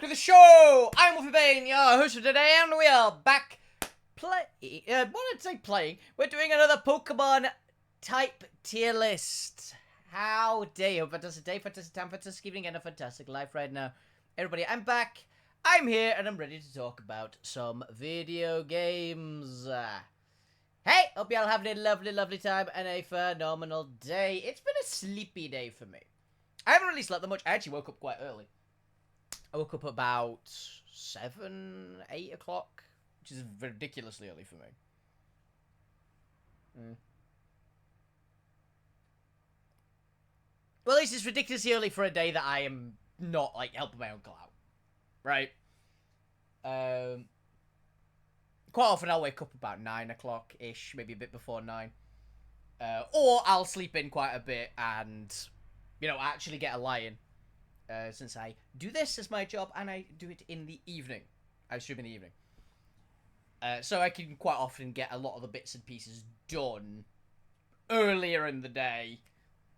to the show! I'm Wolfie Bane, your host for today, and we are back playing. We're doing another Pokemon type tier list. How day, a fantastic day, fantastic time, fantastic evening, and a fantastic life right now. Everybody, I'm back. I'm here, and I'm ready to talk about some video games. Hey, hope y'all having a lovely, lovely time and a phenomenal day. It's been a sleepy day for me. I haven't really slept that much. I actually woke up quite early. I woke up about 7, 8 o'clock, which is ridiculously early for me. Well, at least it's ridiculously early for a day that I am not, like, helping my uncle out. Right? Quite often I'll wake up about 9 o'clock-ish, maybe a bit before 9. Or I'll sleep in quite a bit and, you know, actually get a lie-in. Since I do this as my job, and I do it in the evening. I stream in the evening. So I can quite often get a lot of the bits and pieces done earlier in the day.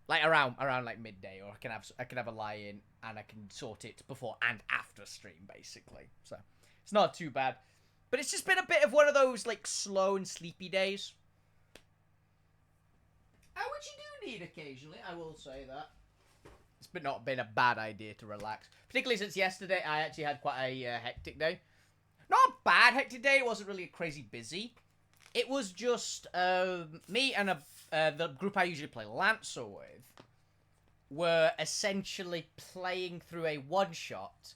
Like around like midday, or I can have a lie-in, and I can sort it before and after stream, basically. So, it's not too bad. But it's just been a bit of one of those, like, slow and sleepy days. Which you do need occasionally, I will say that. It's not been a bad idea to relax. Particularly since yesterday I actually had quite a hectic day. Not a bad hectic day, it wasn't really crazy busy. It was just me and the group I usually play Lancer with were essentially playing through a one-shot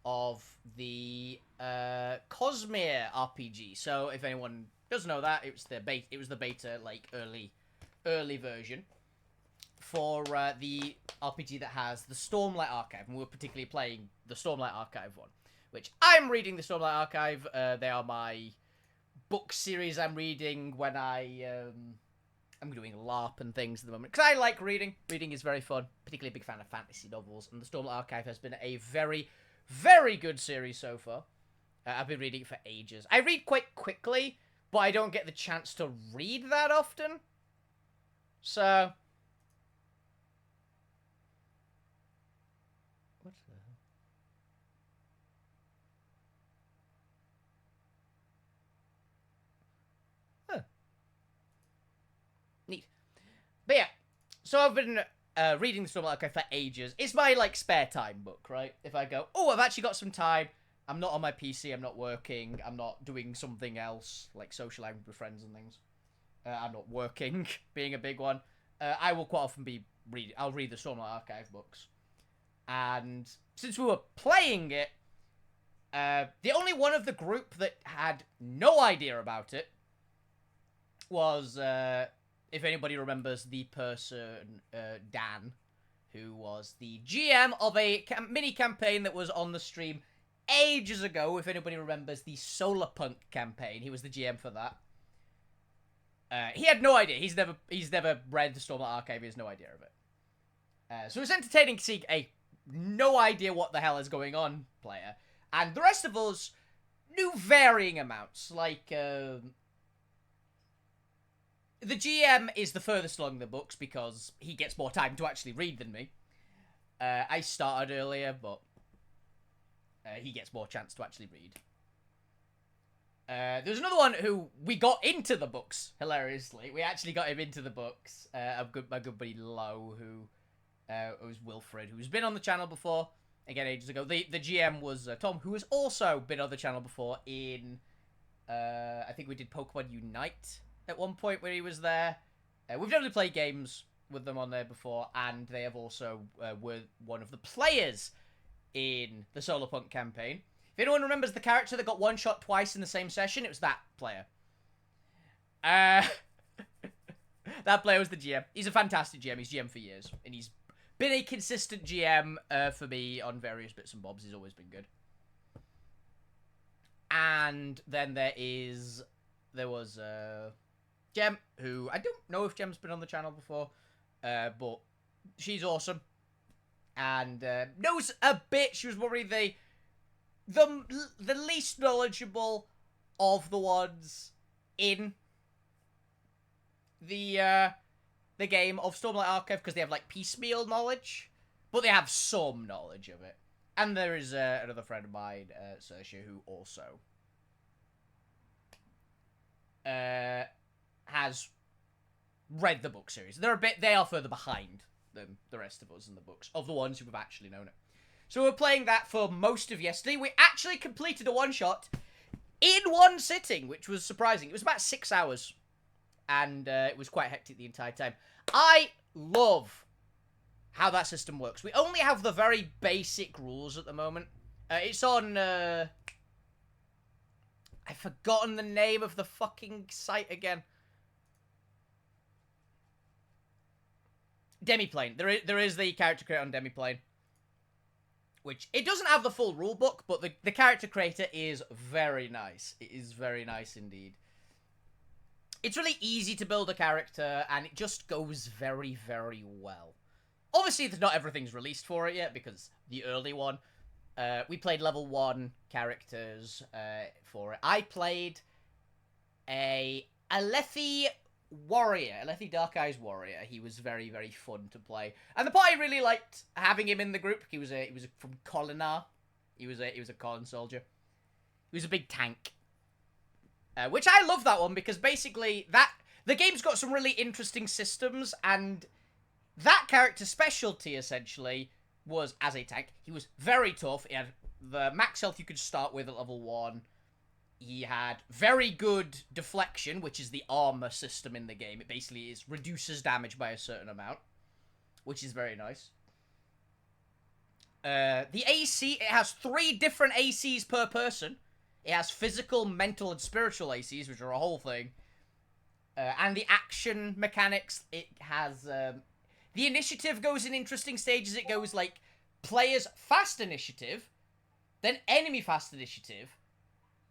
of the Cosmere RPG. So if anyone doesn't know that, it was the beta, like, early version for the RPG that has the Stormlight Archive, and we're particularly playing the Stormlight Archive one, which I'm reading the Stormlight Archive. They are my book series I'm reading when I'm doing LARP and things at the moment, because I like reading. Reading is very fun, particularly a big fan of fantasy novels, and the Stormlight Archive has been a very, very good series so far. I've been reading it for ages. I read quite quickly, but I don't get the chance to read that often. So... What the hell? Huh. Neat. But yeah, so I've been reading the Stormlight Archive for ages. It's my, like, spare time book, right? If I go, oh, I've actually got some time, I'm not on my PC, I'm not working, I'm not doing something else, like socializing with friends and things. I'm not working, being a big one. I will quite often I'll read the Stormlight Archive books. And since we were playing it, the only one of the group that had no idea about it was, if anybody remembers, the person, Dan, who was the GM of a mini campaign that was on the stream ages ago. If anybody remembers the Solarpunk campaign, he was the GM for that. He had no idea. He's never read the Stormlight Archive. He has no idea of it. So it was entertaining to see a no idea what the hell is going on player, and the rest of us knew varying amounts. Like, the GM is the furthest along the books because he gets more time to actually read than me. I started earlier, but he gets more chance to actually read. There's another one who we got into the books, hilariously. We actually got him into the books. My good buddy Lo, who was Wilfred, who's been on the channel before, again, ages ago. The GM was Tom, who has also been on the channel before in, I think we did Pokemon Unite at one point where he was there. We've definitely played games with them on there before, and they have also were one of the players in the Solarpunk campaign. If anyone remembers the character that got one-shot twice in the same session, it was that player. That player was the GM. He's a fantastic GM. He's GM for years. And he's been a consistent GM for me on various bits and bobs. He's always been good. And then there was Gem, who I don't know if Gem's been on the channel before, but she's awesome. And knows a bit. She was probably the least knowledgeable of the ones in the game of Stormlight Archive, because they have, like, piecemeal knowledge, but they have some knowledge of it. And there is another friend of mine, Saoirse, who also has read the book series. They are further behind than the rest of us in the books, of the ones who have actually known it. So we're playing that for most of yesterday. We actually completed a one-shot in one sitting, which was surprising. It was about 6 hours, and it was quite hectic the entire time. I love how that system works. We only have the very basic rules at the moment. It's on, I've forgotten the name of the fucking site again. Demiplane. There is the character creator on Demiplane. Which, it doesn't have the full rulebook, but the character creator is very nice. It is very nice indeed. It's really easy to build a character, and it just goes very, very well. Obviously, not everything's released for it yet, because the early one, we played level 1 characters for it. I played a Alethi warrior, Alethi Dark Eyes warrior. He was very, very fun to play, and the party really liked having him in the group. He was from Kolinar. He was a Colin soldier. He was a big tank, which I love that one because basically the game's got some really interesting systems, and that character's specialty essentially was as a tank. He was very tough. He had the max health you could start with at level 1. He had very good deflection, which is the armor system in the game. It basically reduces damage by a certain amount, which is very nice. The AC, it has 3 different ACs per person. It has physical, mental, and spiritual ACs, which are a whole thing. And the action mechanics, it has... the initiative goes in interesting stages. It goes like players fast initiative, then enemy fast initiative,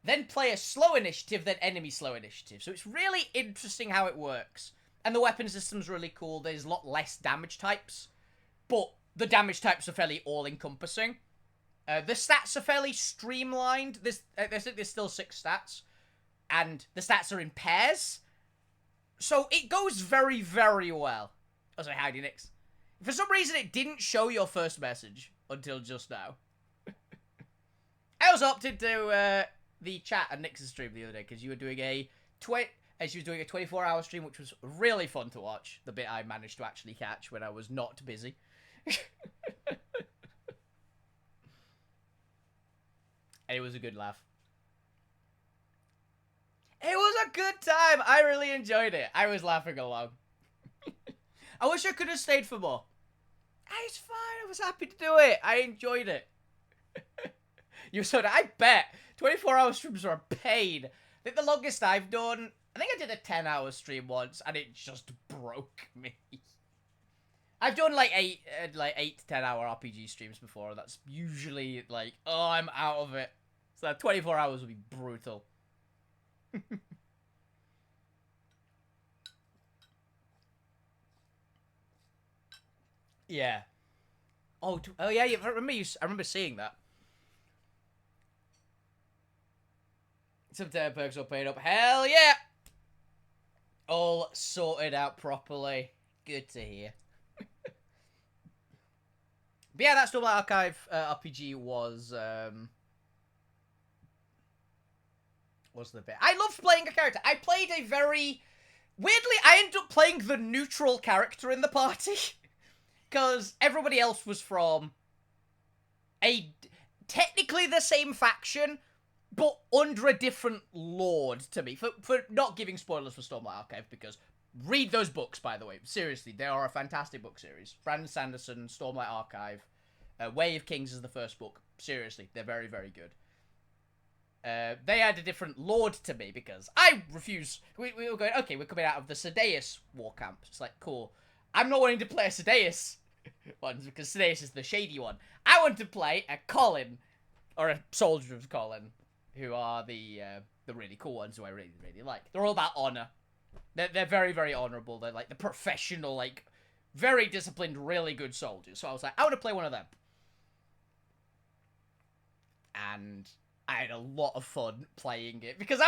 then player slow initiative, then enemy slow initiative. So it's really interesting how it works. And the weapon system's really cool. There's a lot less damage types, but the damage types are fairly all-encompassing. The stats are fairly streamlined. There's still 6 stats, and the stats are in pairs. So it goes very, very well. Oh, sorry, howdy, Nix. For some reason, it didn't show your first message until just now. I also opted to the chat at Nix's stream the other day because you were doing she was doing a 24-hour stream, which was really fun to watch. The bit I managed to actually catch when I was not busy. And it was a good laugh. It was a good time. I really enjoyed it. I was laughing along. I wish I could have stayed for more. It's fine. I was happy to do it. I enjoyed it. I bet 24-hour streams are a pain. I think the longest I've done, I think I did a 10-hour stream once, and it just broke me. I've done like 8 to 10-hour RPG streams before, and that's usually like, oh, I'm out of it. So 24 hours would be brutal. Yeah. Oh yeah. I remember seeing that. Some perks all paid up. Hell yeah! All sorted out properly. Good to hear. But yeah, that Stormlight Archive RPG was the bit. I loved playing a character. I played a very... Weirdly, I ended up playing the neutral character in the party. Because everybody else was from technically the same faction, but under a different lord to me. For not giving spoilers for Stormlight Archive, because read those books, by the way. Seriously, they are a fantastic book series. Brandon Sanderson, Stormlight Archive. Way of Kings is the first book. Seriously, they're very, very good. They had a different lord to me, because I refuse. We were going, okay, we're coming out of the Sedeus war camp. It's like, cool. I'm not wanting to play a Sedeus one, because Sedeus is the shady one. I want to play a Colin, or a soldier of Colin, who are the really cool ones who I really, really like. They're all about honor. They're very, very honorable. They're like the professional, like, very disciplined, really good soldiers. So I was like, I want to play one of them. And I had a lot of fun playing it, because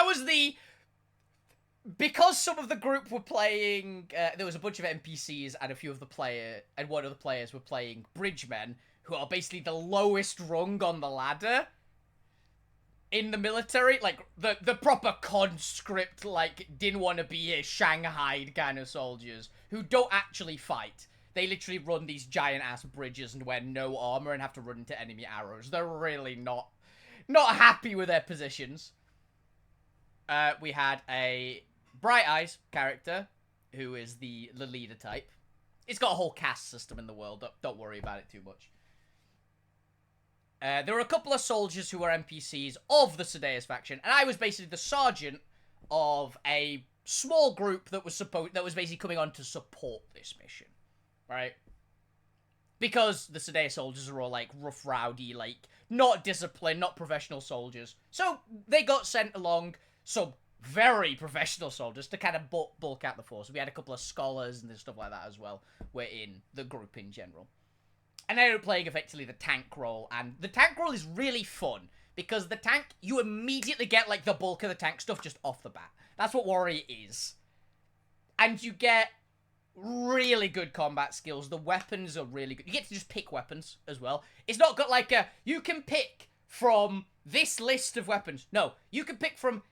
because some of the group were playing, there was a bunch of NPCs and a few of the one of the players were playing bridgemen who are basically the lowest rung on the ladder in the military, like the proper conscript, like didn't want to be here, shanghaied kind of soldiers who don't actually fight. They literally run these giant ass bridges and wear no armor and have to run into enemy arrows. They're really not happy with their positions. We had a Bright Eyes character who is the leader type. It's got a whole caste system in the world. Don't worry about it too much. There were a couple of soldiers who were NPCs of the Sadeas faction, and I was basically the sergeant of a small group that was basically coming on to support this mission, right? Because the Sadea soldiers are all like rough, rowdy, like not disciplined, not professional soldiers, so they got sent along some very professional soldiers to kind of bulk out the force. We had a couple of scholars and stuff like that as well. We're in the group in general. And I ended up playing effectively the tank role, and the tank role is really fun, because the tank, you immediately get, like, the bulk of the tank stuff just off the bat. That's what Warrior is. And you get really good combat skills. The weapons are really good. You get to just pick weapons as well. It's not got, like, you can pick from this list of weapons. No, you can pick from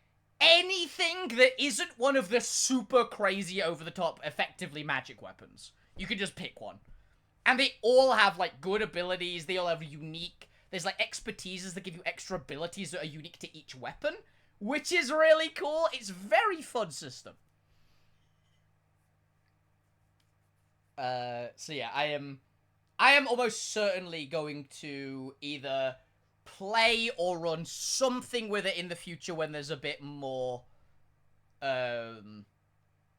anything that isn't one of the super crazy, over-the-top, effectively magic weapons. You can just pick one. And they all have, like, good abilities. They all have unique... There's, like, expertises that give you extra abilities that are unique to each weapon, which is really cool. It's a very fun system. So, yeah, I am almost certainly going to either play or run something with it in the future when there's a bit more... when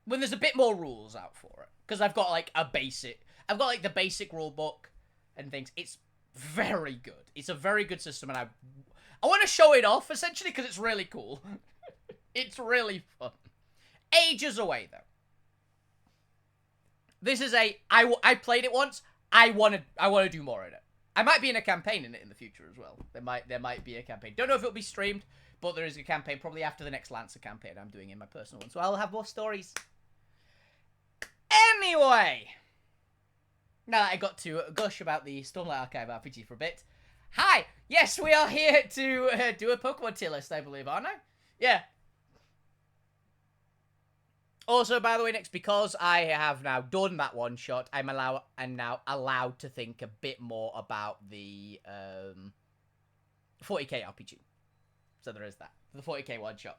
there's a bit more rules out for it. Because I've got, like, I've got, like, the basic rule book and things. It's very good. It's a very good system, and I want to show it off, essentially, because it's really cool. It's really fun. Ages away, though. This is I played it once. I want to do more in it. I might be in a campaign in it in the future as well. There might be a campaign. Don't know if it'll be streamed, but there is a campaign probably after the next Lancer campaign I'm doing in my personal one. So I'll have more stories. Anyway, now that I got to gush about the Stormlight Archive RPG for a bit. Hi! Yes, we are here to do a Pokemon tier list, I believe, aren't I? Yeah. Also, by the way, next, because I have now done that one shot, I'm now allowed to think a bit more about the 40k RPG. So there is that. The 40k one shot.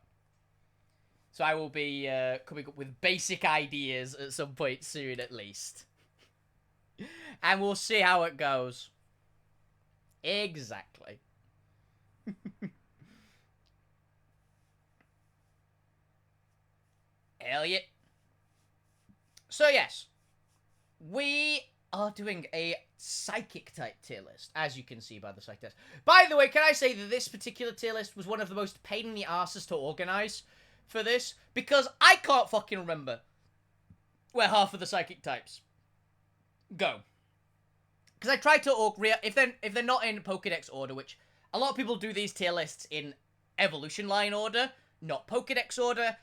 So I will be coming up with basic ideas at some point soon, at least. And we'll see how it goes. Exactly. Hell yeah. So yes, we are doing a psychic type tier list, as you can see by the psych test. By the way, can I say that this particular tier list was one of the most pain in the asses to organize for this, because I can't fucking remember where half of the psychic types go. Because I tried to if they're not in Pokédex order, which a lot of people do these tier lists in evolution line order, not Pokédex order.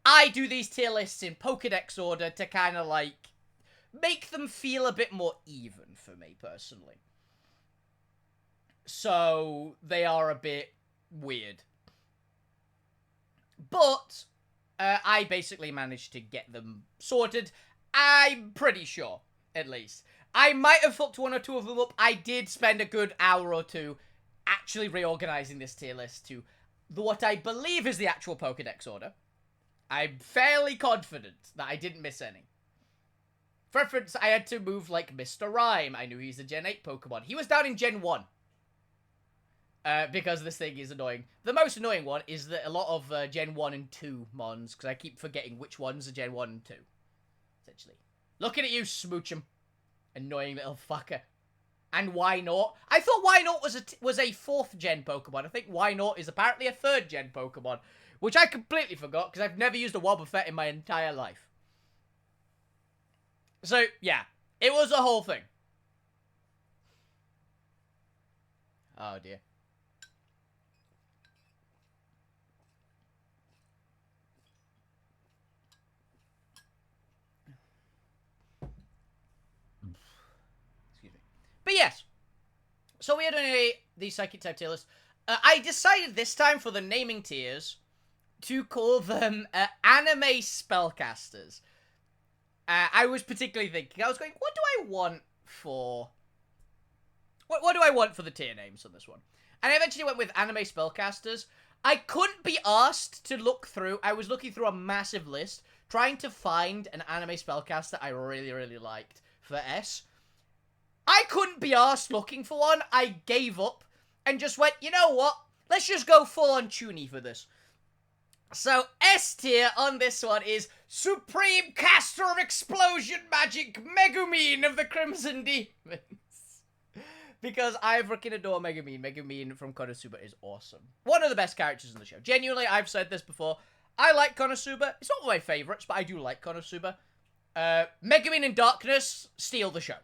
I do these tier lists in Pokédex order to kind of like make them feel a bit more even for me personally. So they are a bit weird. But I basically managed to get them sorted. I'm pretty sure, at least. I might have fucked one or two of them up. I did spend a good hour or two actually reorganizing this tier list to what I believe is the actual Pokédex order. I'm fairly confident that I didn't miss any. For reference, I had to move, like, Mr. Rhyme. I knew he's a Gen 8 Pokemon. He was down in Gen 1. Because this thing is annoying. The most annoying one is that a lot of Gen 1 and 2 Mons, because I keep forgetting which ones are Gen 1 and 2. Essentially. Looking at you, Smoochum. Annoying little fucker. And Wynort. I thought Wynort was a 4th Gen Pokemon. I think Wynort is apparently a 3rd Gen Pokemon. Which I completely forgot, because I've never used a Wobbuffet in my entire life. So, yeah. It was a whole thing. Oh, dear. Excuse me. But yes. So we are doing the psychic type tier list. I decided this time for the naming tiers to call them anime spellcasters. I was particularly thinking, I was going, what do I want for... What do I want for the tier names on this one? And I eventually went with anime spellcasters. I couldn't be asked to look through. I was looking through a massive list, trying to find an anime spellcaster I really, really liked for S. I couldn't be asked looking for one. I gave up and just went, you know what? Let's just go full on Chuny for this. So, S tier on this one is Supreme Caster of Explosion Magic, Megumin of the Crimson Demons. Because I freaking adore Megumin. Megumin from Konosuba is awesome. One of the best characters in the show. Genuinely, I've said this before. I like Konosuba. It's not one of my favorites, but I do like Konosuba. Megumin and Darkness steal the show.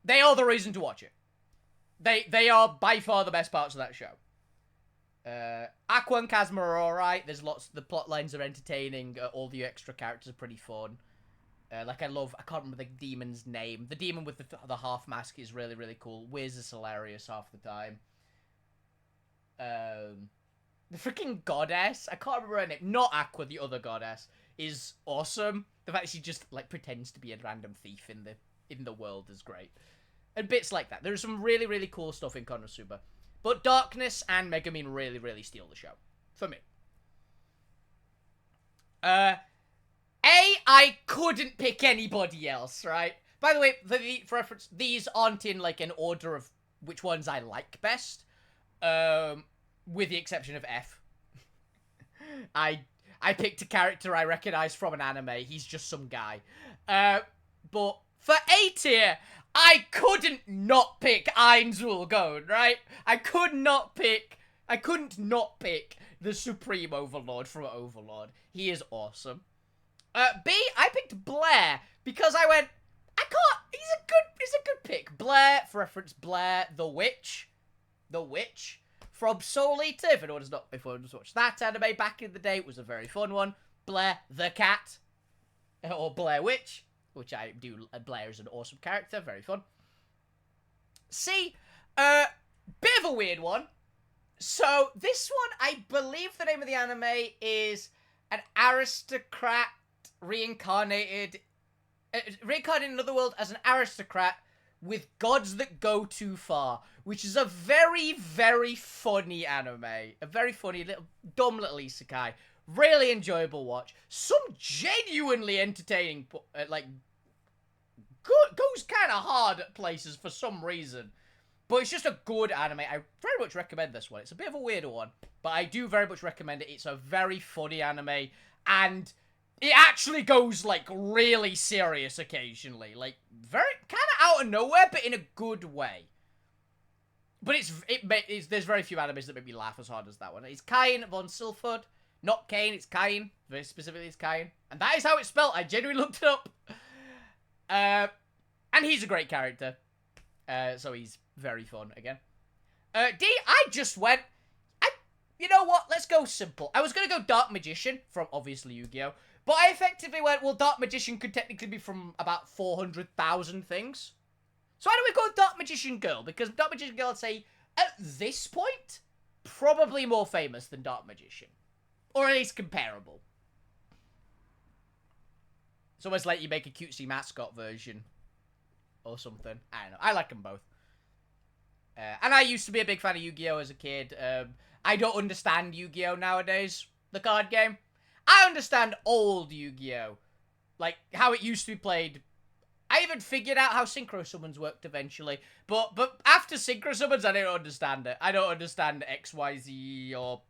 They are the reason to watch it. They are by far the best parts of that show. Aqua and Kazuma are alright. There's lots... The plot lines are entertaining. All the extra characters are pretty fun. Like, I can't remember the demon's name. The demon with the half mask is really, really cool. Wiz is hilarious half the time. The freaking goddess, I can't remember her name. Not Aqua, the other goddess, is awesome. The fact that she just, like, pretends to be a random thief in the world is great. And bits like that. There's some really, really cool stuff in Konosuba. But Darkness and Megumin really, really steal the show. For me. I couldn't pick anybody else, right? By the way, for reference, these aren't in, like, an order of which ones I like best. With the exception of F. I picked a character I recognize from an anime. He's just some guy. But for A tier, I couldn't not pick Ainzul Gon, right? I couldn't not pick the Supreme Overlord from Overlord. He is awesome. B, I picked Blair because I went, he's a good pick. Blair, for reference, Blair the Witch. The Witch from Soul Eater. If anyone has watched that anime back in the day, it was a very fun one. Blair the Cat. Or Blair Witch, which I do. Blair is an awesome character, very fun. C, bit of a weird one. So, this one, I believe the name of the anime is an aristocrat reincarnated in another world as an aristocrat with gods that go too far, which is a very, very funny anime. A very funny, dumb little isekai. Really enjoyable watch. Some genuinely entertaining, goes kind of hard at places for some reason. But it's just a good anime. I very much recommend this one. It's a bit of a weirder one, but I do very much recommend it. It's a very funny anime, and it actually goes, like, really serious occasionally. Like, very, kind of out of nowhere, but in a good way. But there's very few animes that make me laugh as hard as that one. It's Cain von Silford. Not Cain, it's Cain. Very specifically, it's Cain. And that is how it's spelled. I genuinely looked it up. And he's a great character. So he's very fun again. D, I just went... You know what? Let's go simple. I was going to go Dark Magician from, obviously, Yu-Gi-Oh! But I effectively went, well, Dark Magician could technically be from about 400,000 things. So why don't we go Dark Magician Girl? Because Dark Magician Girl, I'd say, at this point, probably more famous than Dark Magician. Or at least comparable. It's almost like you make a cutesy mascot version. Or something. I don't know. I like them both. And I used to be a big fan of Yu-Gi-Oh! As a kid. I don't understand Yu-Gi-Oh! Nowadays. The card game. I understand old Yu-Gi-Oh! Like, how it used to be played. I even figured out how Synchro Summons worked eventually. But after Synchro Summons, I don't understand it. I don't understand XYZ or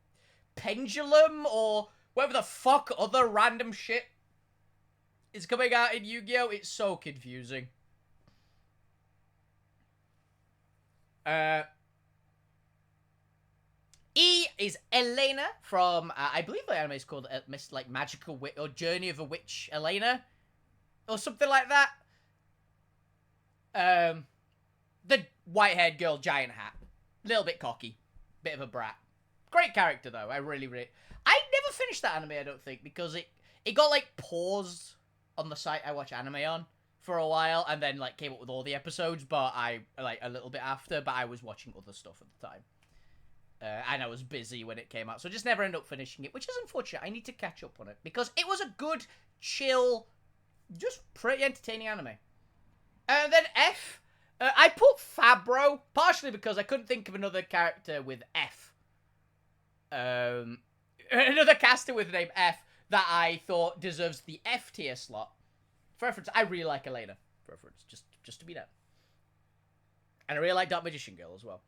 Pendulum or whatever the fuck other random shit is coming out in Yu-Gi-Oh! It's so confusing. E is Elena from, I believe the anime is called Magical Witch, or Journey of a Witch Elena, or something like that. The white-haired girl, giant hat. Little bit cocky. Bit of a brat. Great character, though. I really... I never finished that anime, I don't think, because it got, like, paused on the site I watch anime on for a while, and then, like, came up with all the episodes, but a little bit after, but I was watching other stuff at the time. And I was busy when it came out, so just never ended up finishing it, which is unfortunate. I need to catch up on it, because it was a good, chill, just pretty entertaining anime. And then F, I put Fabro, partially because I couldn't think of another character with F. Another caster with the name F that I thought deserves the F tier slot. For reference, I really like Elena. For reference, just to be known. And I really like Dark Magician Girl as well.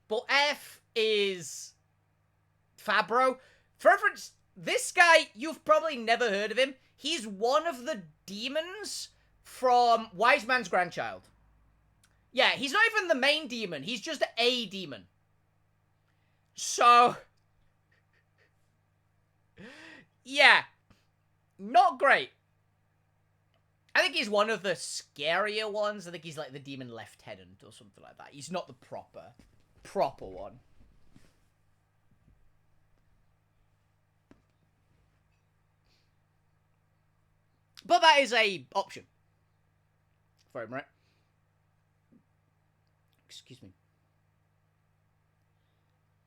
But F is Fabro. For reference, this guy, you've probably never heard of him. He's one of the demons from Wise Man's Grandchild. Yeah, he's not even the main demon. He's just a demon. So, yeah, not great. I think he's one of the scarier ones. I think he's like the demon lieutenant or something like that. He's not the proper one. But that is a option for him, right? Excuse me.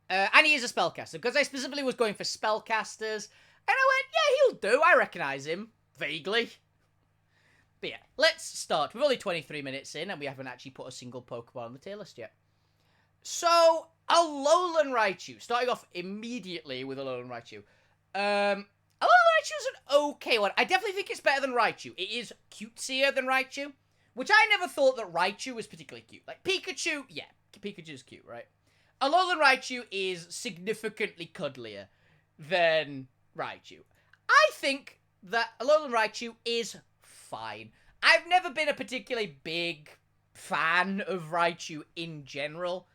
And he is a spellcaster, because I specifically was going for spellcasters, and I went, yeah, he'll do. I recognize him vaguely. But yeah, let's start. We're only 23 minutes in, and we haven't actually put a single Pokemon on the tier list yet. So, Alolan Raichu. Starting off immediately with Alolan Raichu. Alolan Raichu is an okay one. I definitely think it's better than Raichu. It is cutesier than Raichu, which I never thought that Raichu was particularly cute. Like, Pikachu, yeah, Pikachu's cute, right? Alolan Raichu is significantly cuddlier than Raichu. I think that Alolan Raichu is fine. I've never been a particularly big fan of Raichu in general,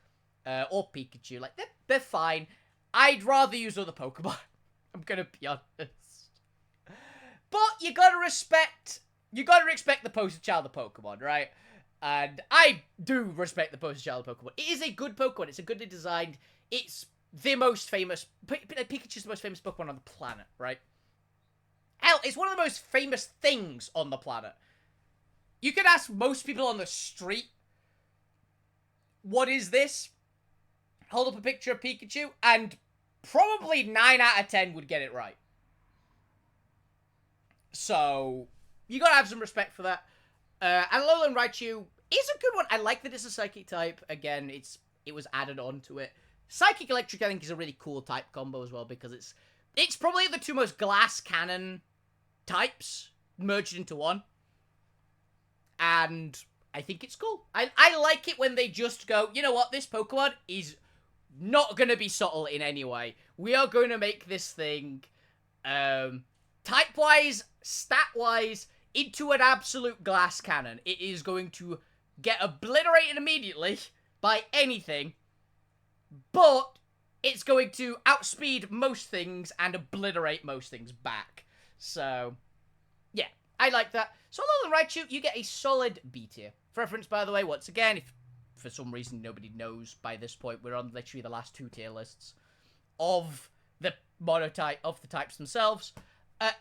or Pikachu. Like, they're fine. I'd rather use other Pokemon. I'm gonna be honest. But you gotta respect the poster child of Pokemon, right? And I do respect the poster child of Pokemon. It is a good Pokemon. It's a goodly designed. It's the most famous... Pikachu's the most famous Pokemon on the planet, right? Hell, it's one of the most famous things on the planet. You could ask most people on the street, what is this? Hold up a picture of Pikachu, and probably 9 out of 10 would get it right. So, you gotta have some respect for that. And Alolan Raichu is a good one. I like that it's a Psychic type. Again, it was added on to it. Psychic Electric, I think, is a really cool type combo as well, because it's probably the two most glass cannon types merged into one. And I think it's cool. I like it when they just go, you know what, this Pokemon is not going to be subtle in any way. We are going to make this thing, type-wise, stat-wise, into an absolute glass cannon. It is going to get obliterated immediately by anything, but it's going to outspeed most things and obliterate most things back. So, yeah, I like that. So, Alolan Raichu, you get a solid B tier. For reference, by the way, once again, if for some reason nobody knows by this point, we're on literally the last 2 tier lists of the monotype, of the types themselves.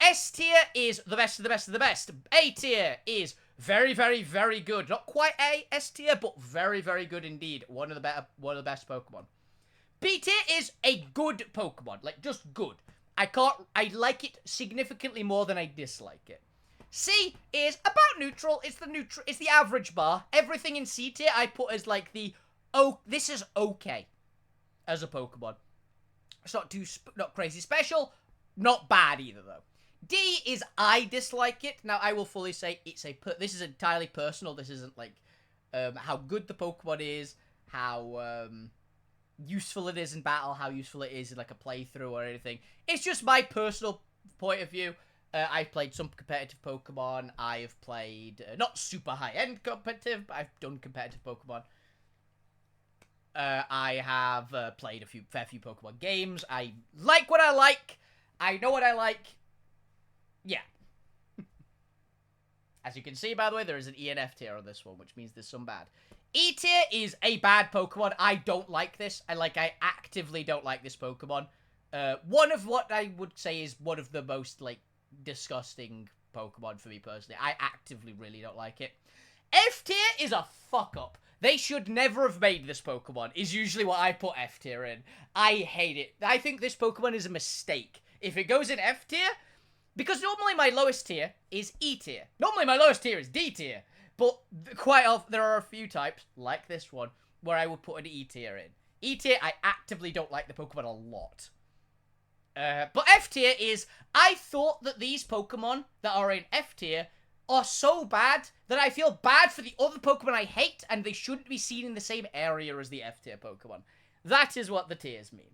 S tier is the best of the best of the best. A tier is very, very, very good. Not quite A, S tier, but very, very good indeed. One of the best Pokemon. B tier is a good Pokemon, like just good. I like it significantly more than I dislike it. C is about neutral. It's the average bar. Everything in C tier I put as like this is okay as a Pokemon. It's not crazy special. Not bad either, though. D is I dislike it. Now, I will fully say this is entirely personal. This isn't, like, how good the Pokemon is, how, useful it is in battle, how useful it is in, like, a playthrough or anything. It's just my personal point of view. I've played some competitive Pokemon. I have played, not super high-end competitive, but I've done competitive Pokemon. I have played a fair few Pokemon games. I like what I like. I know what I like. Yeah. As you can see, by the way, there is an E and F tier on this one, which means there's some bad. E tier is a bad Pokemon. I don't like this. I actively don't like this Pokemon. One of what I would say is one of the most, like, disgusting Pokemon for me personally. I actively really don't like it. F tier is a fuck up. They should never have made this Pokemon, is usually what I put F tier in. I hate it. I think this Pokemon is a mistake. If it goes in F tier, because normally my lowest tier is E tier. Normally my lowest tier is D tier. But quite often, there are a few types, like this one, where I would put an E tier in. E tier, I actively don't like the Pokemon a lot. But F tier is, I thought that these Pokemon that are in F tier are so bad that I feel bad for the other Pokemon I hate, and they shouldn't be seen in the same area as the F tier Pokemon. That is what the tiers mean.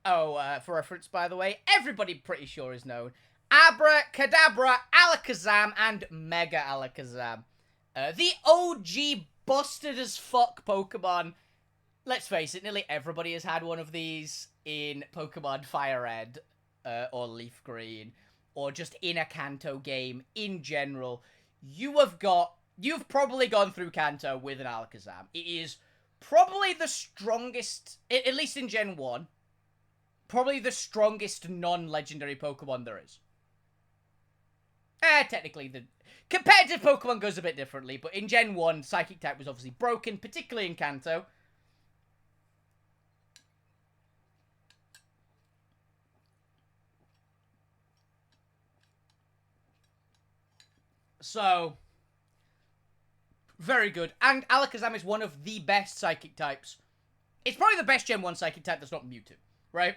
Oh, for reference, by the way, everybody pretty sure is known. Abra, Kadabra, Alakazam, and Mega Alakazam. The OG busted as fuck Pokemon. Let's face it, nearly everybody has had one of these in Pokemon Fire Red, or Leaf Green, or just in a Kanto game in general. You've probably gone through Kanto with an Alakazam. It is probably the strongest, at least in Gen 1, probably the strongest non-legendary Pokemon there is. Technically, the competitive Pokemon goes a bit differently, but in Gen 1, Psychic type was obviously broken, particularly in Kanto. So, very good. And Alakazam is one of the best Psychic types. It's probably the best Gen 1 Psychic type that's not Mewtwo, right?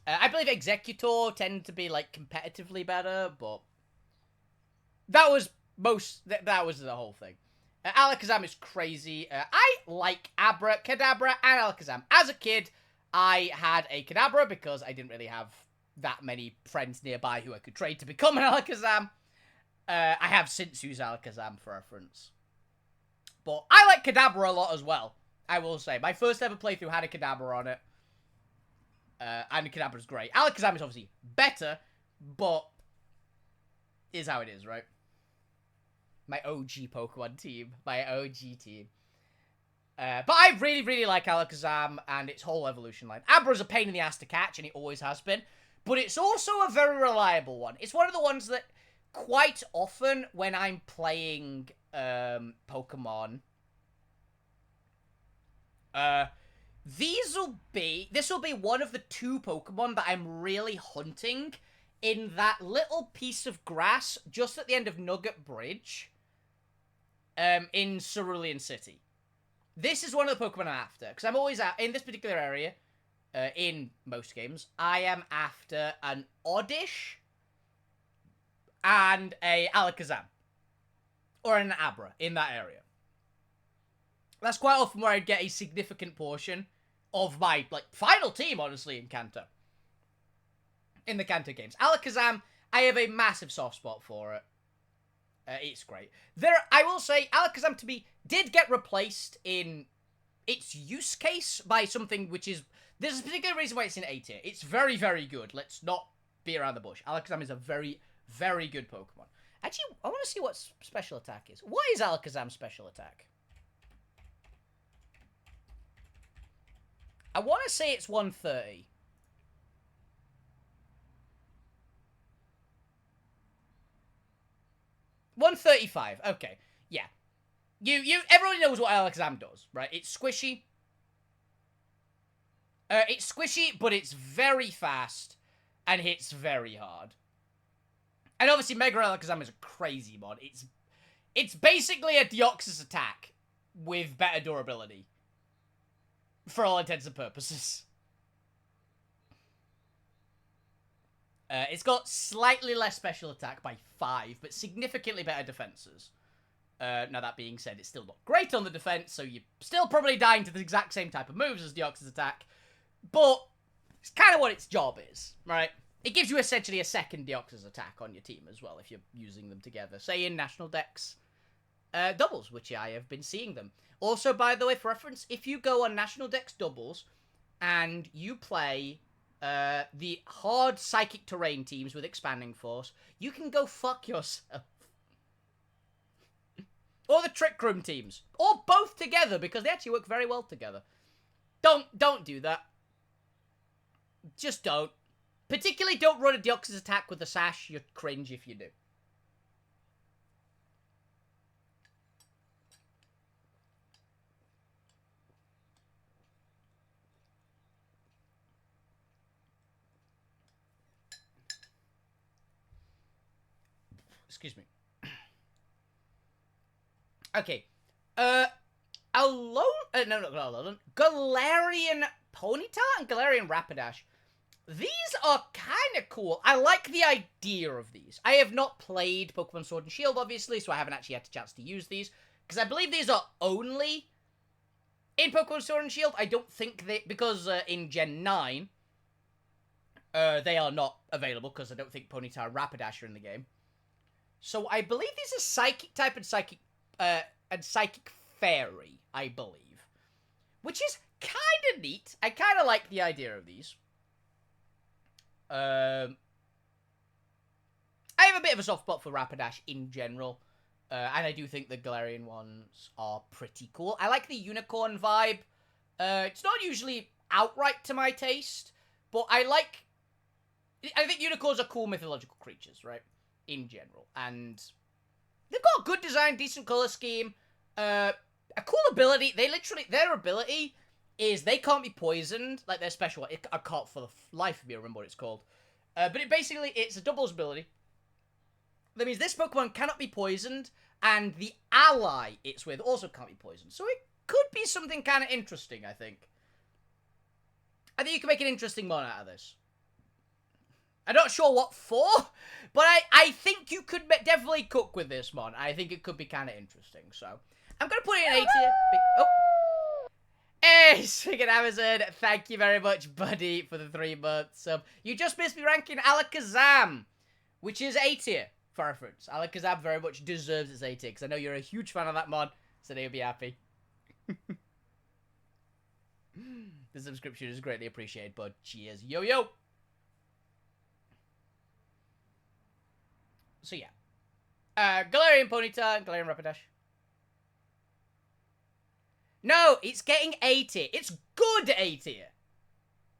I believe Executor tend to be, like, competitively better, but that was that was the whole thing. Alakazam is crazy. I like Abra, Kadabra, and Alakazam. As a kid, I had a Kadabra because I didn't really have that many friends nearby who I could trade to become an Alakazam. I have since used Alakazam for reference. But I like Kadabra a lot as well, I will say. My first ever playthrough had a Kadabra on it. And Kadabra's great. Alakazam is obviously better, but is how it is, right? My OG Pokemon team. My OG team. But I really, really like Alakazam and its whole evolution line. Abra's a pain in the ass to catch, and it always has been. But it's also a very reliable one. It's one of the ones that quite often when I'm playing Pokemon, this will be one of the two Pokemon that I'm really hunting in that little piece of grass just at the end of Nugget Bridge in Cerulean City. This is one of the Pokemon I'm after, because I'm always in this particular area, in most games, I am after an Oddish and a Alakazam. Or an Abra in that area. That's quite often where I'd get a significant portion of my, like, final team, honestly, in Kanto. In the Kanto games. Alakazam, I have a massive soft spot for it. It's great. I will say, Alakazam to me did get replaced in its use case by something which is... There's a particular reason why it's in A tier. It's very, very good. Let's not be around the bush. Alakazam is a very, very good Pokemon. Actually, I want to see what special attack is. What is Alakazam's special attack? I want to say it's 130. $135. Okay, yeah. Everyone knows what Alakazam does, right? It's squishy. It's squishy, but it's very fast and hits very hard. And obviously, Mega Alakazam is a crazy mod. It's basically a Deoxys attack with better durability. For all intents and purposes. It's got slightly less special attack by 5, but significantly better defenses. Now, that being said, it's still not great on the defense, so you're still probably dying to the exact same type of moves as Deoxys attack. But it's kind of what its job is, right? It gives you essentially a second Deoxys attack on your team as well, if you're using them together. Say in National Dex doubles, which I have been seeing them. Also, by the way, for reference, if you go on National Dex doubles and you play the hard Psychic Terrain teams with Expanding Force, you can go fuck yourself. Or the Trick Room teams. Or both together, because they actually work very well together. Don't do that. Just don't. Particularly, don't run a Deoxys attack with the sash. You're cringe if you do. Excuse me. Okay. Alone... no, not Alone. Galarian Ponyta and Galarian Rapidash. These are kind of cool. I like the idea of these. I have not played Pokemon Sword and Shield, obviously, so I haven't actually had a chance to use these. Because I believe these are only in Pokemon Sword and Shield. I don't think they... Because in Gen 9, they are not available, because I don't think Ponyta and Rapidash are in the game. So I believe these are Psychic type and Psychic Fairy, I believe. Which is kind of neat. I kind of like the idea of these. I have a bit of a soft spot for Rapidash in general. And I do think the Galarian ones are pretty cool. I like the unicorn vibe. It's not usually outright to my taste, but I think unicorns are cool mythological creatures, right? In general. And they've got a good design, decent color scheme, a cool ability. Their ability is they can't be poisoned, like their special. I can't for the life of me remember what it's called. But it's a doubles ability. That means this Pokemon cannot be poisoned, and the ally it's with also can't be poisoned. So it could be something kind of interesting, I think. I think you can make an interesting mon out of this. I'm not sure what for, but I think you could definitely cook with this mon. I think it could be kind of interesting, so I'm going to put it in A tier. Oh. Hey, Swinging Amazon, thank you very much, buddy, for the 3 months. You just missed me ranking Alakazam, which is A tier, for reference. Alakazam very much deserves its A tier, because I know you're a huge fan of that mod, so they'll be happy. The subscription is greatly appreciated, bud. Cheers. Yo, yo! So, yeah. Galarian Ponyta and Galarian Rapidash. No, it's getting A tier. It's good A tier.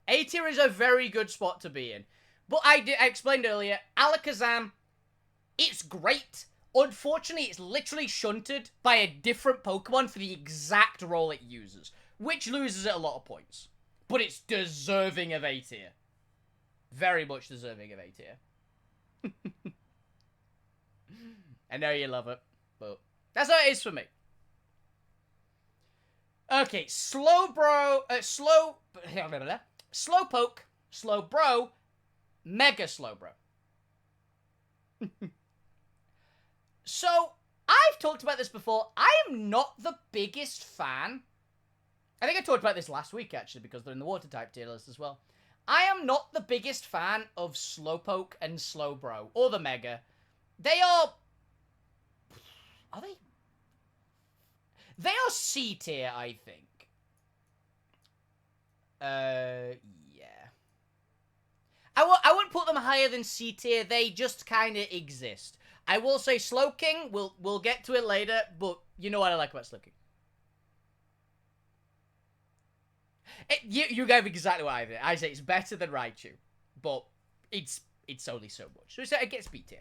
A tier is a very good spot to be in. But I explained earlier, Alakazam, it's great. Unfortunately, it's literally shunted by a different Pokemon for the exact role it uses, which loses it a lot of points. But it's deserving of A tier. Very much deserving of A tier. I know you love it, but that's how it is for me. Okay, Slowpoke, Slowbro, Mega Slowbro. So, I've talked about this before. I am not the biggest fan. I think I talked about this last week, actually, because they're in the water type tier list as well. I am not the biggest fan of Slowpoke and Slowbro, or the Mega. They are... Are they? They are C tier, I think. Yeah. I wouldn't put them higher than C tier. They just kind of exist. I will say Slowking. We'll get to it later, but you know what I like about Slowking. You gave exactly what I did. I say it's better than Raichu, but it's only so much. So it gets B tier.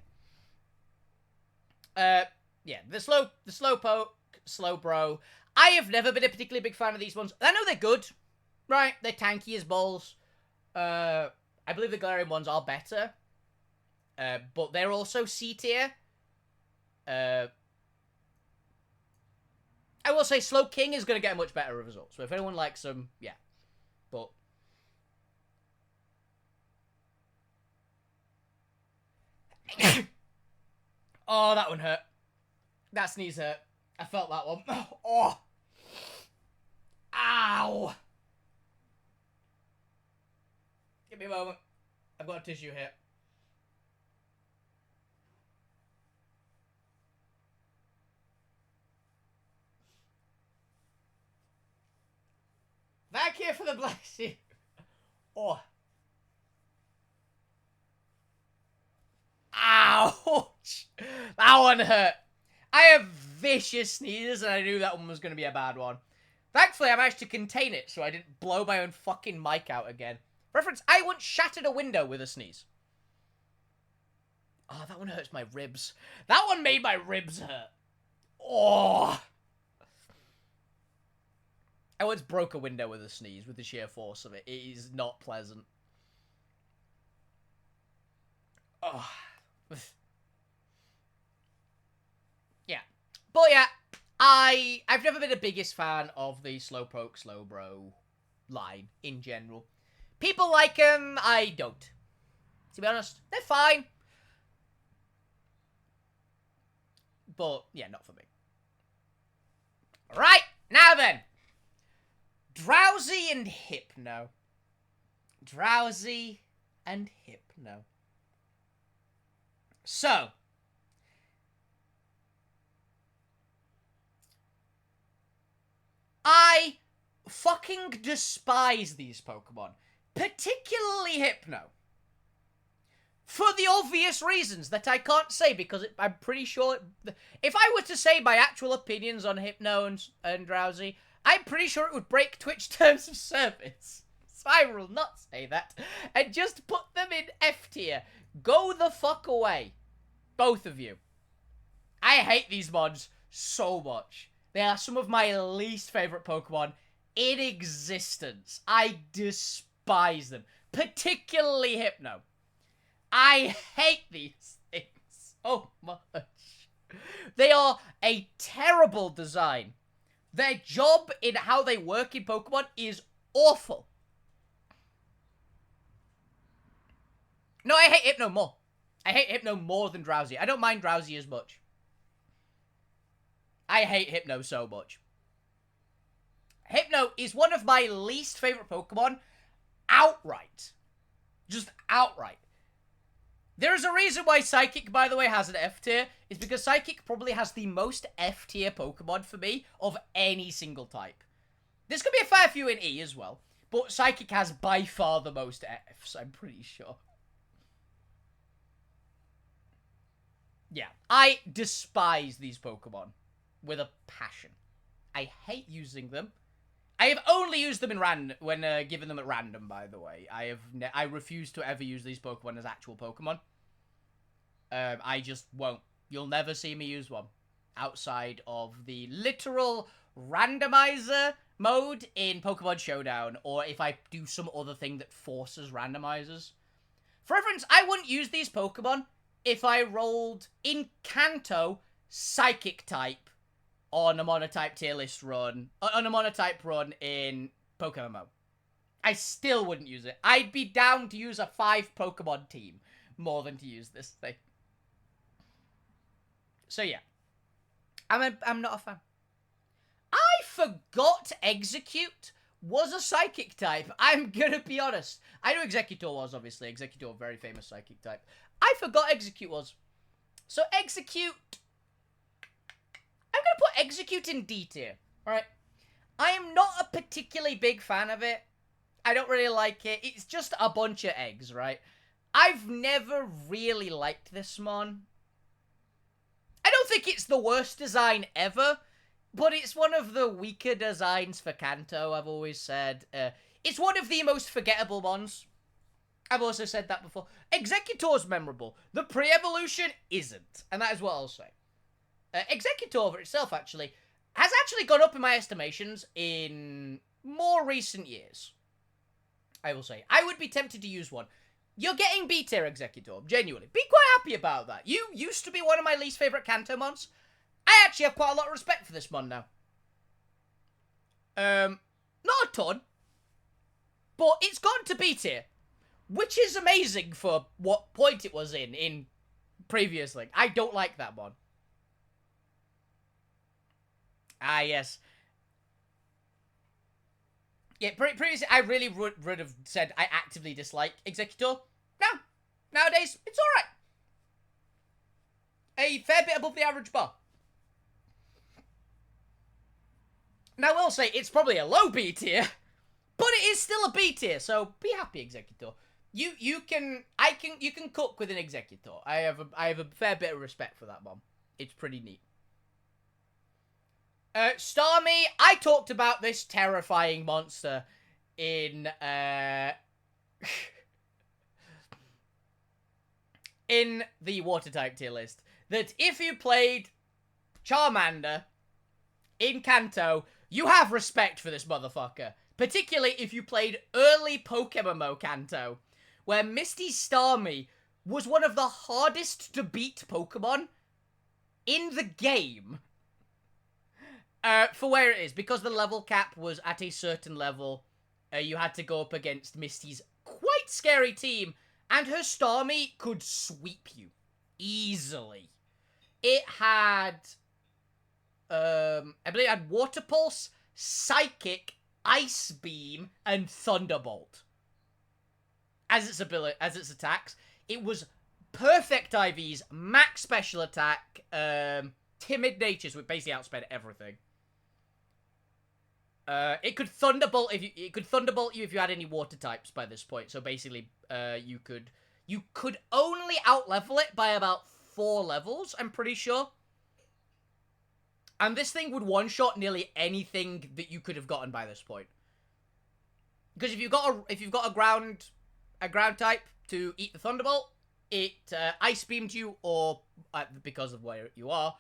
Yeah, the Slowpoke, Slowbro. I have never been a particularly big fan of these ones. I know they're good, right? They're tanky as balls. I believe the Galarian ones are better, but they're also C tier. I will say Slowking is going to get a much better result. So if anyone likes them, yeah. But oh, that one hurt. That sneeze hurt. I felt that one. Oh. Ow. Give me a moment. I've got a tissue here. Thank you for the blessing. Oh. Ouch. That one hurt. I have vicious sneezes, and I knew that one was going to be a bad one. Thankfully, I managed to contain it, so I didn't blow my own fucking mic out again. Reference, I once shattered a window with a sneeze. Oh, that one hurts my ribs. That one made my ribs hurt. Oh. I once broke a window with a sneeze with the sheer force of it. It is not pleasant. Oh. Yeah. But yeah, I've never been the biggest fan of the slowpoke, slow bro line in general. People like them, I don't. To be honest, they're fine. But, yeah, not for me. Right, now then. Drowsy and Hypno. Drowsy and Hypno. So. I fucking despise these Pokemon. Particularly Hypno. For the obvious reasons that I can't say, because I'm pretty sure... If I were to say my actual opinions on Hypno and Drowsy, I'm pretty sure it would break Twitch terms of service. So I will not say that. And just put them in F tier. Go the fuck away. Both of you. I hate these mods so much. They are some of my least favourite Pokemon in existence. I despise them. Particularly Hypno. I hate these things so much. They are a terrible design. Their job in how they work in Pokemon is awful. No, I hate Hypno more. I hate Hypno more than Drowsy. I don't mind Drowsy as much. I hate Hypno so much. Hypno is one of my least favourite Pokemon outright. Just outright. There is a reason why Psychic, by the way, has an F tier. It's because Psychic probably has the most F tier Pokemon for me of any single type. There's going to be a fair few in E as well. But Psychic has by far the most Fs, I'm pretty sure. Yeah, I despise these Pokemon with a passion. I hate using them. I have only used them in when given them at random, by the way. I refuse to ever use these Pokemon as actual Pokemon. I just won't. You'll never see me use one outside of the literal randomizer mode in Pokemon Showdown, or if I do some other thing that forces randomizers. For reference, I wouldn't use these Pokemon if I rolled in Kanto Psychic type on a Monotype tier list run, on a Monotype run in Pokemon MMO. I still wouldn't use it. I'd be down to use a 5 Pokemon team more than to use this thing. So yeah, I'm not a fan. I forgot Execute was a Psychic type. I'm gonna be honest. I know Executor was, obviously. Executor, very famous Psychic type. I forgot Execute was. So Execute... I'm gonna put Execute in D tier, alright? I am not a particularly big fan of it. I don't really like it. It's just a bunch of eggs, right? I've never really liked this mon. I don't think it's the worst design ever, but it's one of the weaker designs for Kanto, I've always said. It's one of the most forgettable mons. I've also said that before. Executor's memorable. The pre-evolution isn't, and that is what I'll say. Executor for itself, actually, has actually gone up in my estimations in more recent years. I will say. I would be tempted to use one. You're getting B-tier Executor, genuinely. Be quite happy about that. You used to be one of my least favourite Kanto mons. I actually have quite a lot of respect for this mon now. Not a ton. But it's gone to B-tier. Which is amazing for what point it was in previously. I don't like that mon. Ah, yes. Yeah, previously, I really would have said I actively dislike Executor. No. Nowadays, it's alright. A fair bit above the average bar. Now, I will say, it's probably a low B tier, but it is still a B tier, so be happy, Executor. You can cook with an Executor. I have a fair bit of respect for that mom. It's pretty neat. Starmie, I talked about this terrifying monster in in the water type tier list that if you played Charmander in Kanto, you have respect for this motherfucker. Particularly if you played early Pokemon Kanto, where Misty Starmie was one of the hardest to beat Pokemon in the game. For where it is, because the level cap was at a certain level, you had to go up against Misty's quite scary team, and her Starmie could sweep you easily. It had, I believe it had Water Pulse, Psychic, Ice Beam, and Thunderbolt as its ability, as its attacks. It was perfect IVs, max special attack, timid natures, which basically outsped everything. It could Thunderbolt if you if you had any water types by this point. So basically, you could only outlevel it by about 4 levels, I'm pretty sure. And this thing would one-shot nearly anything that you could have gotten by this point. Because if you've got a ground type to eat the Thunderbolt, it Ice Beamed you, or because of where you are,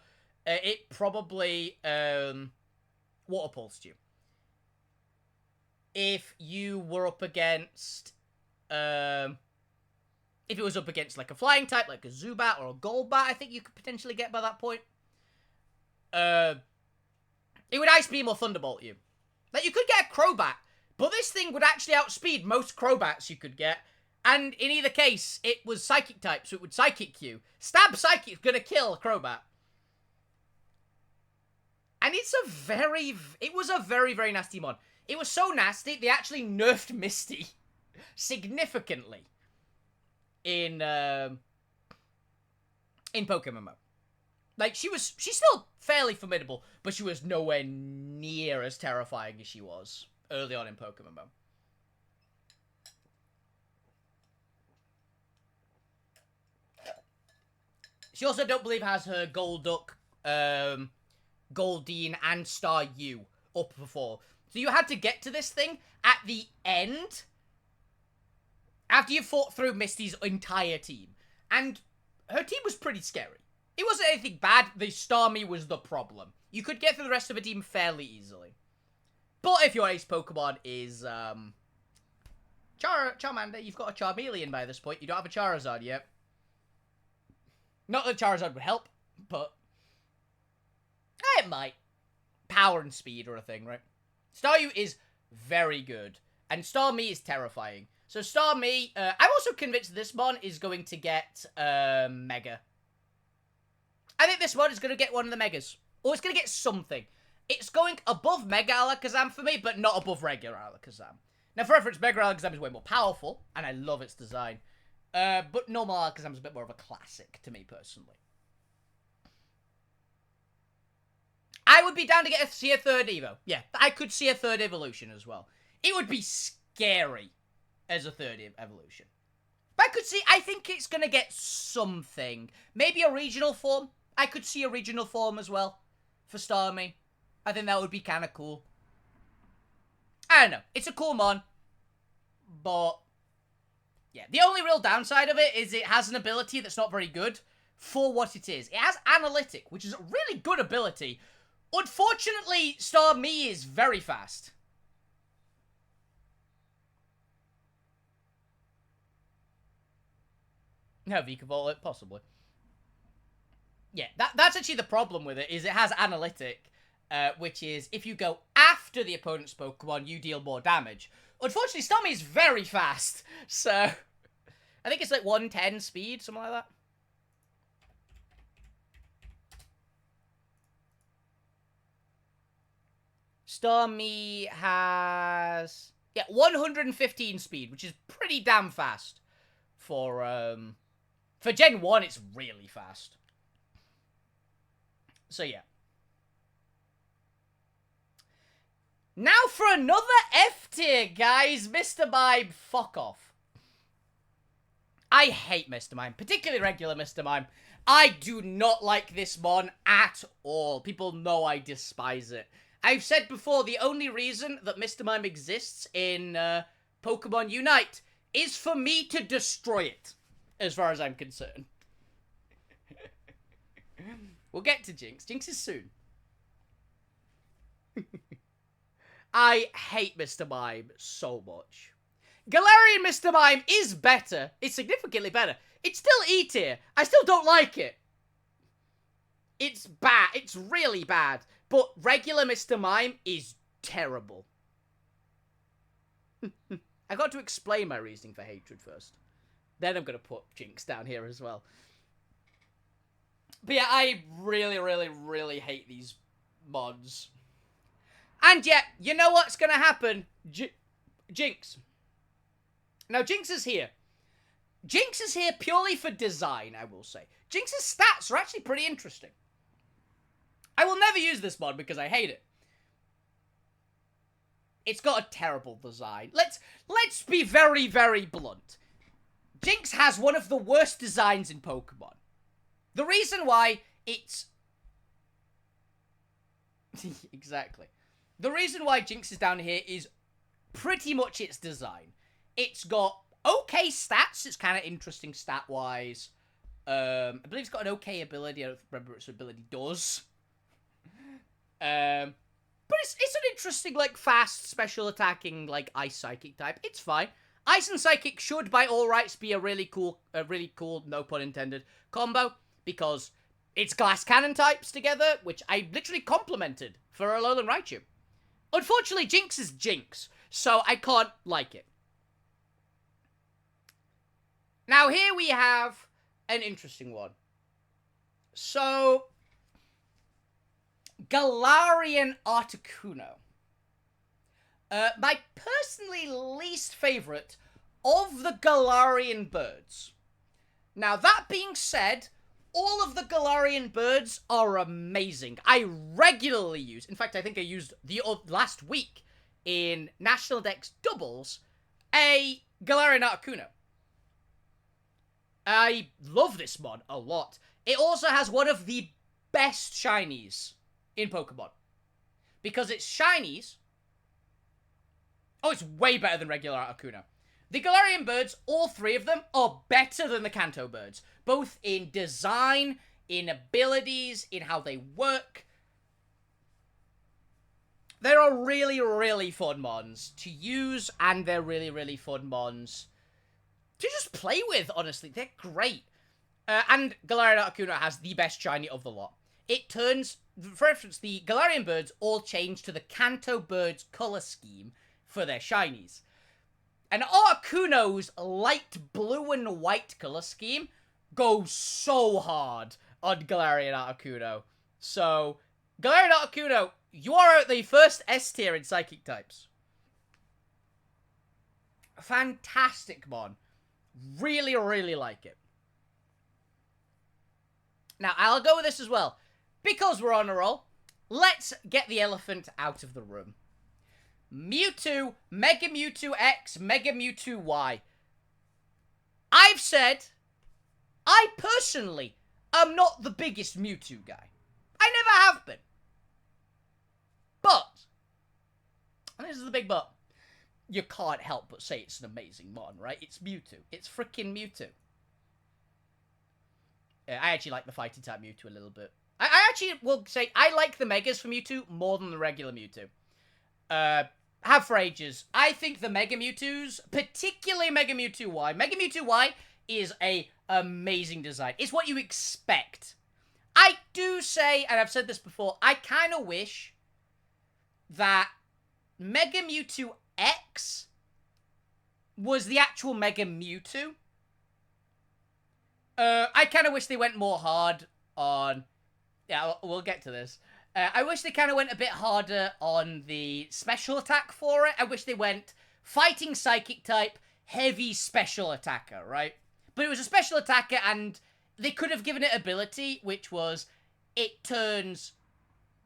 it probably Water Pulsed you. If you were up against, if it was up against like a flying type, like a Zubat or a Golbat, I think you could potentially get by that point. It would Ice Beam or Thunderbolt you. Like, you could get a Crobat, but this thing would actually outspeed most Crobats you could get. And in either case, it was Psychic type, so it would Psychic you. Stab Psychic's gonna kill a Crobat. And it was a very, very nasty mod. It was so nasty, they actually nerfed Misty significantly in Pokemon mode. Like, she's still fairly formidable, but she was nowhere near as terrifying as she was early on in Pokemon mode. She also, don't believe, has her Golduck, Goldeen, and Staryu up before. So you had to get to this thing at the end, after you fought through Misty's entire team. And her team was pretty scary. It wasn't anything bad, the Starmie was the problem. You could get through the rest of the team fairly easily. But if your ace Pokemon is, Charmander, you've got a Charmeleon by this point. You don't have a Charizard yet. Not that Charizard would help, but it might. Power and speed are a thing, right? Staryu is very good, and Starmie is terrifying. So Starmie, I'm also convinced this one is going to get Mega. I think this one is going to get one of the Megas. Or it's going to get something. It's going above Mega Alakazam for me, but not above regular Alakazam. Now, for reference, Mega Alakazam is way more powerful, and I love its design. But normal Alakazam is a bit more of a classic to me, personally. I would be down to see a third Evo. Yeah, I could see a third evolution as well. It would be scary as a third evolution. But I think it's going to get something. Maybe a regional form. I could see a regional form as well for Starmie. I think that would be kind of cool. I don't know. It's a cool mon. But yeah, the only real downside of it is it has an ability that's not very good for what it is. It has Analytic, which is a really good ability. Unfortunately, Starmie is very fast. No, Vikavolt, possibly. Yeah, that's actually the problem with it, is it has Analytic, which is, if you go after the opponent's Pokemon, you deal more damage. Unfortunately, Starmie is very fast, so I think it's like 110 speed, something like that. Starmie has, yeah, 115 speed, which is pretty damn fast for Gen 1, it's really fast. So, yeah. Now for another F tier, guys. Mr. Mime, fuck off. I hate Mr. Mime, particularly regular Mr. Mime. I do not like this mon at all. People know I despise it. I've said before, the only reason that Mr. Mime exists in Pokemon Unite is for me to destroy it, as far as I'm concerned. We'll get to Jinx. Jinx is soon. I hate Mr. Mime so much. Galarian Mr. Mime is better. It's significantly better. It's still E tier. I still don't like it. It's bad. It's really bad. But regular Mr. Mime is terrible. I got to explain my reasoning for hatred first. Then I'm going to put Jinx down here as well. But yeah, I really, really, really hate these mods. And yet, you know what's going to happen? Jinx. Now, Jinx is here. Jinx is here purely for design, I will say. Jinx's stats are actually pretty interesting. I will never use this mod because I hate it. It's got a terrible design. Let's be very, very blunt. Jinx has one of the worst designs in Pokemon. The reason why it's... Exactly. The reason why Jinx is down here is pretty much its design. It's got okay stats. It's kind of interesting stat-wise. I believe it's got an okay ability. I don't remember what its ability does. But it's an interesting, like, fast, special attacking, like, Ice Psychic type. It's fine. Ice and Psychic should, by all rights, be a really cool, no pun intended, combo. Because it's Glass Cannon types together, which I literally complimented for Alolan Raichu. Unfortunately, Jinx is Jinx, so I can't like it. Now, here we have an interesting one. So, Galarian Articuno. My personally least favourite of the Galarian birds. Now, that being said, all of the Galarian birds are amazing. I regularly use, in fact, I think I used last week in National Dex Doubles, a Galarian Articuno. I love this mod a lot. It also has one of the best shinies in Pokemon. Because its shinies... Oh, it's way better than regular Articuno. The Galarian birds, all three of them, are better than the Kanto birds. Both in design, in abilities, in how they work. There are really, really fun mons to use, and they're really, really fun mons to just play with, honestly. They're great. And Galarian Articuno has the best shiny of the lot. It turns, for instance, the Galarian birds all change to the Kanto birds colour scheme for their shinies. And Articuno's light blue and white colour scheme goes so hard on Galarian Articuno. So, Galarian Articuno, you are at the first S tier in Psychic types. Fantastic mon. Really, really like it. Now, I'll go with this as well. Because we're on a roll, let's get the elephant out of the room. Mewtwo, Mega Mewtwo X, Mega Mewtwo Y. I've said, I personally am not the biggest Mewtwo guy. I never have been. But, and this is the big but, you can't help but say it's an amazing mon, right? It's Mewtwo. It's freaking Mewtwo. I actually like the fighting type Mewtwo a little bit. I actually will say I like the Megas for Mewtwo more than the regular Mewtwo. Have for ages. I think the Mega Mewtwo's, particularly Mega Mewtwo Y. Mega Mewtwo Y is a amazing design. It's what you expect. I do say, and I've said this before, I kind of wish that Mega Mewtwo X was the actual Mega Mewtwo. I kind of wish they went more hard on... Yeah, we'll get to this. I wish they kind of went a bit harder on the special attack for it. I wish they went fighting psychic type, heavy special attacker, right? But it was a special attacker, and they could have given it ability, which was it turns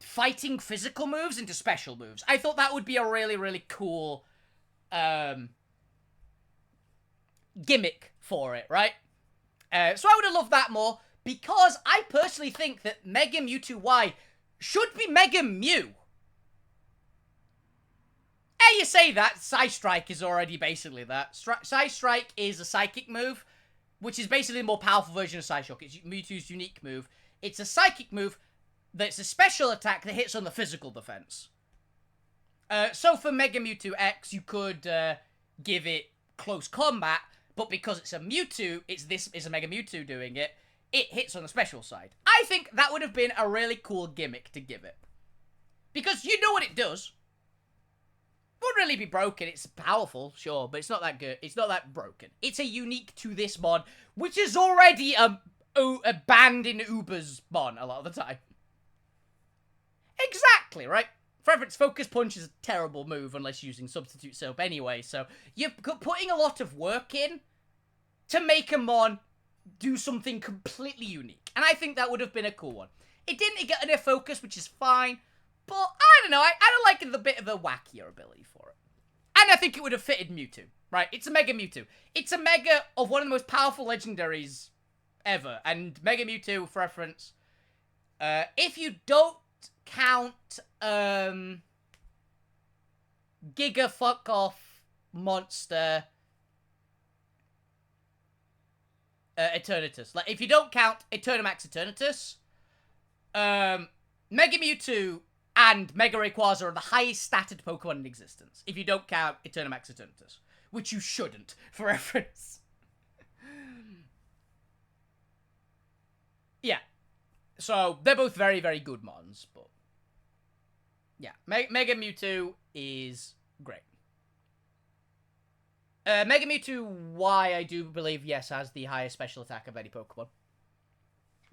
fighting physical moves into special moves. I thought that would be a really, really cool gimmick for it, right? So I would have loved that more, because I personally think that Mega Mewtwo Y should be Mega Mew. you say that, Psy Strike is already basically that. Psy Strike is a psychic move, which is basically a more powerful version of Psy Shock. It's Mewtwo's unique move. It's a psychic move that's a special attack that hits on the physical defense. So for Mega Mewtwo X, you could give it close combat, but because it's a Mewtwo, it's a Mega Mewtwo doing it, it hits on the special side. I think that would have been a really cool gimmick to give it. Because you know what it does. Wouldn't really be broken. It's powerful, sure, but it's not that good. It's not that broken. It's a unique to this mod, which is already a banned in Uber's mon a lot of the time. Exactly, right? For reference, Focus Punch is a terrible move unless using Substitute Soap anyway, so you're putting a lot of work in to make a mon do something completely unique. And I think that would have been a cool one. It didn't get enough focus, which is fine. But, I don't know, I don't like the bit of a wackier ability for it. And I think it would have fitted Mewtwo, right? It's a Mega Mewtwo. It's a Mega of one of the most powerful legendaries ever. And Mega Mewtwo, for reference, if you don't count, Giga Fuck Off Monster Eternatus. Like, if you don't count Eternamax Eternatus, Mega Mewtwo and Mega Rayquaza are the highest statted Pokemon in existence, if you don't count Eternamax Eternatus. Which you shouldn't, for reference. Yeah. So, they're both very, very good mons, but... yeah, Mega Mewtwo is great. Mega Mewtwo Y, I do believe, yes, has the highest special attack of any Pokemon.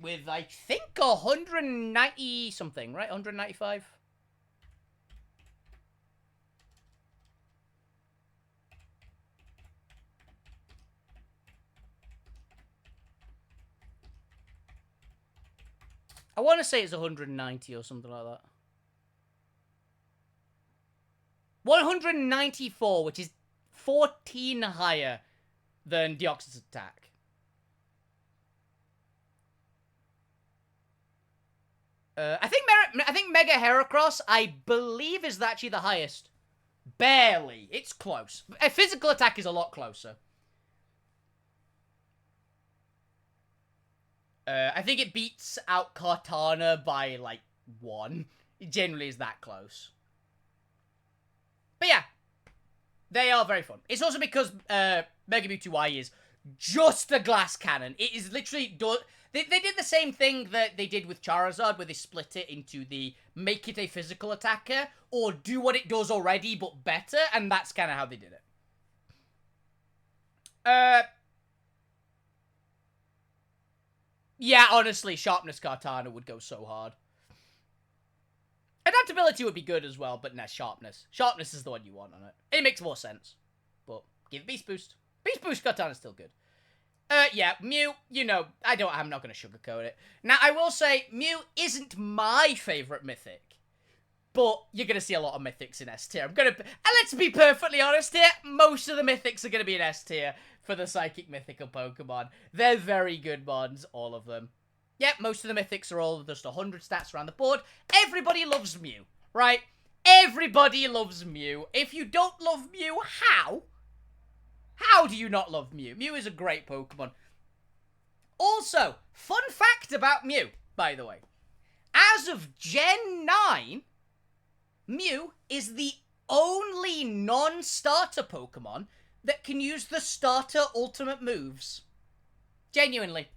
With, I think, 190 something, right? 195? I want to say it's 190 or something like that. 194, which is 14 higher than Deoxys' attack. I think Mega Heracross, I believe, is actually the highest. Barely. It's close. A physical attack is a lot closer. I think it beats out Kartana by, like, 1. It generally is that close. But yeah. They are very fun. It's also because Mega Mewtwo Y is just a glass cannon. It is literally... They did the same thing that they did with Charizard, where they split it into the make it a physical attacker, or do what it does already, but better, and that's kind of how they did it. Yeah, honestly, Sharpness Kartana would go so hard. Adaptability would be good as well, but nah, Sharpness. Sharpness is the one you want on it. It makes more sense. But give Beast Boost. Beast Boost Kartana's still good. Yeah, Mew, you know, I'm not going to sugarcoat it. Now, I will say, Mew isn't my favourite mythic. But you're going to see a lot of mythics in S tier. And let's be perfectly honest here, most of the mythics are going to be in S tier for the Psychic Mythical Pokemon. They're very good mods, all of them. Yep, most of the mythics are all just 100 stats around the board. Everybody loves Mew, right? Everybody loves Mew. If you don't love Mew, how? How do you not love Mew? Mew is a great Pokemon. Also, fun fact about Mew, by the way. As of Gen 9, Mew is the only non-starter Pokemon that can use the starter ultimate moves. Genuinely.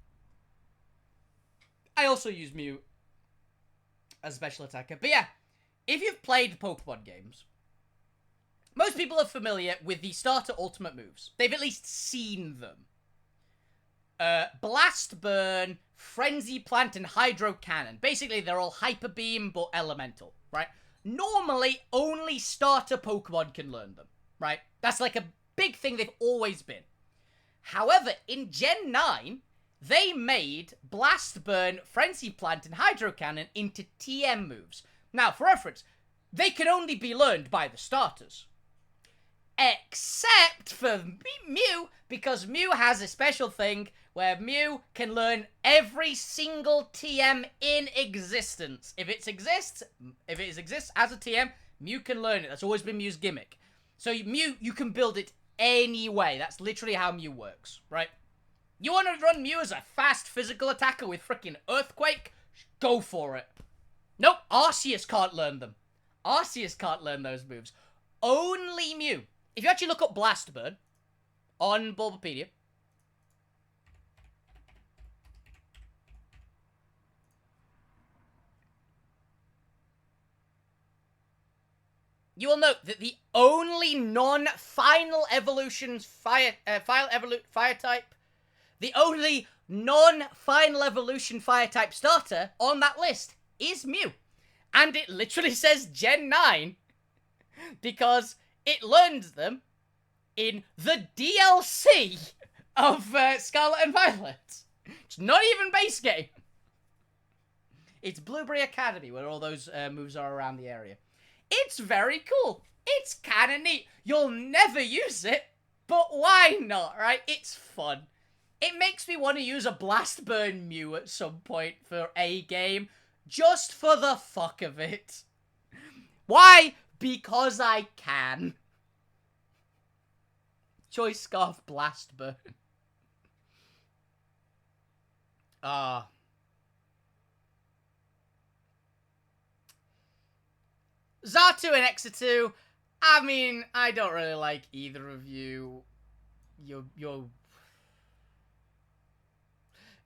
I also use Mew as a special attacker. But yeah, if you've played Pokemon games, most people are familiar with the starter ultimate moves. They've at least seen them. Blast Burn, Frenzy Plant, and Hydro Cannon. Basically, they're all Hyper Beam, but elemental, right? Normally, only starter Pokemon can learn them, right? That's like a big thing they've always been. However, in Gen 9, they made Blast Burn, Frenzy Plant, and Hydro Cannon into TM moves. Now, for reference, they can only be learned by the starters. Except for Mew, because Mew has a special thing where Mew can learn every single TM in existence. If it exists as a TM, Mew can learn it. That's always been Mew's gimmick. So Mew, you can build it any way. That's literally how Mew works, right? You want to run Mew as a fast physical attacker with freaking Earthquake? Go for it. Nope, Arceus can't learn them. Arceus can't learn those moves. Only Mew. If you actually look up Blast Burn on Bulbapedia, you will note that the only non-final evolution fire type, the only non-final evolution fire type starter on that list is Mew. And it literally says Gen 9 because it learns them in the DLC of Scarlet and Violet. It's not even base game. It's Blueberry Academy where all those moves are around the area. It's very cool. It's kind of neat. You'll never use it, but why not, right? It's fun. It makes me want to use a Blast Burn Mew at some point for a game, just for the fuck of it. Why? Because I can. Choice Scarf Blast Burn. Xatu and Exetu, I mean, I don't really like either of you. You're...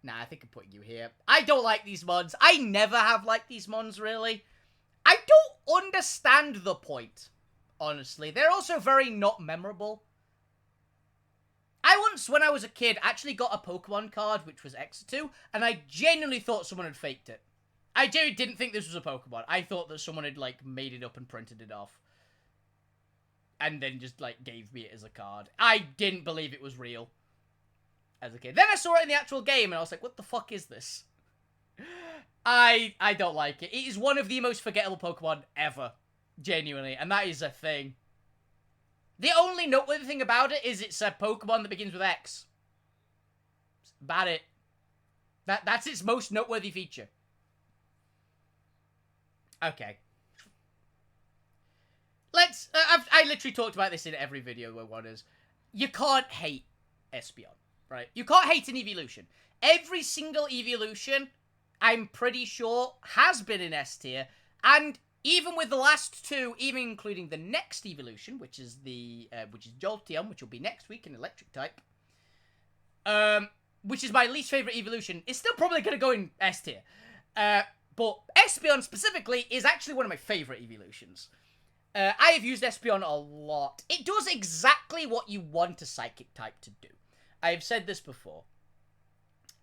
Nah, I think I'm putting you here. I don't like these mods. I never have liked these mods, really. I don't understand the point, honestly. They're also very not memorable. I once, when I was a kid, actually got a Pokemon card, which was Exetu, and I genuinely thought someone had faked it. I genuinely didn't think this was a Pokemon. I thought that someone had, like, made it up and printed it off. And then just, like, gave me it as a card. I didn't believe it was real as a kid. Then I saw it in the actual game, and I was like, what the fuck is this? I don't like it. It is one of the most forgettable Pokemon ever. Genuinely. And that is a thing. The only noteworthy thing about it is it's a Pokemon that begins with X. That's about it. That's its most noteworthy feature. Okay. Let's... I literally talked about this in every video where one is. You can't hate Espeon, right? You can't hate an evolution. Every single evolution, I'm pretty sure, has been in S tier. And even with the last two, even including the next evolution, which is Jolteon, which will be next week in Electric type, which is my least favorite evolution, is still probably going to go in S tier. But Espeon specifically is actually one of my favorite evolutions. I have used Espeon a lot. It does exactly what you want a Psychic type to do. I have said this before.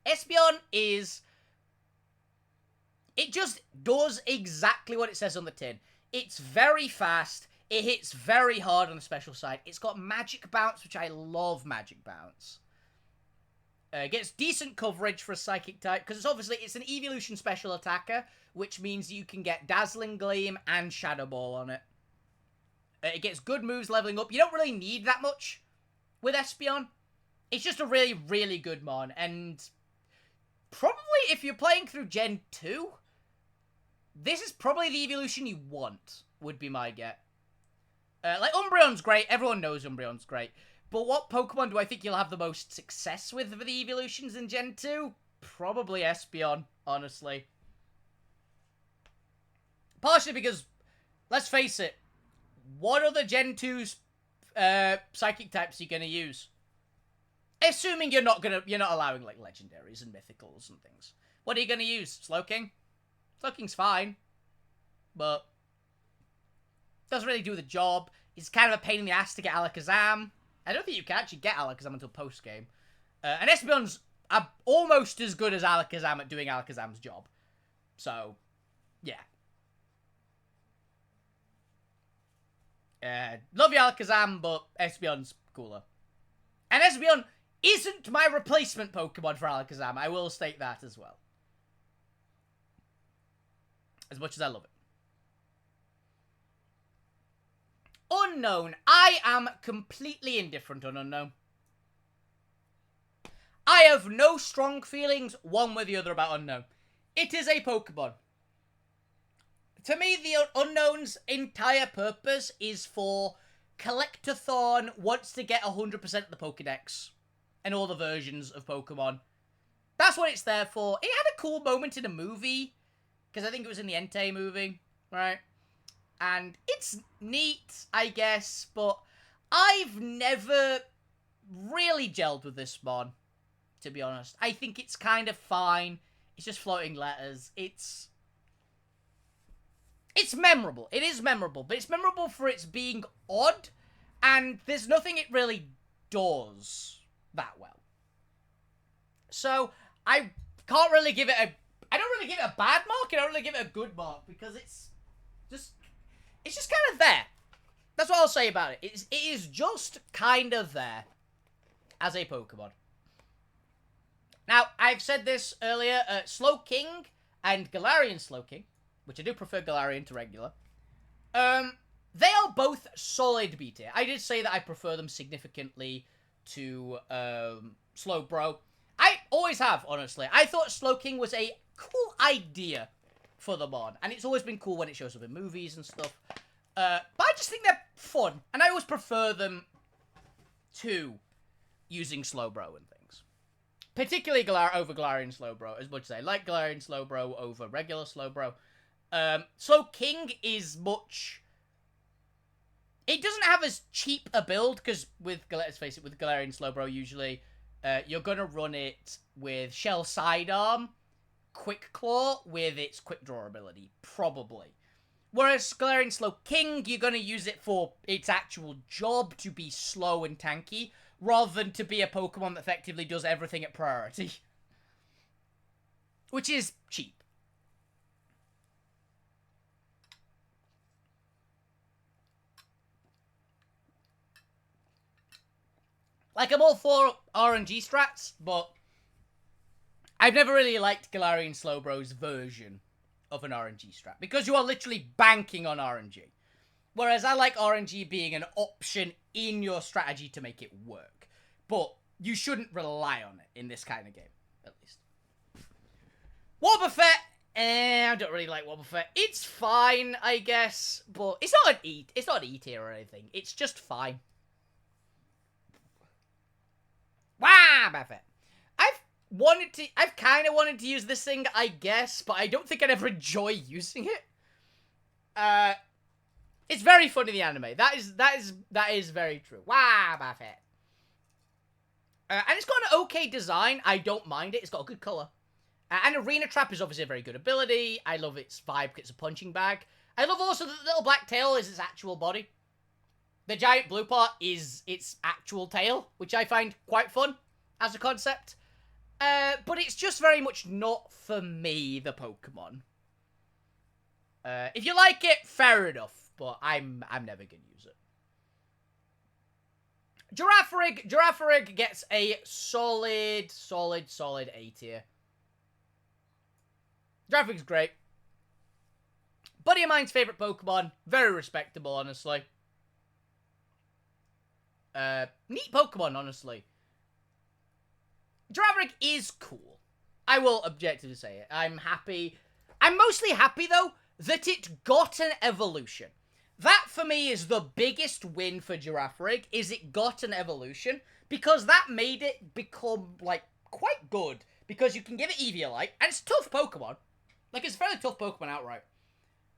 Espeon is... It just does exactly what it says on the tin. It's very fast. It hits very hard on the special side. It's got Magic Bounce, which I love Magic Bounce. Gets decent coverage for a Psychic type, because it's an evolution special attacker, which means you can get Dazzling Gleam and Shadow Ball on it. It gets good moves leveling up. You don't really need that much with Espeon. It's just a really, really good mon, and probably if you're playing through Gen 2, this is probably the evolution you want, would be my get. Like, Umbreon's great. Everyone knows Umbreon's great. But what Pokemon do I think you'll have the most success with for the evolutions in Gen 2? Probably Espeon, honestly. Partially because, let's face it, what other Gen 2's Psychic types are you going to use? Assuming you're not allowing, like, Legendaries and Mythicals and things. What are you going to use? Slowking? Slowking's fine. But doesn't really do the job. It's kind of a pain in the ass to get Alakazam. I don't think you can actually get Alakazam until post-game. And Espeon's almost as good as Alakazam at doing Alakazam's job. So, yeah. Love you, Alakazam, but Espeon's cooler. And Espeon isn't my replacement Pokemon for Alakazam. I will state that as well. As much as I love it. Unknown. I am completely indifferent on Unknown. I have no strong feelings one way or the other about Unknown. It is a Pokemon. To me, the Unknown's entire purpose is for Collectathon wants to get 100% of the Pokédex and all the versions of Pokemon. That's what it's there for. It had a cool moment in a movie, because I think it was in the Entei movie, right? And it's neat, I guess, but I've never really gelled with this Mon, to be honest. I think it's kind of fine. It's just floating letters. It's memorable. It is memorable, but it's memorable for its being odd, and there's nothing it really does that well. So, I can't really give it a... I don't really give it a bad mark, I don't really give it a good mark, because it's just kind of there. That's what I'll say about it. It is just kind of there as a Pokemon. Now, I've said this earlier, Slowking and Galarian Slowking, which I do prefer Galarian to regular, they are both solid B tier. I did say that I prefer them significantly to Slowbro. I always have, honestly. I thought Slowking was a cool idea for them on, and it's always been cool when it shows up in movies and stuff. But I just think they're fun, and I always prefer them to using Slowbro and things. Particularly over Galarian Slowbro, as much as I like Galarian Slowbro over regular Slowbro. Slowking is much... It doesn't have as cheap a build, because let's face it, with Galarian Slowbro, usually, you're gonna run it with Shell Sidearm, Quick Claw, with its Quick Draw ability, probably. Whereas Galarian Slowking, you're gonna use it for its actual job to be slow and tanky, rather than to be a Pokemon that effectively does everything at priority. Which is cheap. Like, I'm all for RNG strats, but I've never really liked Galarian Slowbro's version of an RNG strat, because you are literally banking on RNG. Whereas I like RNG being an option in your strategy to make it work. But you shouldn't rely on it in this kind of game, at least. Wobbuffet, I don't really like Wobbuffet. It's fine, I guess, but it's not an E tier or anything. It's just fine. Wobbuffet. I've kind of wanted to use this thing, I guess, but I don't think I'd ever enjoy using it. It's very fun in the anime. That is very true. Wobbuffet. And it's got an okay design. I don't mind it. It's got a good color. And Arena Trap is obviously a very good ability. I love its vibe. It's a punching bag. I love also that the little black tail is its actual body. The giant blue part is its actual tail, which I find quite fun as a concept. But it's just very much not for me, the Pokemon. If you like it, fair enough, but I'm never gonna use it. Girafarig gets a solid A tier. Girafarig's great. Buddy of mine's favorite Pokemon. Very respectable, honestly. Neat Pokemon, honestly. Girafarig is cool. I will objectively say it. I'm happy. I'm mostly happy, though, that it got an evolution. That, for me, is the biggest win for Girafarig, is it got an evolution, because that made it become, like, quite good, because you can give it Eviolite, and it's a tough Pokemon. Like, it's a fairly tough Pokemon outright.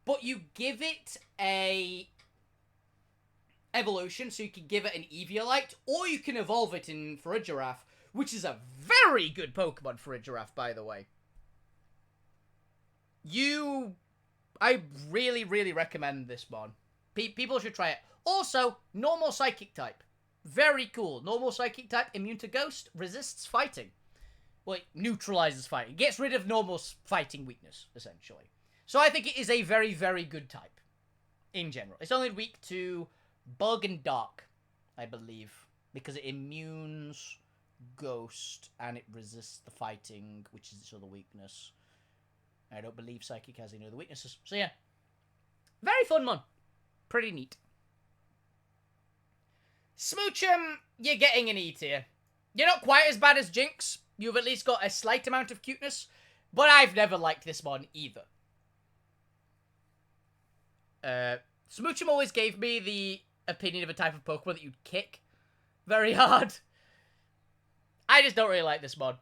But you give it a evolution, so you can give it an Eviolite, or you can evolve it for a Giraffe, which is a very good Pokemon for a Giraffe, by the way. I really, really recommend this Mon. People should try it. Also, normal Psychic type. Very cool. Normal Psychic type, immune to Ghost, resists fighting. Well, it neutralizes fighting. It gets rid of normal fighting weakness, essentially. So I think it is a very, very good type. In general. It's only weak to Bug and Dark, I believe. Because it immunes Ghost, and it resists the fighting, which is its other weakness. I don't believe Psychic has any other weaknesses. So yeah. Very fun Mon. Pretty neat. Smoochum, you're getting an E tier. You're not quite as bad as Jinx. You've at least got a slight amount of cuteness. But I've never liked this Mon either. Smoochum always gave me the opinion of a type of Pokemon that you'd kick very hard. I just don't really like this mod.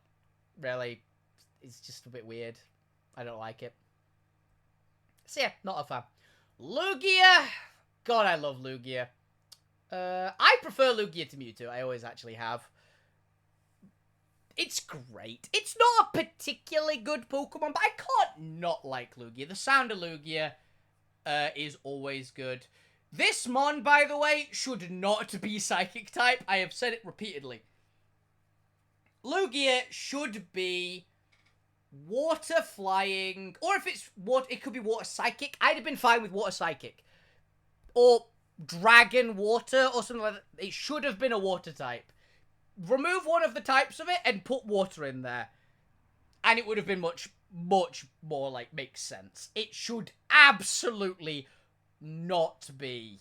Really. It's just a bit weird. I don't like it. So yeah, not a fan. Lugia! God, I love Lugia. I prefer Lugia to Mewtwo. I always actually have. It's great. It's not a particularly good Pokemon, but I can't not like Lugia. The sound of Lugia is always good. This Mon, by the way, should not be Psychic type. I have said it repeatedly. Lugia should be Water Flying, or if it's water, it could be Water Psychic. I'd have been fine with Water Psychic. Or Dragon Water, or something like that. It should have been a Water type. Remove one of the types of it and put water in there. And it would have been much, much more, like, makes sense. It should absolutely not be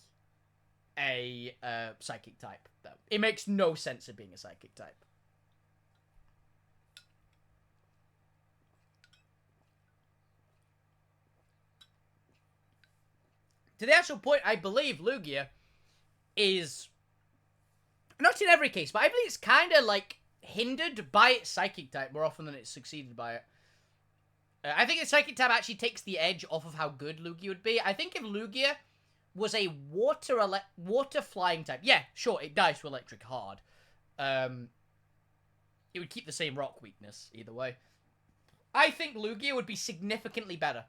a Psychic type, though. It makes no sense of being a Psychic type. To the actual point, I believe Lugia is... Not in every case, but I believe it's kind of, like, hindered by its Psychic type more often than it's succeeded by it. I think its Psychic type actually takes the edge off of how good Lugia would be. I think if Lugia was a water flying type... Yeah, sure, it dies to electric hard. It would keep the same rock weakness, either way. I think Lugia would be significantly better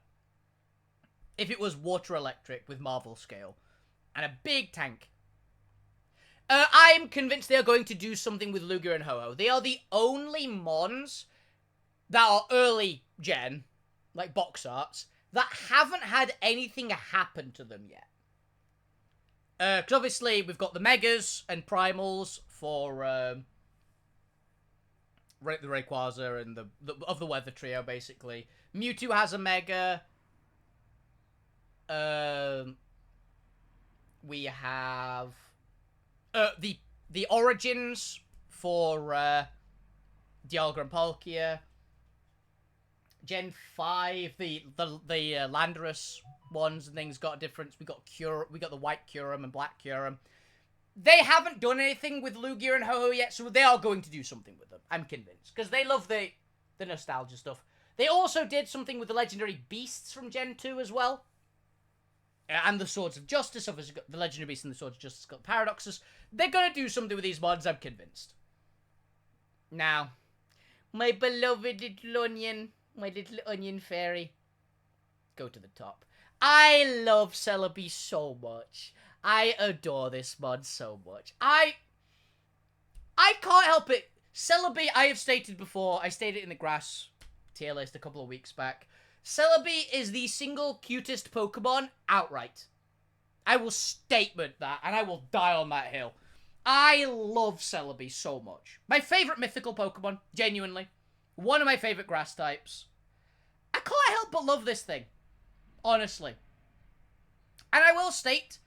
if it was water electric with Marvel scale. And a big tank. I'm convinced they are going to do something with Lugia and Ho-Oh. They are the only Mons that are early gen, like box arts, that haven't had anything happen to them yet. Because obviously we've got the Megas and Primals for the Rayquaza and the Weather Trio, basically. Mewtwo has a Mega. We have the Origins for Dialga and Palkia. Gen 5, the Landorus ones and things got a difference. We got the white Kyurem and black Kyurem. They haven't done anything with Lugia and Ho-Oh yet, so they are going to do something with them. I'm convinced. Because they love the nostalgia stuff. They also did something with the legendary beasts from Gen 2 as well. And the Swords of Justice, obviously got the Legendary Beasts and the Swords of Justice got Paradoxes. They're gonna do something with these mods, I'm convinced. Now, my beloved little onion, my little onion fairy, go to the top. I love Celebi so much. I adore this mod so much. I can't help it. Celebi, I have stated before, I stated it in the grass tier list a couple of weeks back. Celebi is the single cutest Pokemon outright. I will statement that, and I will die on that hill. I love Celebi so much. My favorite mythical Pokemon, genuinely. One of my favorite grass types. I can't help but love this thing. Honestly. And I will state,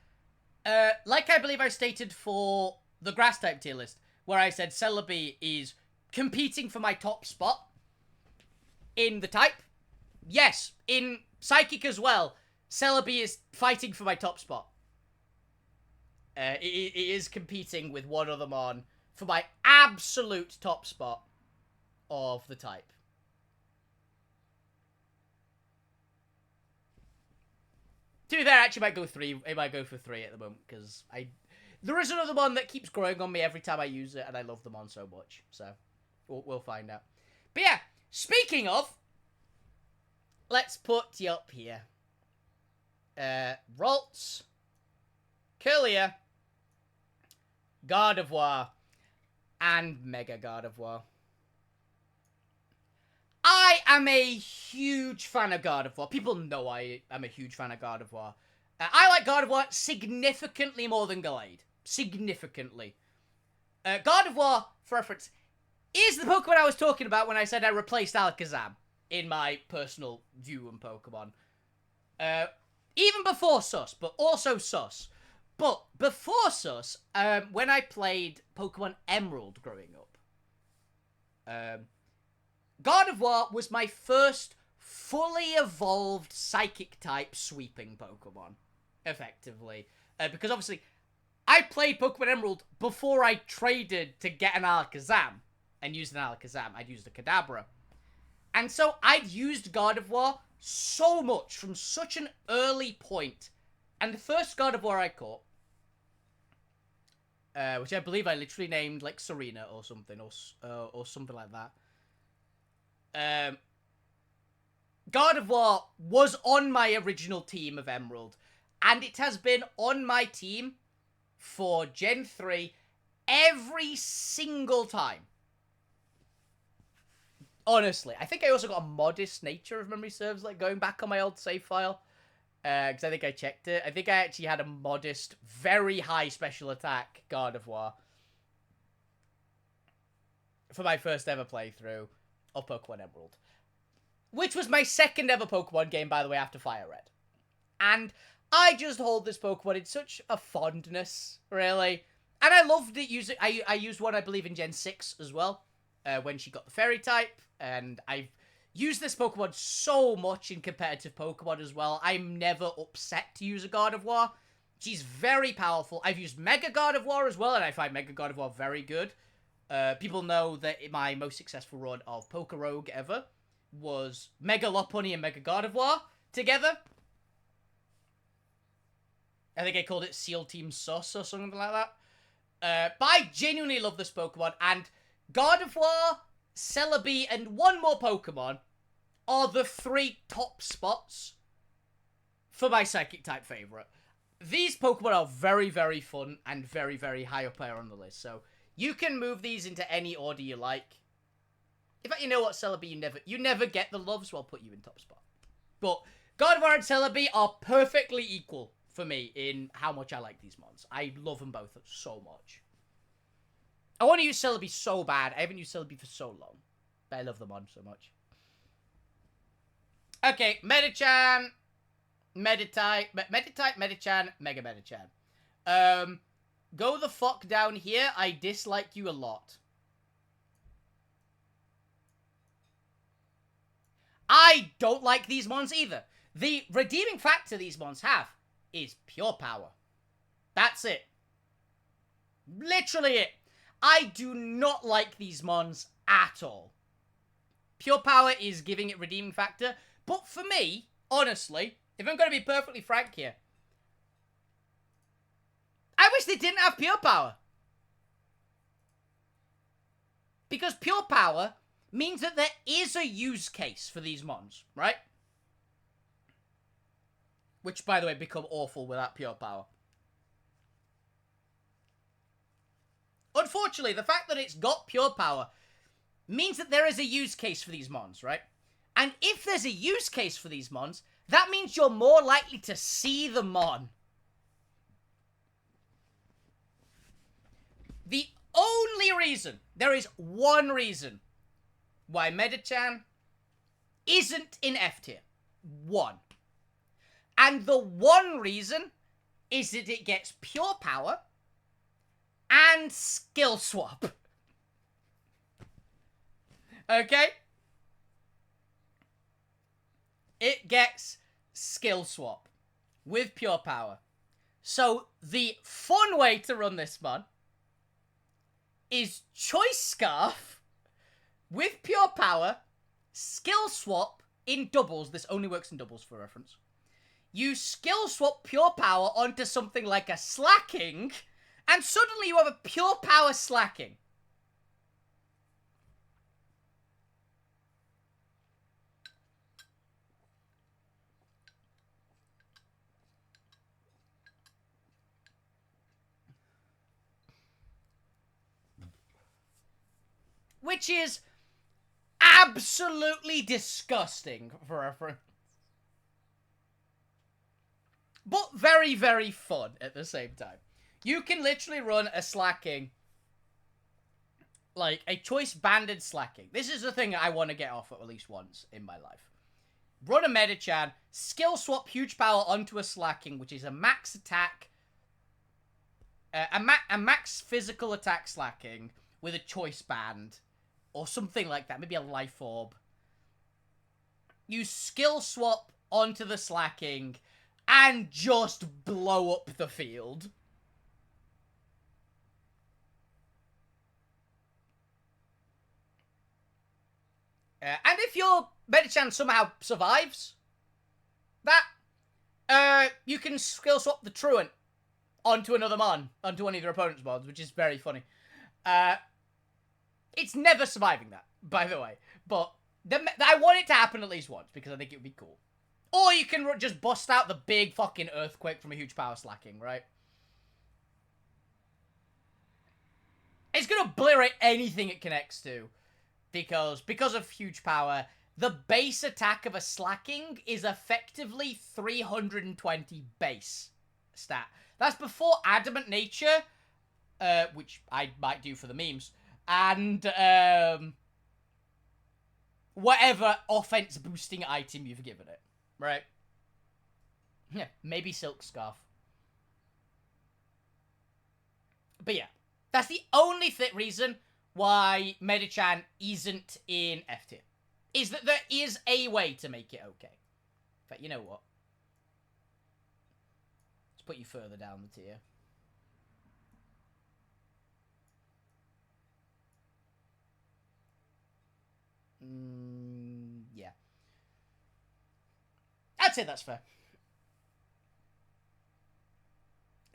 like I believe I stated for the grass type tier list, where I said Celebi is competing for my top spot in the type. Yes, in Psychic as well, Celebi is fighting for my top spot. It is competing with one other Mon for my absolute top spot of the type. To be fair, I actually might go 3. It might go for 3 at the moment, because there is another Mon that keeps growing on me every time I use it, and I love the Mon so much. So, we'll find out. But yeah, speaking of, let's put you up here. Ralts, Kirlia, Gardevoir, and Mega Gardevoir. I am a huge fan of Gardevoir. People know I am a huge fan of Gardevoir. I like Gardevoir significantly more than Gallade. Significantly. Gardevoir, for reference, is the Pokemon I was talking about when I said I replaced Alakazam in my personal view on Pokemon. Even before Sus, but also Sus. But before Sus, when I played Pokemon Emerald growing up, Gardevoir was my first fully evolved Psychic-type sweeping Pokemon, effectively. Because obviously, I played Pokemon Emerald before I traded to get an Alakazam and used an Alakazam. I'd used a Kadabra. And so I'd used Gardevoir so much from such an early point. And the first Gardevoir I caught, which I believe I literally named like Serena or something, or something like that. Gardevoir was on my original team of Emerald, and it has been on my team for Gen 3 every single time. Honestly, I think I also got a modest nature, if memory serves, like going back on my old save file. Because I think I checked it. I think I actually had a modest, very high special attack Gardevoir for my first ever playthrough of Pokemon Emerald. Which was my second ever Pokemon game, by the way, after Fire Red. And I just hold this Pokemon in such a fondness, really. And I loved it using... I used one, I believe, in Gen 6 as well. When she got the Fairy type. And I've used this Pokemon so much in competitive Pokemon as well. I'm never upset to use a Gardevoir. She's very powerful. I've used Mega Gardevoir as well, and I find Mega Gardevoir very good. People know that my most successful run of Pokerogue ever was Mega Lopunny and Mega Gardevoir together. I think I called it SEAL Team Sus or something like that. But I genuinely love this Pokemon, and Gardevoir, Celebi, and one more Pokemon are the 3 top spots for my Psychic-type favorite. These Pokemon are very, very fun and very, very high up there on the list. So you can move these into any order you like. In fact, you know what, Celebi, you never get the love, so I'll put you in top spot. But Gardevoir and Celebi are perfectly equal for me in how much I like these mons. I love them both so much. I want to use Celebi so bad. I haven't used Celebi for so long. But I love them on so much. Okay, Medicham, Meditite, Medichan, Mega Medichan. Go the fuck down here. I dislike you a lot. I don't like these mons either. The redeeming factor these mons have is pure power. That's it. Literally it. I do not like these mons at all. Pure power is giving it redeeming factor. But for me, honestly, if I'm going to be perfectly frank here, I wish they didn't have pure power. Because pure power means that there is a use case for these mons, right? Which, by the way, become awful without pure power. Unfortunately, the fact that it's got pure power means that there is a use case for these mons, right? And if there's a use case for these mons, that means you're more likely to see the mon. The only reason, there is one reason why Medichan isn't in F tier. One. And the one reason is that it gets pure power and skill swap. Okay? It gets skill swap with pure power. So the fun way to run this mon is Choice Scarf with pure power, skill swap in doubles. This only works in doubles for reference. You skill swap pure power onto something like a Slacking, and suddenly you have a pure power Slacking. Which is absolutely disgusting for reference. But very, very fun at the same time. You can literally run a Slacking, like a choice banded Slacking. This is the thing I want to get off at least once in my life. Run a Medichan, skill swap huge power onto a Slacking, which is a max attack, a max physical attack Slacking with a choice band, or something like that. Maybe a life orb. You skill swap onto the Slacking and just blow up the field. And if your Medicham somehow survives that, you can skill swap the Truant onto another mon, onto one of your opponent's mons, which is very funny. It's never surviving that, by the way. But I want it to happen at least once, because I think it would be cool. Or you can just bust out the big fucking earthquake from a huge power slacking, right? It's going to obliterate anything it connects to. Because of huge power, the base attack of a slacking is effectively 320 base stat. That's before Adamant Nature, which I might do for the memes, and whatever offense boosting item you've given it, right? Yeah, maybe Silk Scarf. But yeah, that's the only reason why Medicham isn't in F tier. Is that there is a way to make it okay. But you know what? Let's put you further down the tier. Yeah. I'd say that's fair.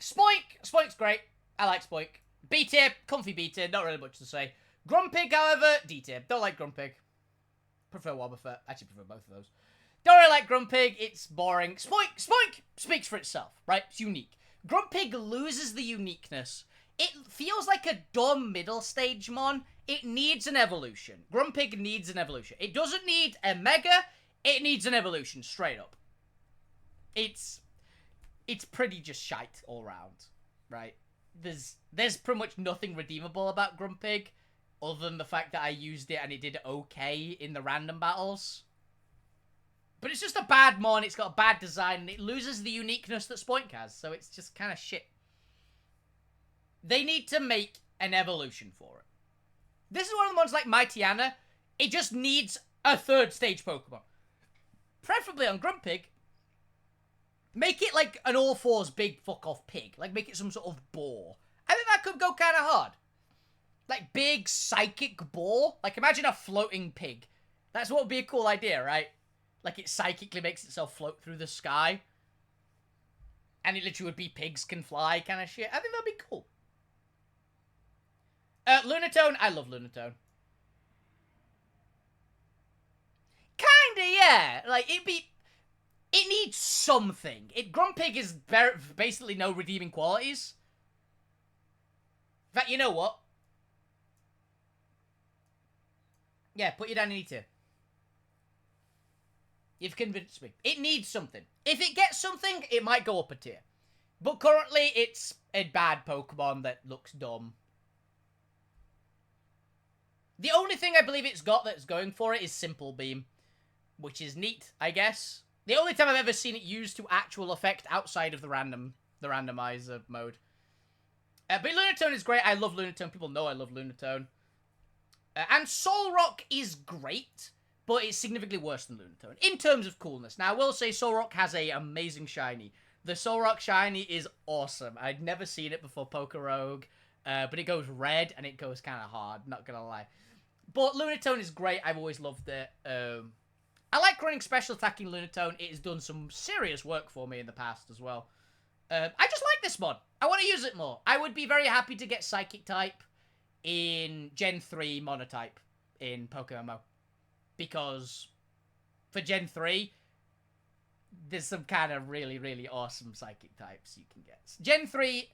Spoink! Spoink's great. I like Spoink. B tier, comfy B tier, not really much to say. Grumpig, however, D tier. Don't like Grumpig. Prefer Wobbuffet. Actually prefer both of those. Don't really like Grumpig, it's boring. Spoink speaks for itself, right? It's unique. Grumpig loses the uniqueness. It feels like a dumb middle stage mon. It needs an evolution. Grumpig needs an evolution. It doesn't need a mega, it needs an evolution, straight up. It's pretty just shite all round, right? There's pretty much nothing redeemable about Grumpig, other than the fact that I used it and it did okay in the random battles. But it's just a bad mon, it's got a bad design, and it loses the uniqueness that Spoink has, so it's just kind of shit. They need to make an evolution for it. This is one of the ones like Mightyana. It just needs a third stage Pokemon. Preferably on Grumpig. Make it like an all-fours big fuck-off pig. Like, make it some sort of boar. I think that could go kind of hard. Like, big psychic boar. Like, imagine a floating pig. That's what would be a cool idea, right? Like, it psychically makes itself float through the sky. And it literally would be pigs can fly kind of shit. I think that'd be cool. Lunatone. I love Lunatone. Kinda, yeah. Like, it needs something. Grumpig is basically no redeeming qualities. In fact, you know what? Yeah, put you down in E tier. You've convinced me. It needs something. If it gets something, it might go up a tier. But currently, it's a bad Pokemon that looks dumb. The only thing I believe it's got that's going for it is Simple Beam, which is neat, I guess. The only time I've ever seen it used to actual effect outside of the randomizer mode. But Lunatone is great. I love Lunatone. People know I love Lunatone. And Solrock is great, but it's significantly worse than Lunatone in terms of coolness. Now, I will say Solrock has an amazing shiny. The Solrock shiny is awesome. I'd never seen it before Pokerogue, but it goes red and it goes kind of hard, not gonna lie. But Lunatone is great. I've always loved it. I like running special attacking Lunatone. It has done some serious work for me in the past as well. I just like this mod. I want to use it more. I would be very happy to get Psychic type in Gen 3 Monotype in Pokemon. Because for Gen 3, there's some kind of really, really awesome Psychic types you can get. Gen 3,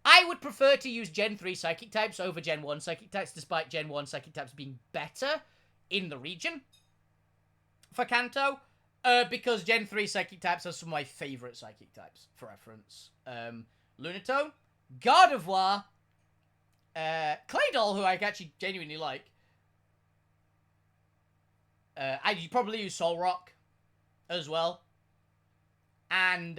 I would prefer to use Gen 3 Psychic types over Gen 1 Psychic types, despite Gen 1 Psychic types being better in the region for Kanto, because Gen 3 Psychic types are some of my favourite Psychic types, for reference. Lunatone, Gardevoir, Claydol, who I actually genuinely like. I'd probably use Solrock as well. And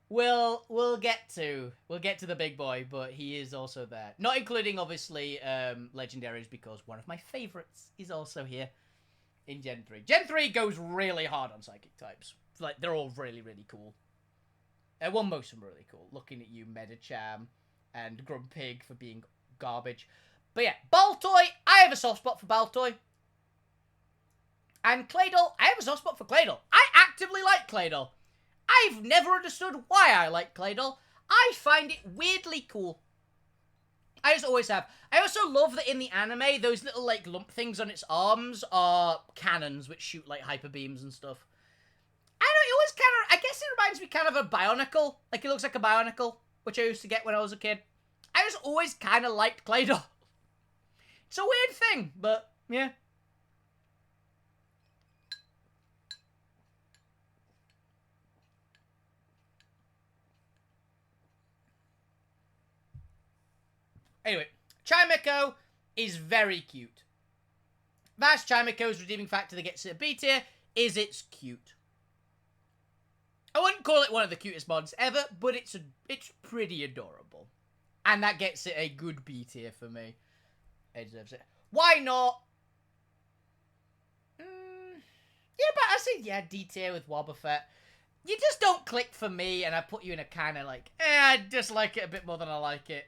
we'll get to the big boy, but he is also there. Not including obviously legendaries, because one of my favorites is also here in Gen 3. Gen 3 goes really hard on Psychic types. Like, they're all really, really cool. Well, most of them are really cool. Looking at you, Medicham and Grumpig for being garbage. But yeah, Baltoy, I have a soft spot for Baltoy. And Claydol, I have a soft spot for Claydol. I actively like Claydol. I've never understood why I like Claydol. I find it weirdly cool. I just always have. I also love that in the anime, those little, like, lump things on its arms are cannons which shoot, like, hyper beams and stuff. I don't know, it always kind of, I guess it reminds me kind of a Bionicle. Like, it looks like a Bionicle, which I used to get when I was a kid. I just always kind of liked Claydol. It's a weird thing, but, yeah. Anyway, Chimeko is very cute. Vast Chimeko's redeeming factor that gets it a B tier is it's cute. I wouldn't call it one of the cutest mods ever, but it's pretty adorable. And that gets it a good B tier for me. It deserves it. Why not? Yeah, but I say, yeah, D tier with Wobbuffet. You just don't click for me, and I put you in a kind of like, I dislike it a bit more than I like it.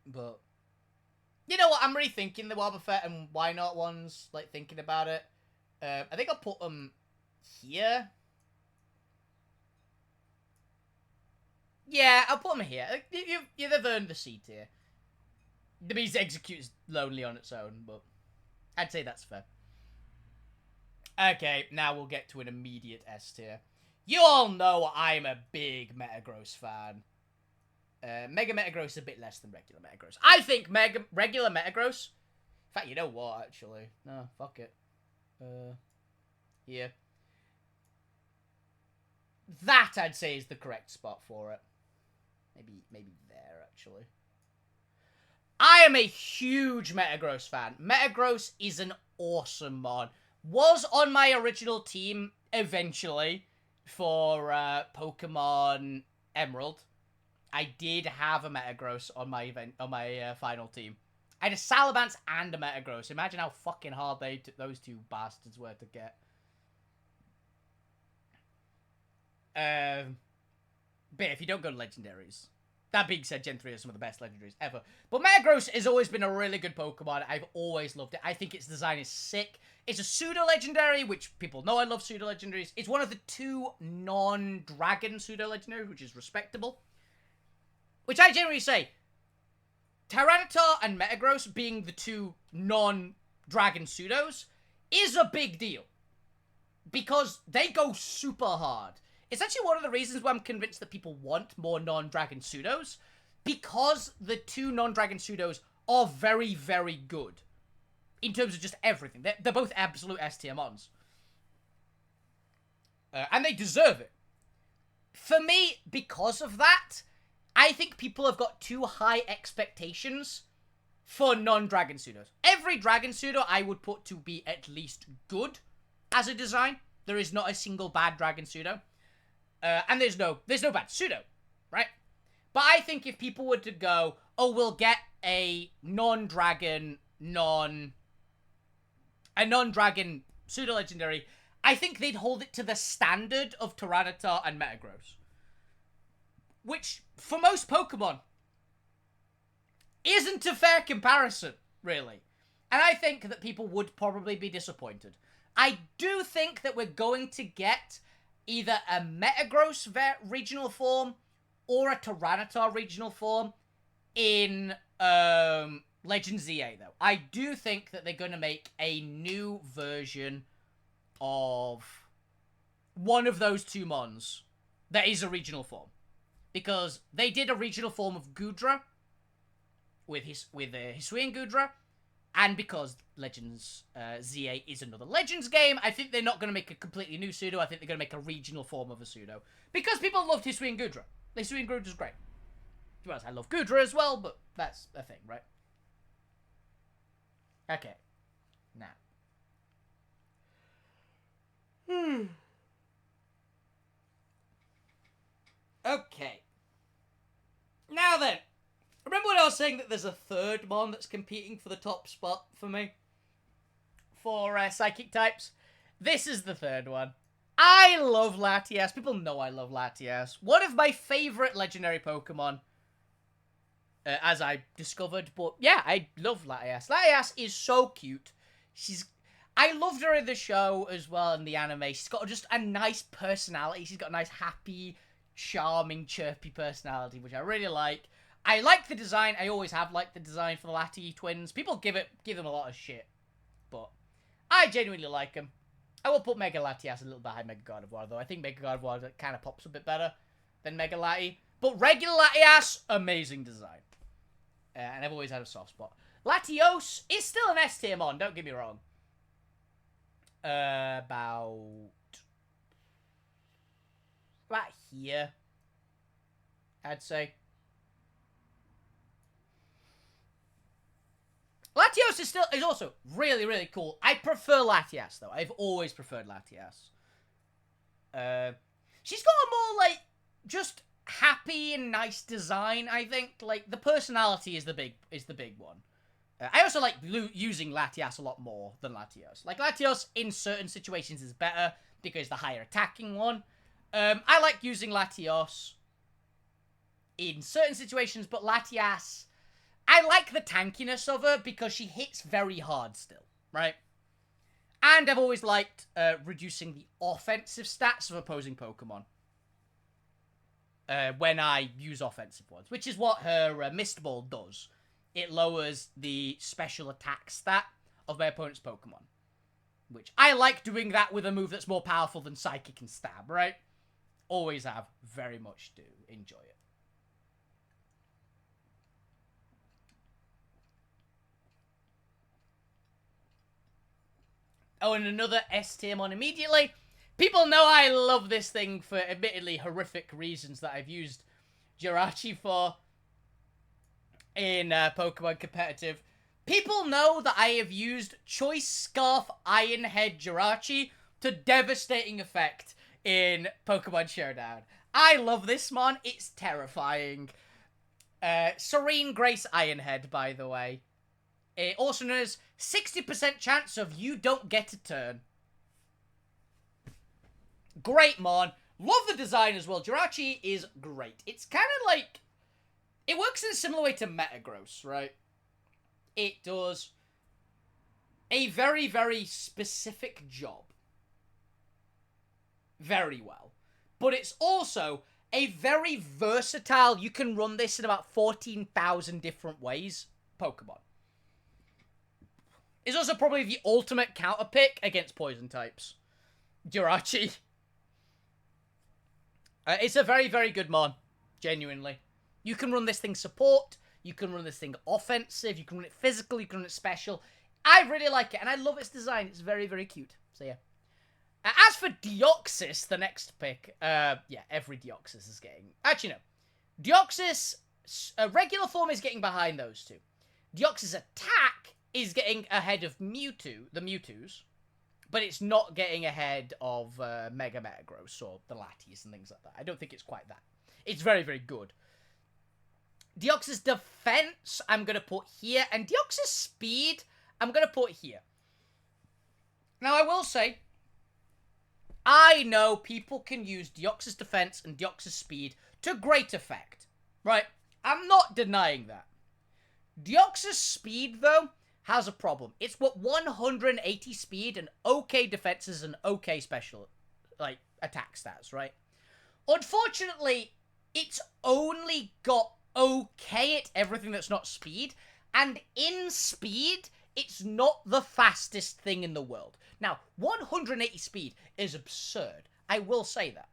But, you know what, I'm rethinking the Wobbuffet and why not ones, like, thinking about it. I think I'll put them here. Yeah, I'll put them here. They've earned the C tier. The Beast executes lonely on its own, but I'd say that's fair. Okay, now we'll get to an immediate S tier. You all know I'm a big Metagross fan. Mega Metagross is a bit less than regular Metagross. I think regular Metagross... In fact, you know what, actually? No, fuck it. Here. That, I'd say, is the correct spot for it. Maybe there, actually. I am a huge Metagross fan. Metagross is an awesome mod. Was on my original team, eventually, for Pokemon Emerald. I did have a Metagross on my final team. I had a Salamence and a Metagross. Imagine how fucking hard those two bastards were to get. But if you don't go to Legendaries. That being said, Gen 3 are some of the best Legendaries ever. But Metagross has always been a really good Pokemon. I've always loved it. I think its design is sick. It's a pseudo-legendary, which people know I love pseudo-legendaries. It's one of the 2 non-dragon pseudo-legendaries, which is respectable. Which I generally say, Tyranitar and Metagross being the 2 non-dragon pseudos is a big deal. Because they go super hard. It's actually one of the reasons why I'm convinced that people want more non-dragon pseudos. Because the 2 non-dragon pseudos are very, very good. In terms of just everything. They're both absolute S tier mons. And they deserve it. For me, because of that, I think people have got too high expectations for non-dragon pseudos. Every dragon pseudo I would put to be at least good as a design. There is not a single bad dragon pseudo. And there's no bad pseudo, right? But I think if people were to go, oh, we'll get a non-dragon pseudo-legendary, I think they'd hold it to the standard of Tyranitar and Metagross. Which, for most Pokemon, isn't a fair comparison, really. And I think that people would probably be disappointed. I do think that we're going to get either a Metagross regional form or a Tyranitar regional form in Legend ZA, though. I do think that they're going to make a new version of one of those 2 mons that is a regional form. Because they did a regional form of Goodra with Hisuian Goodra, and because Legends ZA is another Legends game, I think they're not going to make a completely new pseudo. I think they're going to make a regional form of a pseudo. Because people loved Hisuian Goodra. Hisuian Goodra's great. To be honest, I love Goodra as well, but that's a thing, right? Okay. Now. Okay. Now then. Remember when I was saying that there's a third mon that's competing for the top spot for me? For psychic types? This is the third one. I love Latias. People know I love Latias. One of my favorite legendary Pokemon. As I discovered. But yeah, I love Latias. Latias is so cute. I loved her in the show as well, in the anime. She's got just a nice personality. She's got a nice, happy, charming, chirpy personality, which I really like. I like the design. I always have liked the design for the Lati twins. People give them a lot of shit, but I genuinely like them. I will put Mega Latias a little behind Mega God of War, though. I think Mega God of War kind of pops a bit better than Mega Lati. But regular Latias, amazing design. And I've always had a soft spot. Latios is still an S tier mon, don't get me wrong. About here, I'd say. Latios is also really, really cool. I prefer Latias, though. I've always preferred Latias. She's got a more, like, just happy and nice design, I think. Like, the personality is the big one. I also like using Latias a lot more than Latios. Like, Latios in certain situations is better because the higher attacking one. I like using Latios in certain situations, but Latias, I like the tankiness of her because she hits very hard still, right? And I've always liked reducing the offensive stats of opposing Pokemon when I use offensive ones, which is what her Mist Ball does. It lowers the special attack stat of my opponent's Pokemon, which I like doing that with a move that's more powerful than Psychic and Stab, right? Always have. Very much do enjoy it. Oh, and another S tier mon immediately. People know I love this thing for admittedly horrific reasons that I've used Jirachi for in Pokemon Competitive. People know that I have used Choice Scarf Ironhead Jirachi to devastating effect in Pokemon Showdown. I love this mon. It's terrifying. Serene Grace Ironhead, by the way. It also known as 60% chance of you don't get a turn. Great mon. Love the design as well. Jirachi is great. It's kind of like... It works in a similar way to Metagross, right? It does a very, very specific job. Very well. But it's also a very versatile, you can run this in about 14,000 different ways, Pokemon. It's also probably the ultimate counter pick against poison types. Jirachi. It's a very, very good mon. Genuinely. You can run this thing support. You can run this thing offensive. You can run it physical. You can run it special. I really like it. And I love its design. It's very, very cute. So, yeah. As for Deoxys, the next pick. Yeah, every Deoxys is getting... Actually, no. Deoxys, regular form is getting behind those two. Deoxys attack is getting ahead of Mewtwo, the Mewtwo's. But it's not getting ahead of Mega Metagross or the Latias and things like that. I don't think it's quite that. It's very, very good. Deoxys defense, I'm going to put here. And Deoxys speed, I'm going to put here. Now, I will say, I know people can use Deoxys defense and Deoxys speed to great effect. Right? I'm not denying that. Deoxys speed, though, has a problem. It's what 180 speed and okay defenses and okay special, like, attack stats, right? Unfortunately, it's only got okay at everything that's not speed, and in speed, it's not the fastest thing in the world. Now, 180 speed is absurd. I will say that.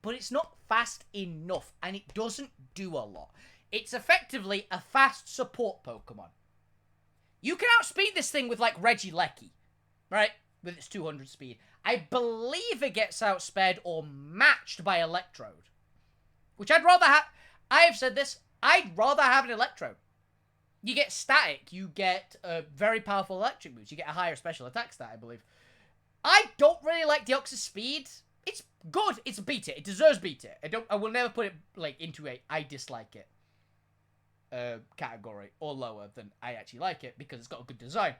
But it's not fast enough, and it doesn't do a lot. It's effectively a fast support Pokemon. You can outspeed this thing with, like, Regieleki, right? With its 200 speed. I believe it gets outsped or matched by Electrode. Which I'd rather have... I have said this. I'd rather have an Electrode. You get static. You get very powerful electric moves. You get a higher special attack stat, I believe. I don't really like Deoxys speed. It's good. It's beat it. It deserves beat it. I will never put it, like, into a I dislike it category or lower than I actually like it because it's got a good design.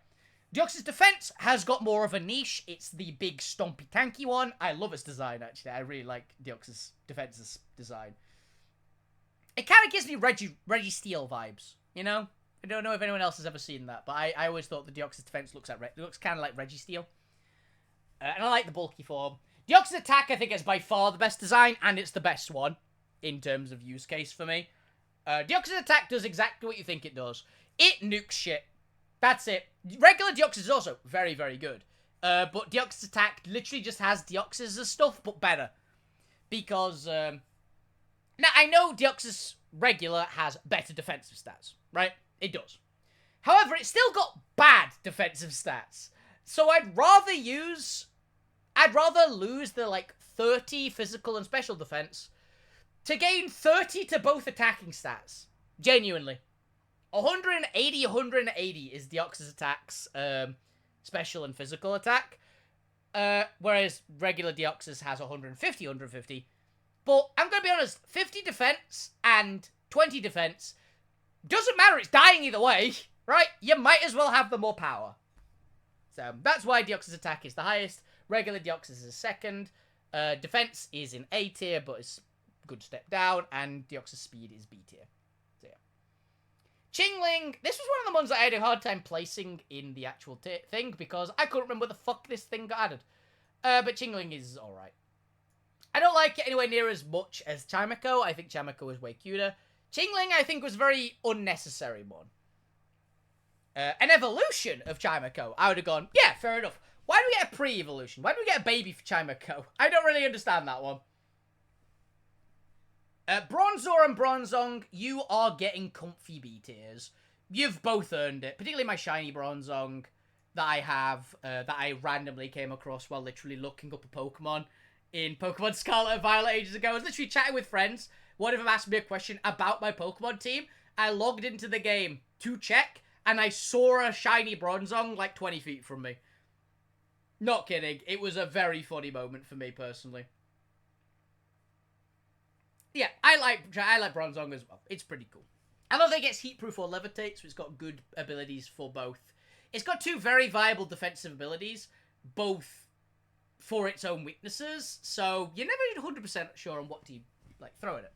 Deoxys defense has got more of a niche. It's the big stompy tanky one. I love its design, actually. I really like Deoxys defense's design. It kind of gives me Registeel vibes, you know? I don't know if anyone else has ever seen that, but I always thought the Deoxys defense looks kind of like Registeel. And I like the bulky form. Deoxys attack, I think, is by far the best design, and it's the best one in terms of use case for me. Deoxys attack does exactly what you think it does. It nukes shit. That's it. Regular Deoxys is also very, very good. But Deoxys attack literally just has Deoxys as stuff, but better. Because, now, I know Deoxys regular has better defensive stats, right? It does. However, it's still got bad defensive stats. So I'd rather lose the, like, 30 physical and special defense to gain 30 to both attacking stats. Genuinely. 180 is Deoxys attack's special and physical attack. Whereas regular Deoxys has 150. But I'm going to be honest, 50 defense and 20 defense doesn't matter. It's dying either way, right? You might as well have the more power. So that's why Deoxys attack is the highest. Regular Deoxys is second. Defense is in A tier, but it's a good step down. And Deoxys speed is B tier. So yeah. Qingling, this was one of the ones that I had a hard time placing in the actual thing because I couldn't remember the fuck this thing got added. But Qingling is alright. I don't like it anywhere near as much as Chimeko. I think Chimeko is way cuter. Qingling, I think, was a very unnecessary one. An evolution of Chimeko, I would have gone, yeah, fair enough. Why do we get a pre-evolution? Why do we get a baby for Chimeko? I don't really understand that one. Bronzor and Bronzong, you are getting comfy B tiers. You've both earned it. Particularly my shiny Bronzong that I have, that I randomly came across while literally looking up a Pokemon in Pokemon Scarlet and Violet ages ago. I was literally chatting with friends. One of them asked me a question about my Pokemon team. I logged into the game to check, and I saw a shiny Bronzong like 20 feet from me. Not kidding. It was a very funny moment for me, personally. Yeah, I like Bronzong as well. It's pretty cool. I love that it gets Heatproof or Levitate, so it's got good abilities for both. It's got two very viable defensive abilities, both for its own weaknesses, so you're never 100% sure on what to, like, throw at it.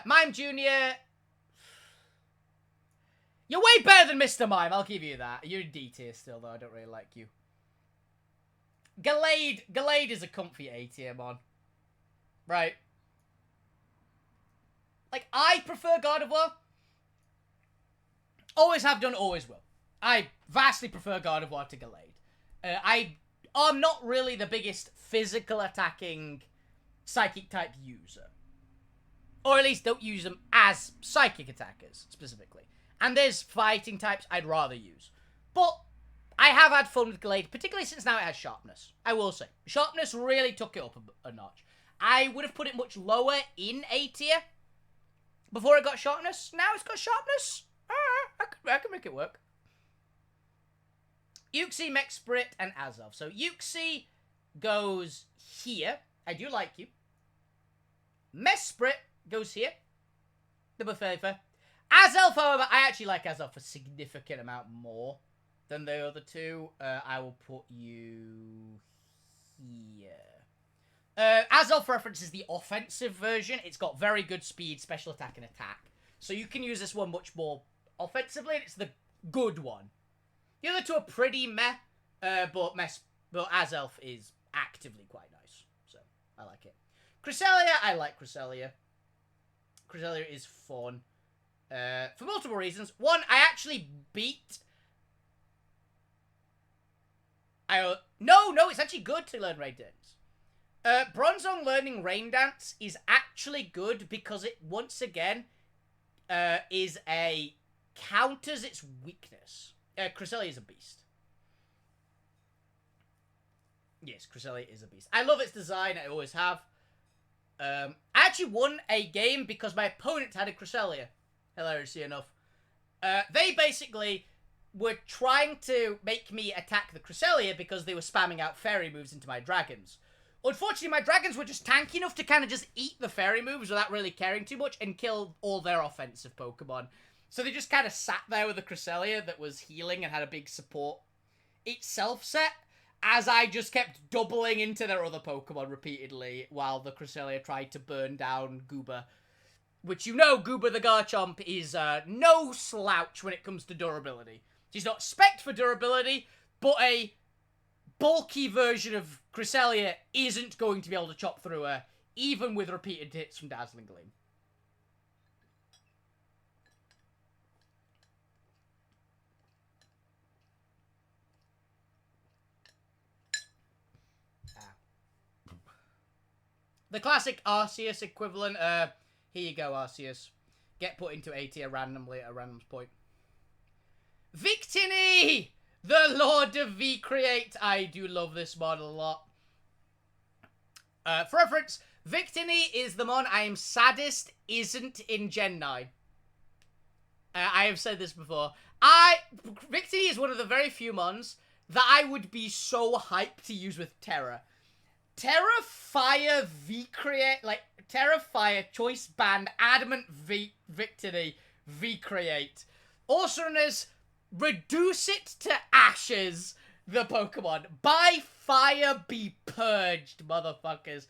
Mime Jr. You're way better than Mr. Mime, I'll give you that. You're in D tier still, though. I don't really like you. Gallade is a comfy A tier, mon. Right. Like, I prefer Gardevoir. Always have done, always will. I vastly prefer Gardevoir to Gallade. I'm not really the biggest physical attacking psychic type user. Or at least don't use them as psychic attackers, specifically. And there's fighting types I'd rather use. But I have had fun with Gallade, particularly since now it has Sharpness. I will say. Sharpness really took it up a notch. I would have put it much lower in A tier before it got Sharpness. Now it's got Sharpness. I can make it work. Uxie, Mexsprit, and Azelf. So Uxie goes here. I do like you. Mexsprit goes here. They're both fairly fair. Azelf, however, I actually like Azelf a significant amount more than the other two. I will put you here. Azelf references the offensive version. It's got very good speed, special attack, and attack. So you can use this one much more offensively, and it's the good one. The other two are pretty meh, but Azelf is actively quite nice. So, I like it. Cresselia, I like Cresselia. Cresselia is fun. For multiple reasons. One, I actually beat... No, it's actually good to learn Rain Dance. Bronzong learning Rain Dance is actually good because it, once again, counters its weakness. Cresselia is a beast. Yes, Cresselia is a beast. I love its design, I always have. I actually won a game because my opponent had a Cresselia. Hilariously enough. They basically were trying to make me attack the Cresselia because they were spamming out fairy moves into my dragons. Unfortunately, my dragons were just tanky enough to kind of just eat the fairy moves without really caring too much and kill all their offensive Pokemon. So they just kind of sat there with a Cresselia that was healing and had a big support itself set, as I just kept doubling into their other Pokemon repeatedly while the Cresselia tried to burn down Goober. which you know Goober the Garchomp is no slouch when it comes to durability. She's not spec'd for durability, but a bulky version of Cresselia isn't going to be able to chop through her, even with repeated hits from Dazzling Gleam. The classic Arceus equivalent, here you go, Arceus. Get put into A tier randomly at a random point. Victini! The Lord of V-Create. I do love this mod a lot. For reference, Victini is the mon I am saddest isn't in Gen 9. I have said this before. Victini is one of the very few mons that I would be so hyped to use with Terra. Terra Fire V-Create, like, Terra Fire, Choice Band, Adamant Victini, V-Create. Also known as Reduce It to Ashes, the Pokemon. By fire be purged, motherfuckers.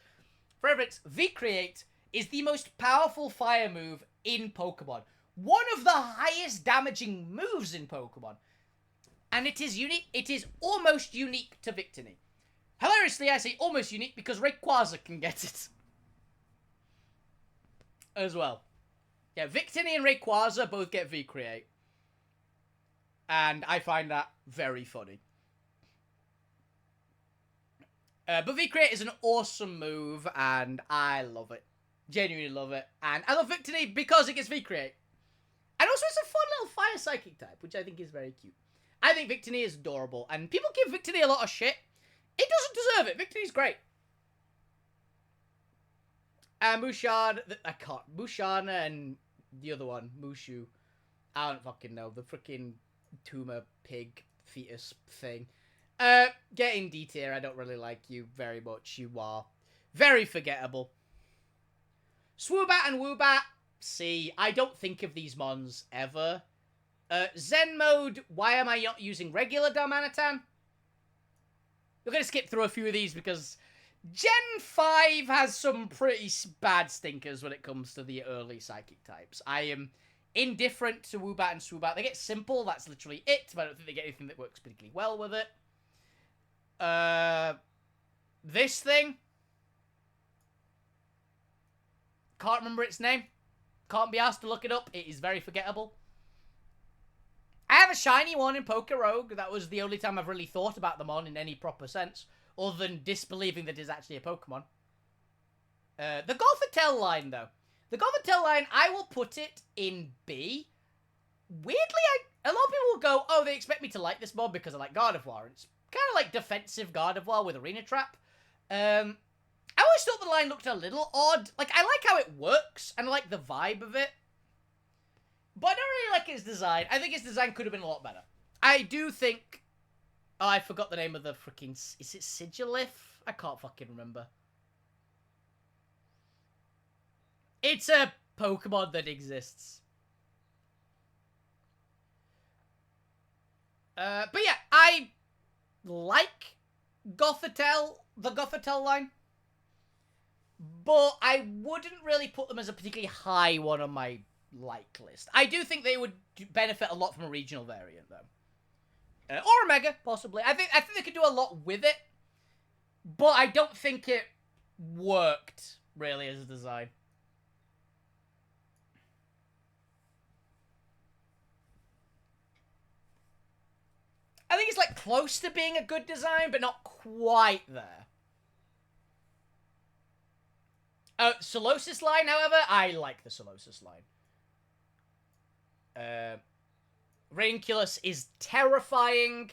For reference, V-Create is the most powerful fire move in Pokemon. One of the highest damaging moves in Pokemon. And it is unique, it is almost unique to Victini. Hilariously, I say almost unique because Rayquaza can get it. As well. Yeah, Victini and Rayquaza both get V-Create. And I find that very funny. But V-Create is an awesome move, and I love it. Genuinely love it. And I love Victini because it gets V-Create. And also it's a fun little fire psychic type, which I think is very cute. I think Victini is adorable, and people give Victini a lot of shit. It doesn't deserve it. Victini's great. And Mushana and the other one, Mushu. I don't fucking know. The freaking tumor pig fetus thing. Get in D tier. I don't really like you very much. You are very forgettable. Swoobat and Woobat. See, I don't think of these mons ever. Zen mode. Why am I not using regular Darmanitan? We're going to skip through a few of these because Gen 5 has some pretty bad stinkers when it comes to the early psychic types. I am indifferent to Woobat and Swoobat. They get simple, that's literally it, but I don't think they get anything that works particularly well with it. This thing. Can't remember its name. Can't be asked to look it up. It is very forgettable. I have a shiny one in Pokerogue. That was the only time I've really thought about them on in any proper sense, other than disbelieving that it's actually a Pokemon. The Gothitelle line, though. The Gothitelle line, I will put it in B. Weirdly, a lot of people will go, oh, they expect me to like this mod because I like Gardevoir. It's kind of like defensive Gardevoir with Arena Trap. I always thought the line looked a little odd. Like, I like how it works, and I like the vibe of it. But I don't really like its design. I think its design could have been a lot better. I do think... Oh, I forgot the name of the freaking... Is it Sigilif? I can't fucking remember. It's a Pokemon that exists. But yeah, I like Gothitelle, the Gothitelle line. But I wouldn't really put them as a particularly high one on my like list. I do think they would benefit a lot from a regional variant, though. Or a Mega, possibly. I think they could do a lot with it. But I don't think it worked, really, as a design. I think it's, like, close to being a good design, but not quite there. Solosis line, however, I like the Solosis line. Ranculus is terrifying.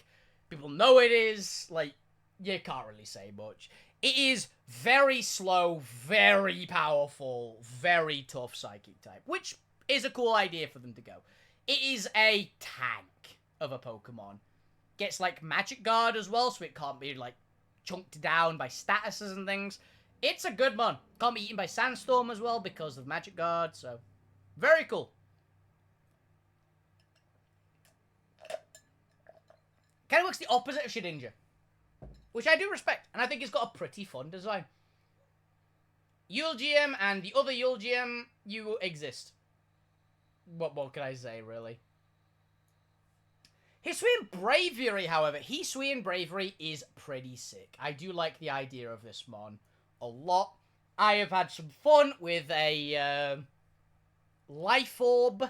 People know it is. Like, you can't really say much. It is very slow, very powerful, very tough psychic type, which is a cool idea for them to go. It is a tank of a Pokemon. Gets, like, Magic Guard as well, so it can't be, like, chunked down by statuses and things. It's a good one. Can't be eaten by Sandstorm as well because of Magic Guard, so very cool. Kind of looks the opposite of Shedinja, which I do respect, and I think it's got a pretty fun design. Eulogium and the other Eulogium, you exist. What can I say, really? Hisuian Bravery, however, Hisuian Bravery is pretty sick. I do like the idea of this mon a lot. I have had some fun with a Life Orb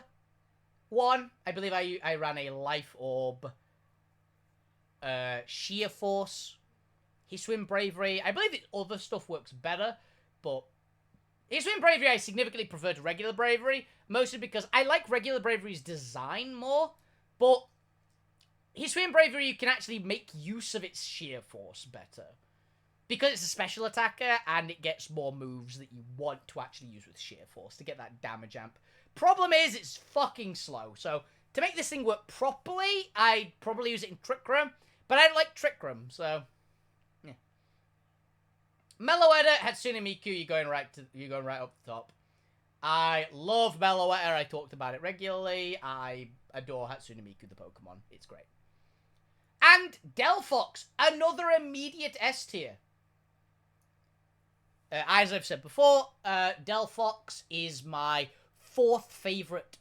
one. I believe I ran a Life Orb Sheer Force Hisuian Bravery. I believe the other stuff works better, but Hisuian Bravery I significantly prefer to regular Bravery, mostly because I like regular Bravery's design more, but Hisuian Bravery, you can actually make use of its sheer force better. Because it's a special attacker, and it gets more moves that you want to actually use with sheer force to get that damage amp. Problem is, it's fucking slow. So, to make this thing work properly, I'd probably use it in Trick Room. But I don't like Trick Room, so... yeah. Meloetta, Hatsune Miku, you're going right up the top. I love Meloetta, I talked about it regularly. I adore Hatsune Miku, the Pokemon. It's great. And Delphox, another immediate S tier. As I've said before, Delphox is my 4th favorite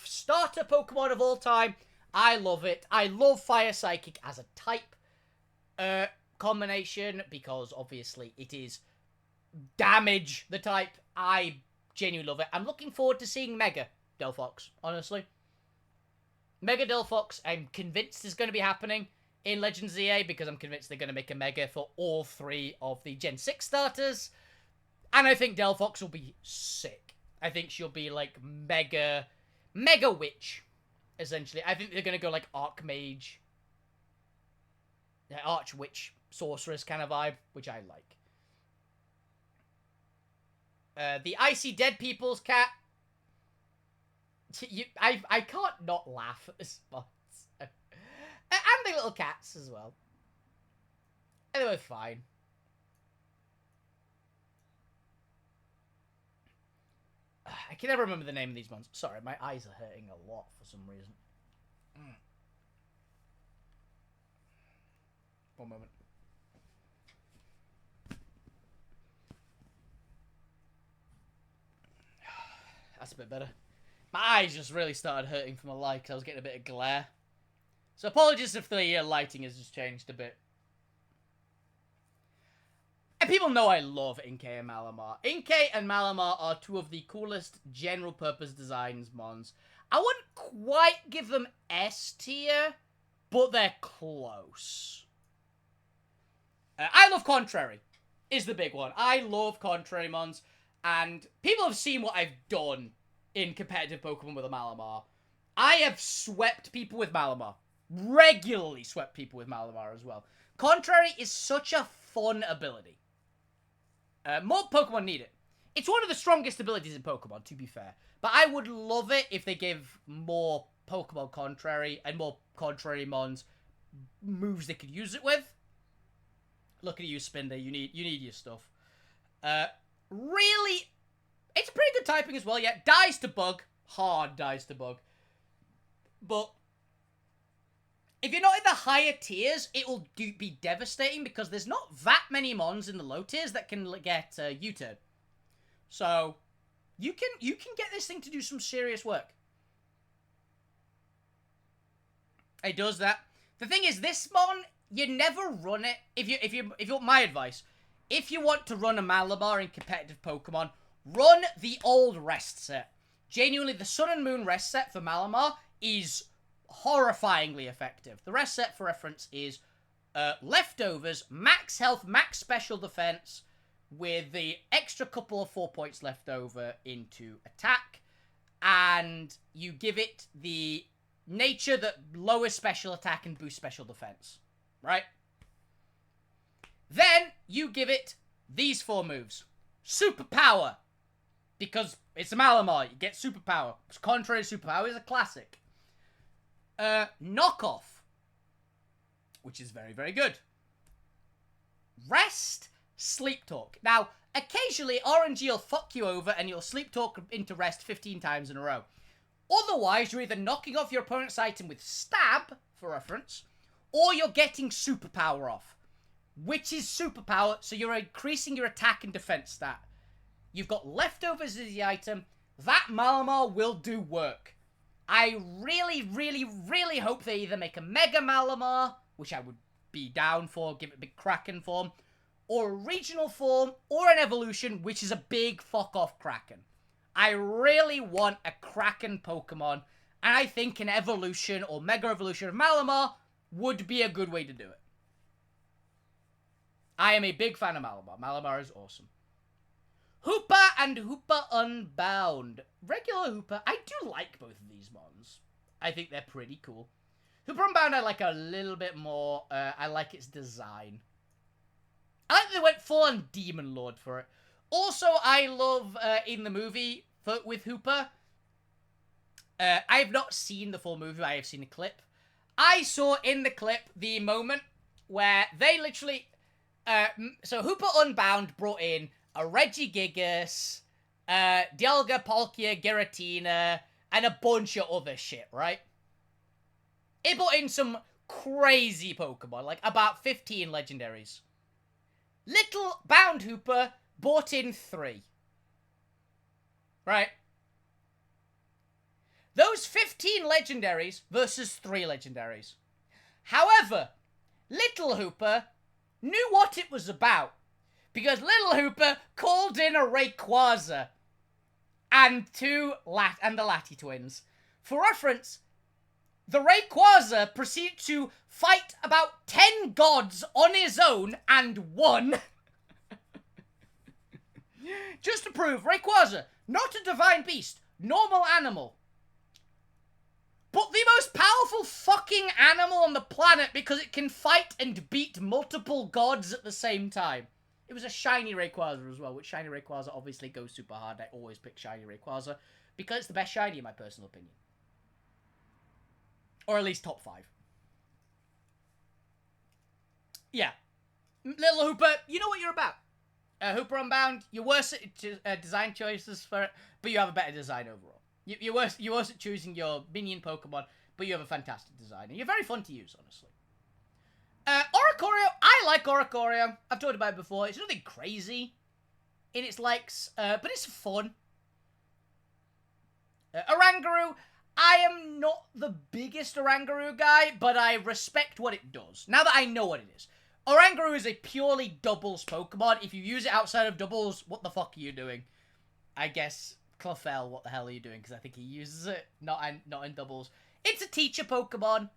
starter Pokemon of all time. I love it. I love Fire Psychic as a type combination because obviously it is damage the type. I genuinely love it. I'm looking forward to seeing Mega Delphox, honestly. Mega Delphox, I'm convinced is going to be happening in Legends ZA because I'm convinced they're going to make a Mega for all 3 of the Gen 6 starters. And I think Delphox will be sick. I think she'll be like Mega Witch, essentially. I think they're going to go like Archmage, Archwitch, Sorceress kind of vibe, which I like. The Icy Dead People's cat. I can't not laugh at this spot. And the little cats as well. And they were fine. I can never remember the name of these ones. Sorry, my eyes are hurting a lot for some reason. One moment. That's a bit better. My eyes just really started hurting from a light because I was getting a bit of glare. So apologies if the lighting has just changed a bit. And people know I love Inkay and Malamar. Inkay and Malamar are 2 of the coolest general purpose designs mons. I wouldn't quite give them S tier, but they're close. I love Contrary, is the big one. I love Contrary mons, and people have seen what I've done in competitive Pokemon with a Malamar. I have swept people with Malamar. Regularly swept people with Malamar as well. Contrary is such a fun ability. More Pokemon need it. It's one of the strongest abilities in Pokemon, to be fair. But I would love it if they gave more Pokemon Contrary and more Contrary mons moves they could use it with. Look at you, Spinder. You need your stuff. Really, it's pretty good typing as well. Yeah, dies to bug. Hard dies to bug. But if you're not in the higher tiers, it will be devastating because there's not that many mons in the low tiers that can get U-turn. So you can get this thing to do some serious work. It does that. The thing is, this mon, you never run it. If you want my advice, if you want to run a Malamar in competitive Pokemon, run the old rest set. Genuinely, the Sun and Moon rest set for Malamar is horrifyingly effective. The rest set, for reference, is leftovers, max health, max special defense, with the extra couple of 4 points left over into attack, and you give it the nature that lowers special attack and boosts special defense, right? Then you give it these 4 moves. Superpower, because it's a Malamar, you get superpower. Contrary superpower is a classic. Knockoff, which is very, very good. Rest, Sleep Talk. Now, occasionally RNG will fuck you over and you'll Sleep Talk into rest 15 times in a row. Otherwise, you're either knocking off your opponent's item with Stab, for reference, or you're getting Superpower off. Which is Superpower, so you're increasing your attack and defense stat. you've got leftovers as the item, that Malamar will do work. I really, really, really hope they either make a Mega Malamar, which I would be down for, give it a big Kraken form, or a regional form, or an evolution, which is a big fuck-off Kraken. I really want a Kraken Pokemon, and I think an evolution or Mega Evolution of Malamar would be a good way to do it. I am a big fan of Malamar. Malamar is awesome. Hoopa and Hoopa Unbound. Regular Hoopa, I do like both of these mons. I think they're pretty cool. Hoopa Unbound I like a little bit more. I like its design. I like that they went full on Demon Lord for it. Also, I love, in the movie, with Hoopa, I have not seen the full movie, I have seen a clip. I saw in the clip the moment where they literally... so Hoopa Unbound brought in a Regigigas, Dialga, Palkia, Giratina, and a bunch of other shit, right? It brought in some crazy Pokemon, like about 15 legendaries. Little Bound Hoopa brought in 3. Right? Those 15 legendaries versus 3 legendaries. However, Little Hoopa knew what it was about. Because Little Hoopa called in a Rayquaza and the Lati twins. For reference, the Rayquaza proceeded to fight about 10 gods on his own and won. Just to prove, Rayquaza, not a divine beast, normal animal. But the most powerful fucking animal on the planet because it can fight and beat multiple gods at the same time. It was a shiny Rayquaza as well, which shiny Rayquaza obviously goes super hard. I always pick shiny Rayquaza because it's the best shiny in my personal opinion. Or at least top 5. Yeah. Little Hoopa, you know what you're about. Hoopa Unbound, you're worse at design choices for it, but you have a better design overall. You're worse at choosing your minion Pokemon, but you have a fantastic design. And you're very fun to use, honestly. Oricorio, I like Oricorio. I've talked about it before. It's nothing crazy in its likes, but it's fun. Oranguru, I am not the biggest Oranguru guy, but I respect what it does. Now that I know what it is. Oranguru is a purely doubles Pokemon. If you use it outside of doubles, what the fuck are you doing? I guess Clefairy, what the hell are you doing? Because I think he uses it, not in doubles. It's a teacher Pokemon.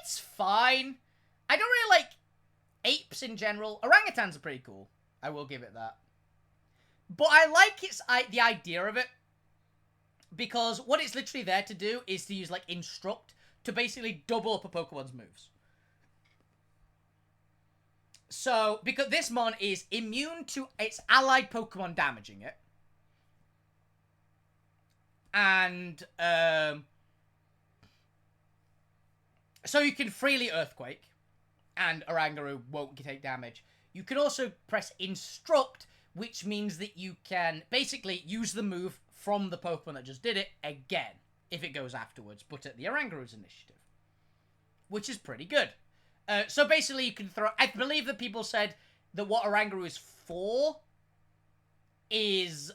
It's fine. I don't really like apes in general. Orangutans are pretty cool. I will give it that. But I like the idea of it. Because what it's literally there to do is to use, like, Instruct to basically double up a Pokemon's moves. So, because this mon is immune to its allied Pokemon damaging it. And, so you can freely Earthquake, and Oranguru won't take damage. You can also press Instruct, which means that you can basically use the move from the Pokemon that just did it again, if it goes afterwards, but at the Oranguru's initiative. Which is pretty good. So basically you can throw... I believe that people said that what Oranguru is for is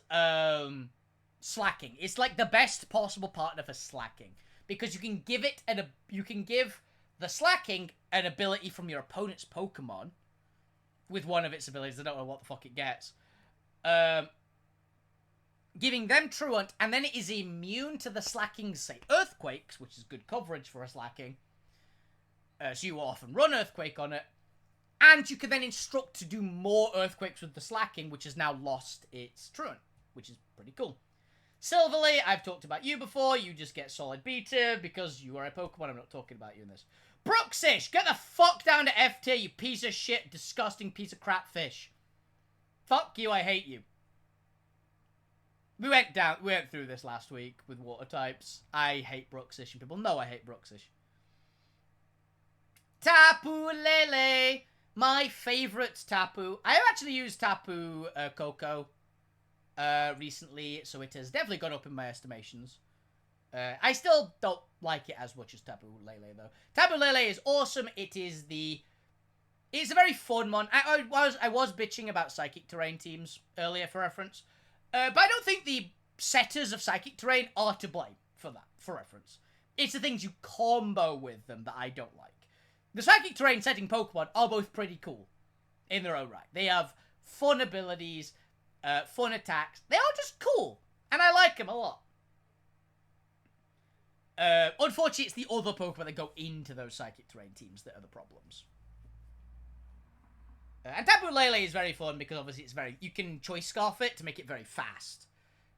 slacking. It's like the best possible partner for slacking. Because you can give it you can give the slacking an ability from your opponent's Pokemon with one of its abilities. I don't know what the fuck it gets. Giving them Truant, and then it is immune to the slacking, say, Earthquakes, which is good coverage for a slacking. So you will often run Earthquake on it. And you can then instruct to do more Earthquakes with the slacking, which has now lost its Truant, which is pretty cool. Silverly, I've talked about you before. You just get solid B tier because you are a Pokemon. I'm not talking about you in this. Bruxish, get the fuck down to F tier, you piece of shit, disgusting piece of crap fish. Fuck you, I hate you. We went through this last week with water types. I hate Bruxish, and people know I hate Bruxish. Tapu Lele, my favourite Tapu. I have actually used Tapu Koko recently, so it has definitely gone up in my estimations. I still don't like it as much as Tapu Lele, though. Tapu Lele is awesome. It is the It's a very fun one. I was bitching about Psychic Terrain teams earlier for reference. But I don't think the setters of Psychic Terrain are to blame for that, for reference. It's the things you combo with them that I don't like. The Psychic Terrain setting Pokemon are both pretty cool in their own right. They have fun abilities, fun attacks. They are just cool, and I like them a lot. Unfortunately, it's the other Pokemon that go into those Psychic Terrain teams that are the problems. And Tapu Lele is very fun because obviously it's you can choice scarf it to make it very fast,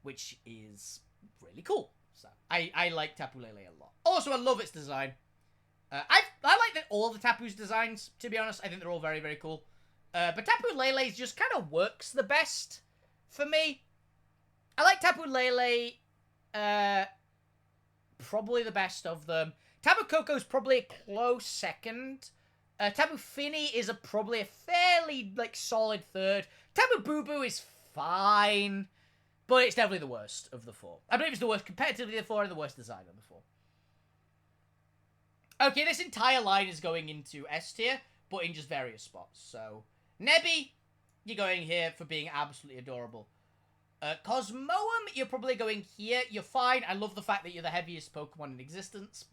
which is really cool. So I like Tapu Lele a lot. Also, I love its design. I like all the Tapu's designs, to be honest. I think they're all very, very cool. But Tapu Lele just kind of works the best for me. I like Tapu Lele, probably the best of them. Tapu Koko's probably a close second. Tapu Fini is probably a fairly, solid third. Tapu Boo Boo is fine, but it's definitely the worst of the four. I believe it's the worst competitively of the four and the worst design of the four. Okay, this entire line is going into S tier, but in just various spots. So, Nebby, you're going here for being absolutely adorable. Cosmoem, you're probably going here. You're fine. I love the fact that you're the heaviest Pokemon in existence,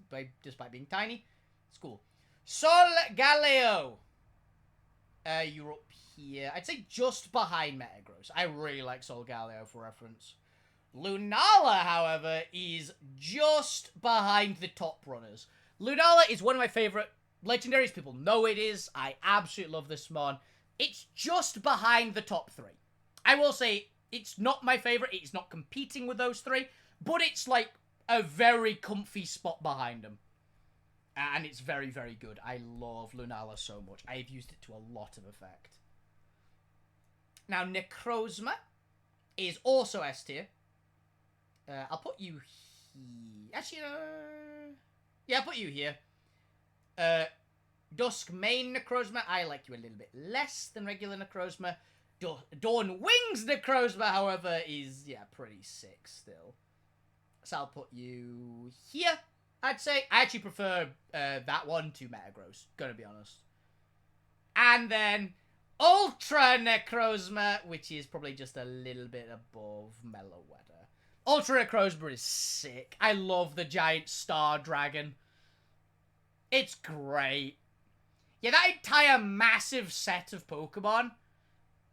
despite being tiny. It's cool. Solgaleo. You're up here. I'd say just behind Metagross. I really like Solgaleo for reference. Lunala, however, is just behind the top runners. Lunala is one of my favorite legendaries. People know it is. I absolutely love this mon. It's just behind the top three. I will say it's not my favorite. It's not competing with those three, but it's like a very comfy spot behind them. And it's very, very good. I love Lunala so much. I've used it to a lot of effect. Now, Necrozma is also S tier. I'll put you here. Actually, yeah, I'll put you here. Dusk Main Necrozma, I like you a little bit less than regular Necrozma. Dawn Wings Necrozma, however, is, yeah, pretty sick still. So I'll put you here. I'd say. I actually prefer that one to Metagross, gonna be honest. And then Ultra Necrozma, which is probably just a little bit above Meloetta. Ultra Necrozma is sick. I love the giant star dragon. It's great. Yeah, that entire massive set of Pokemon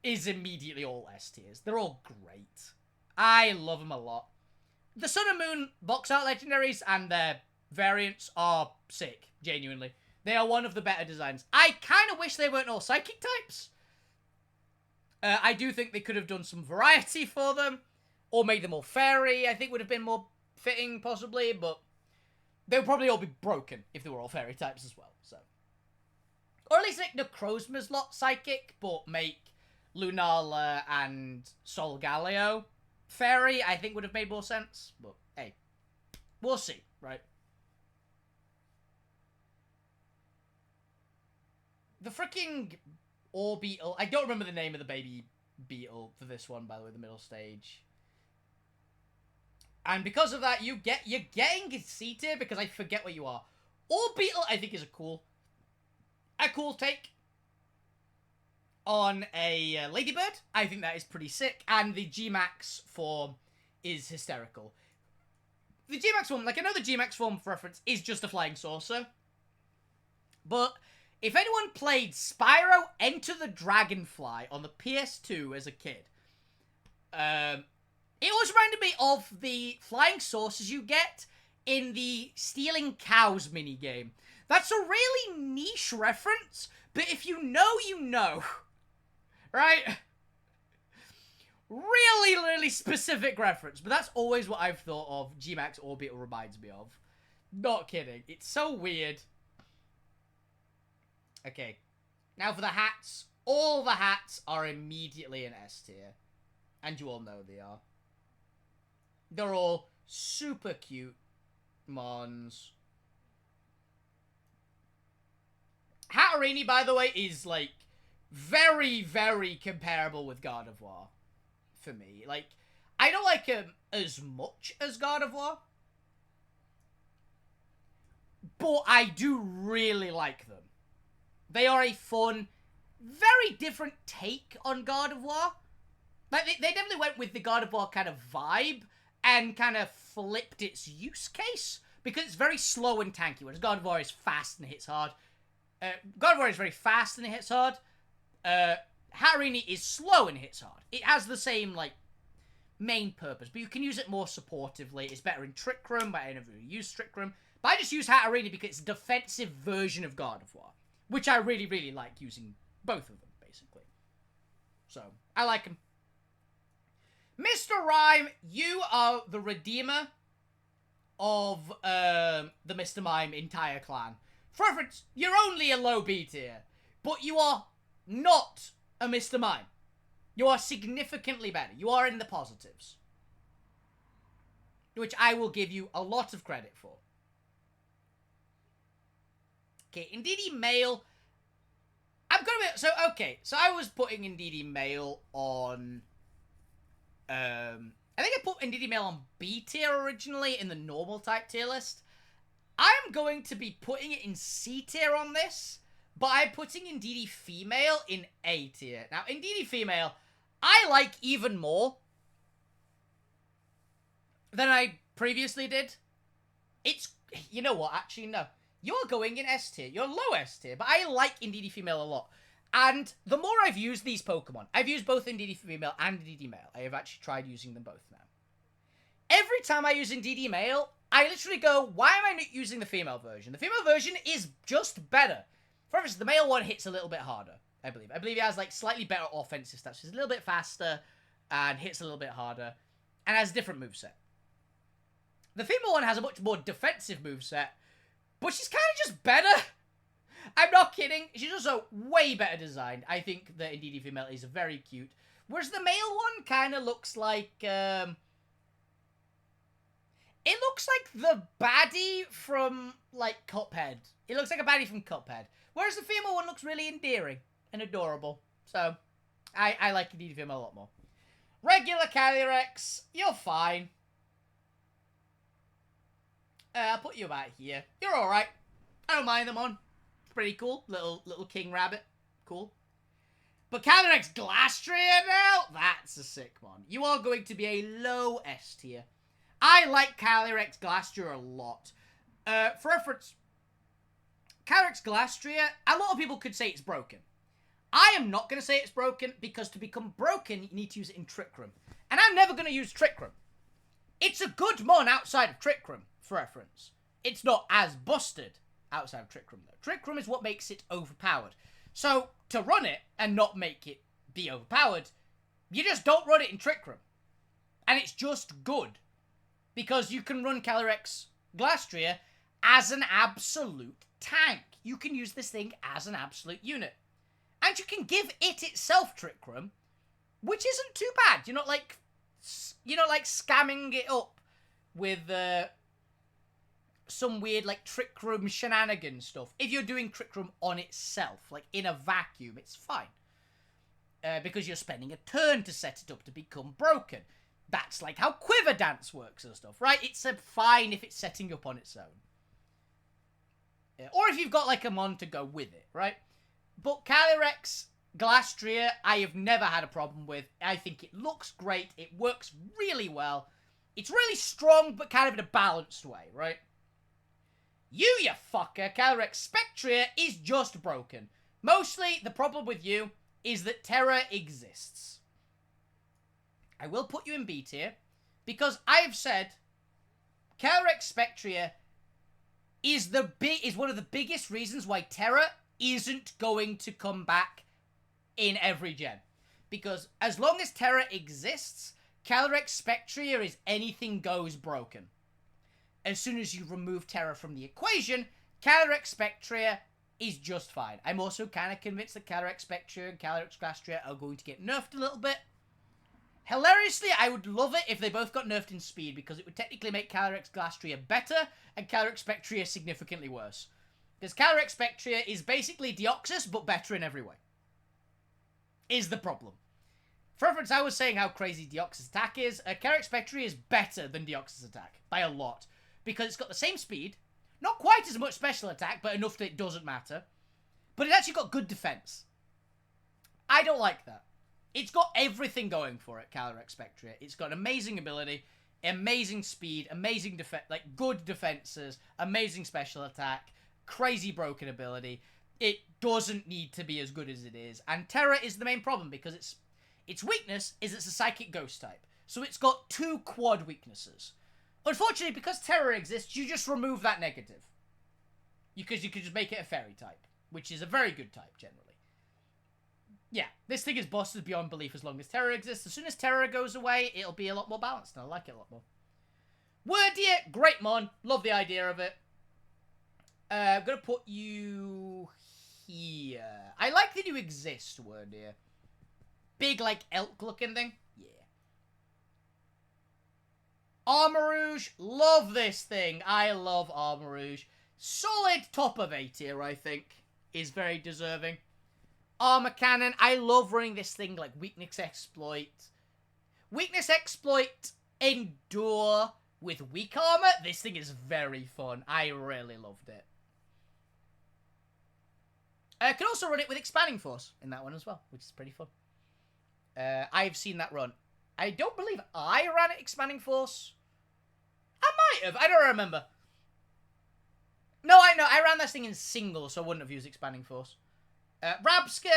is immediately all S tiers. They're all great. I love them a lot. The Sun and Moon box art legendaries and their variants are sick, genuinely. They are one of the better designs. I kind of wish they weren't all psychic types. I do think they could have done some variety for them, or made them all fairy. I think would have been more fitting, possibly, but they would probably all be broken if they were all fairy types as well, so. Or at least make Necrozma's lot psychic, but make Lunala and Solgaleo fairy, I think would have made more sense, but hey, we'll see, right? The freaking Orbeetle, I don't remember the name of the baby beetle for this one, by the way, the middle stage. And because of that, you're getting C tier because I forget what you are. Orbeetle, I think, is a cool take on a ladybird. I think that is pretty sick, and the G-Max form is hysterical. The G-Max form, like, I know the G-Max form, for reference, is just a flying saucer, but if anyone played Spyro Enter the Dragonfly on the PS2 as a kid, it always reminded me of the flying saucers you get in the Stealing Cows minigame. That's a really niche reference, but if you know, you know. Right? Really, really specific reference, but that's always what I've thought of G-Max Orbeetle reminds me of. Not kidding. It's so weird. Okay. Now for the hats. All the hats are immediately an S tier. And you all know they are. They're all super cute mons. Hatterini, by the way, is, like, very, very comparable with Gardevoir for me. Like, I don't like him as much as Gardevoir, but I do really like them. They are a fun, very different take on God of War. Like, they definitely went with the God of War kind of vibe and kind of flipped its use case, because it's very slow and tanky, whereas God of War is fast and hits hard. God of War is very fast and it hits hard. Hatterini is slow and hits hard. It has the same, like, main purpose, but you can use it more supportively. It's better in Trick Room, but I never really use Trick Room. But I just use Hatterini because it's a defensive version of God of War, which I really, really like using both of them, basically. So, I like them. Mr. Rhyme, you are the redeemer of the Mr. Mime entire clan. For reference, you're only a low B tier, but you are not a Mr. Mime. You are significantly better. You are in the positives, which I will give you a lot of credit for. Okay, Indeedee Mail. I'm gonna be so I was putting Indeedee Mail on. I think I put Indeedee Mail on B tier originally in the normal type tier list. I'm going to be putting it in C tier on this, but I'm putting Indeedee Female in A tier. Now, Indeedee Female, I like even more than I previously did. It's, you know what, actually, no. You're going in S tier. You're low S tier, but I like Indeedee Female a lot. And the more I've used these Pokemon, I've used both Indeedee Female and Indeedee Male. I have actually tried using them both now. Every time I use Indeedee Male, I literally go, why am I not using the female version? The female version is just better. For instance, the male one hits a little bit harder, I believe. I believe it has, like, slightly better offensive stats. It's a little bit faster and hits a little bit harder and has a different moveset. The female one has a much more defensive moveset, but she's kind of just better. I'm not kidding. She's also way better designed. I think the Indeedee Female is very cute. Whereas the male one kind of looks like, it looks like the baddie from, like, Cuphead. It looks like a baddie from Cuphead. Whereas the female one looks really endearing and adorable. So, I like Indeedee Female a lot more. Regular Calyrex, you're fine. I'll put you about here. You're alright. I don't mind them on. Pretty cool. Little king rabbit. Cool. But Calyrex Glastria now? That's a sick one. You are going to be a low S tier. I like Calyrex Glastria a lot. For reference, Calyrex Glastria, a lot of people could say it's broken. I am not going to say it's broken, because to become broken, you need to use it in Trick Room. And I'm never going to use Trick Room. It's a good mon outside of Trick Room, for reference. It's not as busted outside of Trick Room, though. Trick Room is what makes it overpowered. So, to run it and not make it be overpowered, you just don't run it in Trick Room. And it's just good. Because you can run Calyrex Glastria as an absolute tank. You can use this thing as an absolute unit. And you can give it itself Trick Room, which isn't too bad. You're not like scamming it up with some weird, like, Trick Room shenanigan stuff. If you're doing Trick Room on itself, like, in a vacuum, it's fine. Because you're spending a turn to set it up to become broken. That's like how Quiver Dance works and stuff, right? It's fine if it's setting up on its own. Yeah. Or if you've got, like, a mon to go with it, right? But Calyrex Glastria, I have never had a problem with. I think it looks great. It works really well. It's really strong, but kind of in a balanced way, right? You fucker, Calyrex Spectria is just broken. Mostly, the problem with you is that Terra exists. I will put you in B tier, because I have said Calyrex Spectria is one of the biggest reasons why Terra isn't going to come back in every gen. Because as long as Terra exists, Calyrex Spectria is anything goes broken. As soon as you remove Terra from the equation, Calyrex Spectria is just fine. I'm also kind of convinced that Calyrex Spectria and Calyrex Glastria are going to get nerfed a little bit. Hilariously, I would love it if they both got nerfed in speed, because it would technically make Calyrex Glastria better and Calyrex Spectria significantly worse. Because Calyrex Spectria is basically Deoxys, but better in every way. Is the problem. For reference, I was saying how crazy Deoxys attack is. Calyrex Spectria is better than Deoxys attack, by a lot. Because it's got the same speed, not quite as much special attack, but enough that it doesn't matter. But it actually got good defense. I don't like that. It's got everything going for it, Calyrex Spectria. It's got amazing ability, amazing speed, amazing defense, like good defenses, amazing special attack, crazy broken ability. It doesn't need to be as good as it is. And Terra is the main problem because its weakness is it's a psychic ghost type. So it's got 2 quad weaknesses. Unfortunately, because Terra exists, you just remove that negative. Because you could just make it a fairy type, which is a very good type, generally. Yeah, this thing is busted beyond belief as long as Terra exists. As soon as Terra goes away, it'll be a lot more balanced, and I like it a lot more. Wordier, great mon. Love the idea of it. I'm gonna put you here. I like that you exist, Wordier. Big, like, elk-looking thing. Yeah. Armarouge, love this thing. I love Armarouge. Solid top of A tier, I think, is very deserving. Armor Cannon, I love running this thing like Weakness Exploit. Weakness Exploit, Endure with weak armor. This thing is very fun. I really loved it. I can also run it with Expanding Force in that one as well, which is pretty fun. I've seen that run. I don't believe I ran it Expanding Force. I might have. I don't remember. No, I know. I ran this thing in single, so I wouldn't have used Expanding Force. Rabska,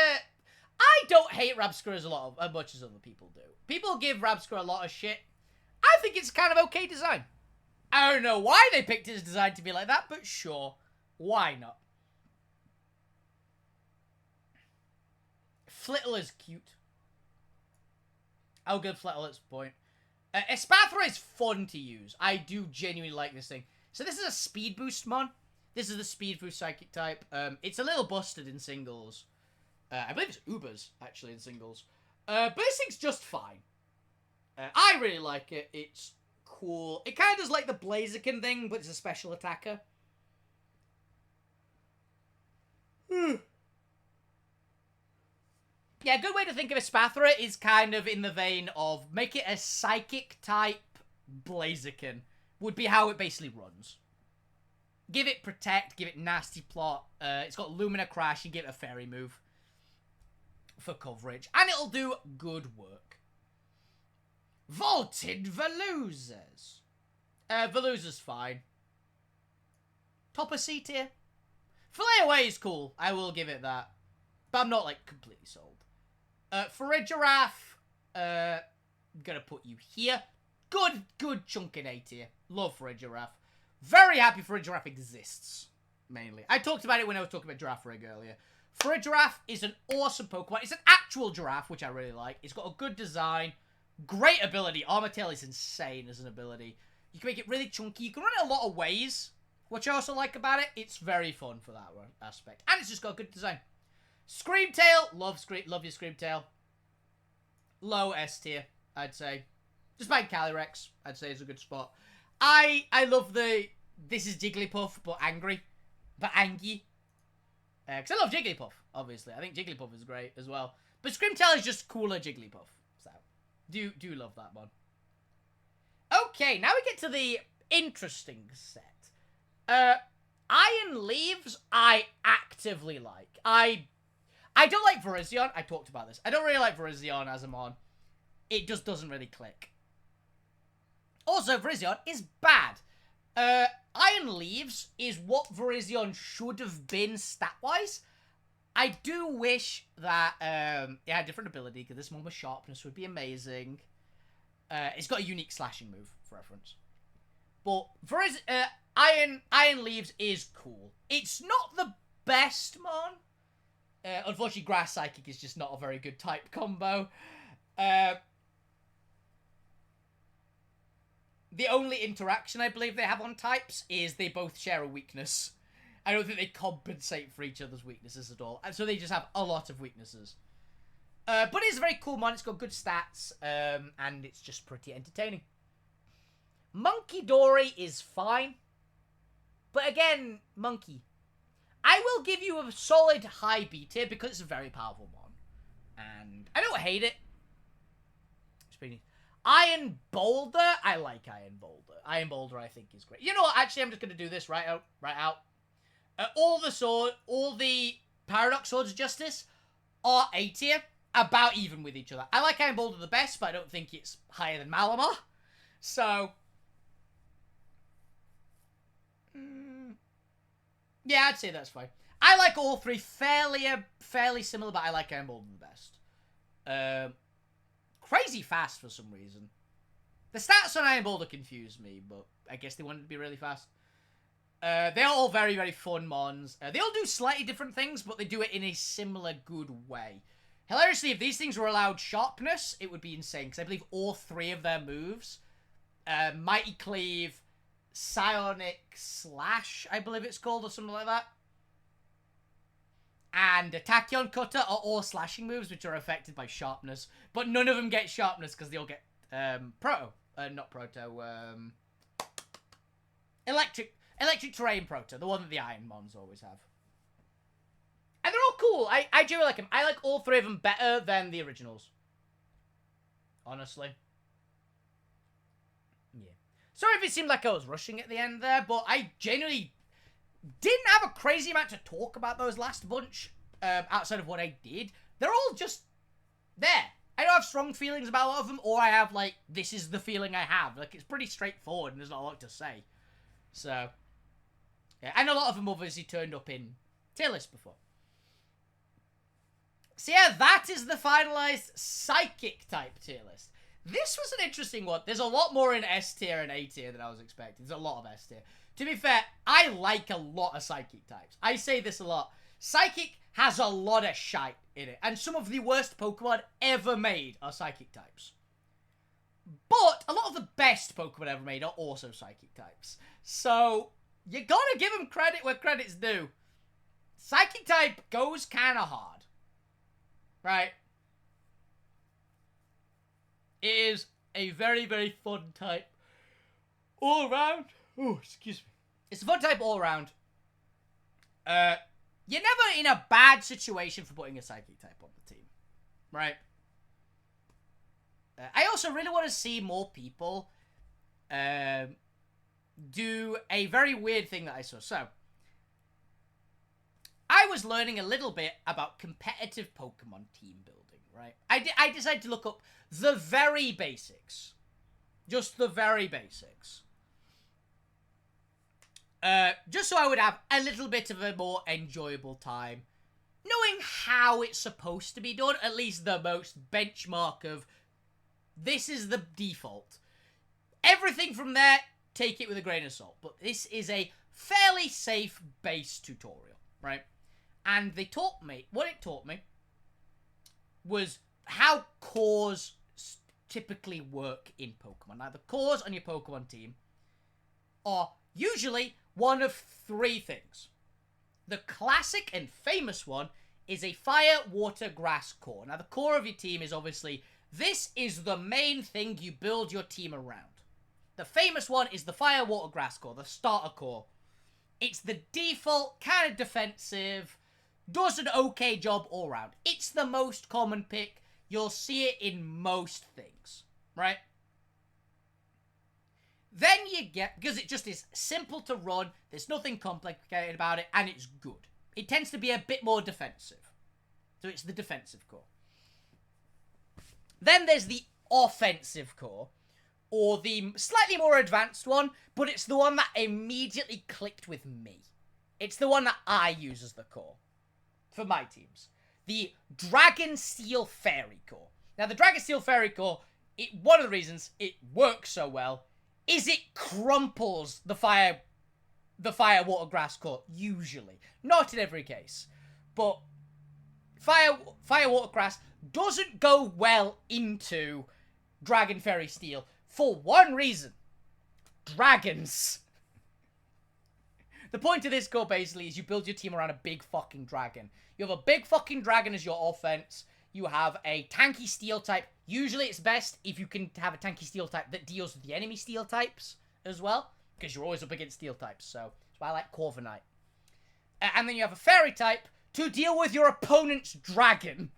I don't hate Rabska as much as other people do. People give Rabska a lot of shit. I think it's kind of okay design. I don't know why they picked its design to be like that, but sure. Why not? Flittle is cute. I'll give Flittle its point. Espathra is fun to use. I do genuinely like this thing. So this is a speed boost mon. This is the speed boost psychic type. It's a little busted in singles. I believe it's Ubers, actually, in singles. But this thing's just fine. I really like it. It's cool. It kind of does like the Blaziken thing, but it's a special attacker. Yeah, a good way to think of Espathra is kind of in the vein of make it a psychic type Blaziken. Would be how it basically runs. Give it Protect, give it Nasty Plot. It's got Lumina Crash, you give it a Fairy move for coverage. And it'll do good work. Vaulted Veluzas. Veluza's fine. Top of C tier. Fillet Away is cool. I will give it that. But I'm not, like, completely sold. Farigiraf. Gonna put you here. Good chunk in A tier. Love Farigiraf. Very happy Farigiraf exists, mainly. I talked about it when I was talking about Giraffe Rig earlier. Farigiraf is an awesome Pokemon. It's an actual giraffe, which I really like. It's got a good design, great ability. Armor Tail is insane as an ability. You can make it really chunky. You can run it a lot of ways, which I also like about it. It's very fun for that aspect. And it's just got a good design. Screamtail, love your Screamtail. Low S tier, I'd say. Just by Calyrex, I'd say is a good spot. I love this is Jigglypuff, but angry. But angy. Because I love Jigglypuff, obviously. I think Jigglypuff is great as well. But Screamtail is just cooler Jigglypuff. So, do love that one. Okay, now we get to the interesting set. Iron Leaves, I actively like. I don't like Virizion. I talked about this. I don't really like Virizion as a mon. It just doesn't really click. Also, Virizion is bad. Iron Leaves is what Virizion should have been stat-wise. I do wish that it had a different ability, because this one with Sharpness would be amazing. It's got a unique slashing move, for reference. But Iron Leaves is cool. It's not the best mon. Unfortunately, Grass Psychic is just not a very good type combo. The only interaction I believe they have on types is they both share a weakness. I don't think they compensate for each other's weaknesses at all. And so they just have a lot of weaknesses. But it's a very cool mon. It's got good stats. And it's just pretty entertaining. Monkey Dory is fine. But again, Monkey. I will give you a solid high B tier because it's a very powerful mon. And I don't hate it. It's pretty... Iron Boulder, I like Iron Boulder. Iron Boulder, I think, is great. You know what? Actually, I'm just going to do this right out. All the Paradox Swords of Justice are A tier. about even with each other. I like Iron Boulder the best, but I don't think it's higher than Malamar. So, yeah, I'd say that's fine. I like all three fairly similar, but I like Iron Boulder the best. Crazy fast for some reason. The stats on Iron Boulder confuse me, but I guess they wanted to be really fast. They're all very, very fun mons. They all do slightly different things, but they do it in a similar good way. Hilariously, if these things were allowed sharpness, it would be insane, because I believe all three of their moves, Mighty Cleave, Psionic Slash, I believe it's called, or something like that, and Tachyon Cutter are all slashing moves, which are affected by sharpness, but none of them get sharpness, because they all get, Electric Terrain Proto, the one that the Iron Mons always have. And they're all cool. I do like them. I like all three of them better than the originals. Honestly. Yeah. Sorry if it seemed like I was rushing at the end there, but I genuinely didn't have a crazy amount to talk about those last bunch, outside of what I did. They're all just there. I don't have strong feelings about a lot of them, or I have, like, this is the feeling I have. Like, it's pretty straightforward, and there's not a lot to say. So, yeah, and a lot of them obviously turned up in tier list before. So yeah, that is the finalized Psychic type tier list. This was an interesting one. There's a lot more in S tier and A tier than I was expecting. There's a lot of S tier. To be fair, I like a lot of Psychic types. I say this a lot. Psychic has a lot of shite in it, and some of the worst Pokemon ever made are Psychic types. But a lot of the best Pokemon ever made are also Psychic types. So, you gotta give them credit where credit's due. Psychic type goes kinda hard. Right? It is a very, very fun type all around. Oh, excuse me. It's a fun type all around. You're never in a bad situation for putting a Psychic type on the team. Right? I also really want to see more people do a very weird thing that I saw. So, I was learning a little bit about competitive Pokemon team building, right? I decided to look up the very basics. Just the very basics. Just so I would have a little bit of a more enjoyable time. Knowing how it's supposed to be done, at least the most benchmark of this is the default. Everything from there, take it with a grain of salt. But this is a fairly safe base tutorial, right? And they taught me, what it taught me was how cores typically work in Pokemon. Now, the cores on your Pokemon team are usually one of three things. The classic and famous one is a fire, water, grass core. Now, the core of your team is obviously, this is the main thing you build your team around. The famous one is the fire, water, grass core, the starter core. It's the default, kind of defensive, does an okay job all around. It's the most common pick. You'll see it in most things, right? Then you get, because it just is simple to run, there's nothing complicated about it, and it's good. It tends to be a bit more defensive. So it's the defensive core. Then there's the offensive core, or the slightly more advanced one, but it's the one that immediately clicked with me. It's the one that I use as the core for my teams. The Dragon Steel Fairy core. Now, the Dragon Steel Fairy core, one of the reasons it works so well is it crumples the fire, water, grass core, usually. Not in every case. But fire, water, grass doesn't go well into Dragon Fairy Steel for one reason. Dragons. The point of this core, basically, is you build your team around a big fucking dragon. You have a big fucking dragon as your offense. You have a tanky steel type. Usually it's best if you can have a tanky steel type that deals with the enemy steel types as well, because you're always up against steel types, so that's why I like Corviknight. And then you have a fairy type to deal with your opponent's dragon.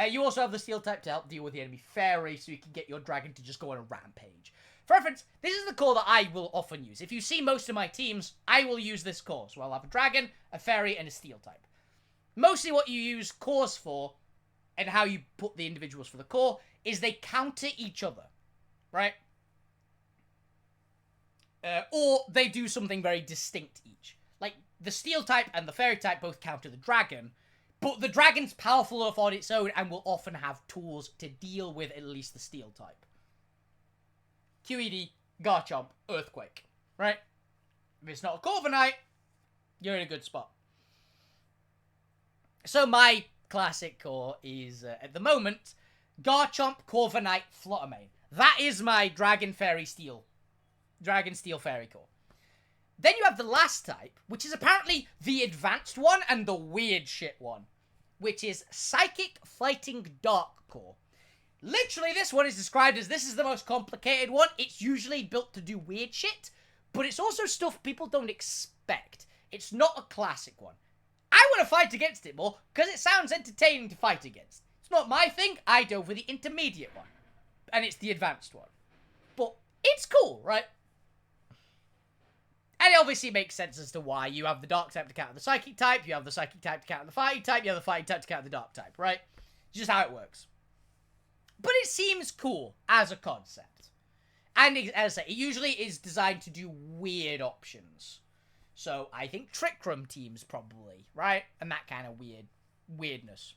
You also have the steel type to help deal with the enemy fairy, so you can get your dragon to just go on a rampage. For reference, this is the core that I will often use. If you see most of my teams, I will use this core. So I'll have a dragon, a fairy, and a steel type. Mostly what you use cores for, and how you put the individuals for the core, is they counter each other, right? Or they do something very distinct each. Like, the steel type and the fairy type both counter the dragon, but the dragon's powerful enough on its own and will often have tools to deal with at least the steel type. QED, Garchomp, Earthquake, right? If it's not a Corviknight, you're in a good spot. So my classic core is, at the moment, Garchomp, Corviknight, Fluttermane. That is my Dragon Steel Fairy core. Then you have the last type, which is apparently the advanced one and the weird shit one, which is Psychic Fighting Dark core. Literally, this one is described as, this is the most complicated one. It's usually built to do weird shit, but it's also stuff people don't expect. It's not a classic one. I want to fight against it more, because it sounds entertaining to fight against. It's not my thing. I dove for the intermediate one, and it's the advanced one. But it's cool, right? And it obviously makes sense as to why you have the dark type to counter the psychic type, you have the psychic type to counter the fighting type, you have the fighting type to counter the dark type, right? It's just how it works. But it seems cool as a concept. And as I say, it usually is designed to do weird options. So I think Trick Room teams probably, right? And that kind of weirdness.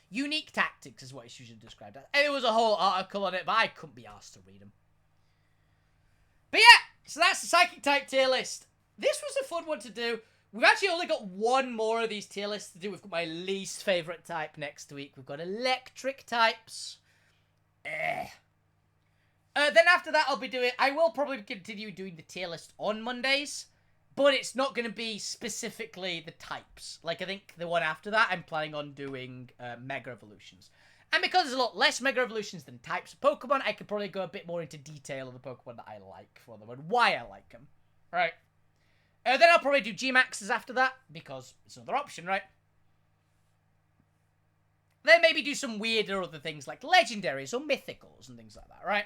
Unique tactics is what it's usually described as. And there was a whole article on it, but I couldn't be asked to read them. But yeah, so that's the psychic type tier list. This was a fun one to do. We've actually only got one more of these tier lists to do. We've got my least favourite type next week. We've got electric types. Then after that, I will probably continue doing the tier list on Mondays, but it's not going to be specifically the types. Like, I think the one after that, I'm planning on doing Mega Evolutions. And because there's a lot less Mega Evolutions than types of Pokemon, I could probably go a bit more into detail of the Pokemon that I like for them and why I like them. Right. Then I'll probably do G-Maxes after that, because it's another option, right? Then maybe do some weirder other things like legendaries or mythicals and things like that, right?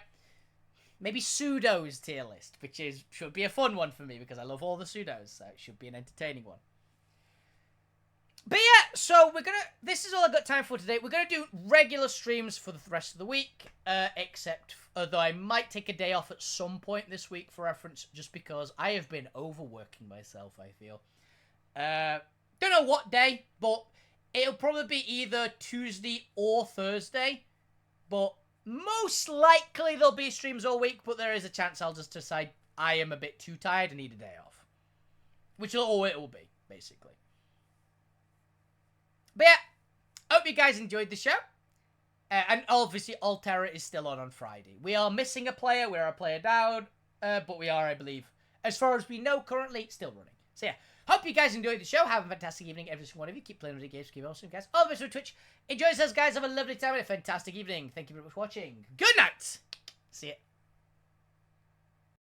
Maybe pseudos tier list, which should be a fun one for me because I love all the pseudos, so it should be an entertaining one. But yeah, so this is all I've got time for today. We're going to do regular streams for the rest of the week, except, though I might take a day off at some point this week for reference, just because I have been overworking myself, I feel. Don't know what day, but it'll probably be either Tuesday or Thursday, but most likely there'll be streams all week, but there is a chance I'll just decide I am a bit too tired and need a day off. Which all it will be, basically. But yeah, hope you guys enjoyed the show. And obviously, Altera is still on Friday. We are missing a player. We're a player down. But we are, I believe, as far as we know currently, still running. So yeah, hope you guys enjoyed the show. Have a fantastic evening, every single one of you. Keep playing with the games. Keep awesome, guys. All the best on Twitch. Enjoy yourselves, guys. Have a lovely time and a fantastic evening. Thank you very much for watching. Good night.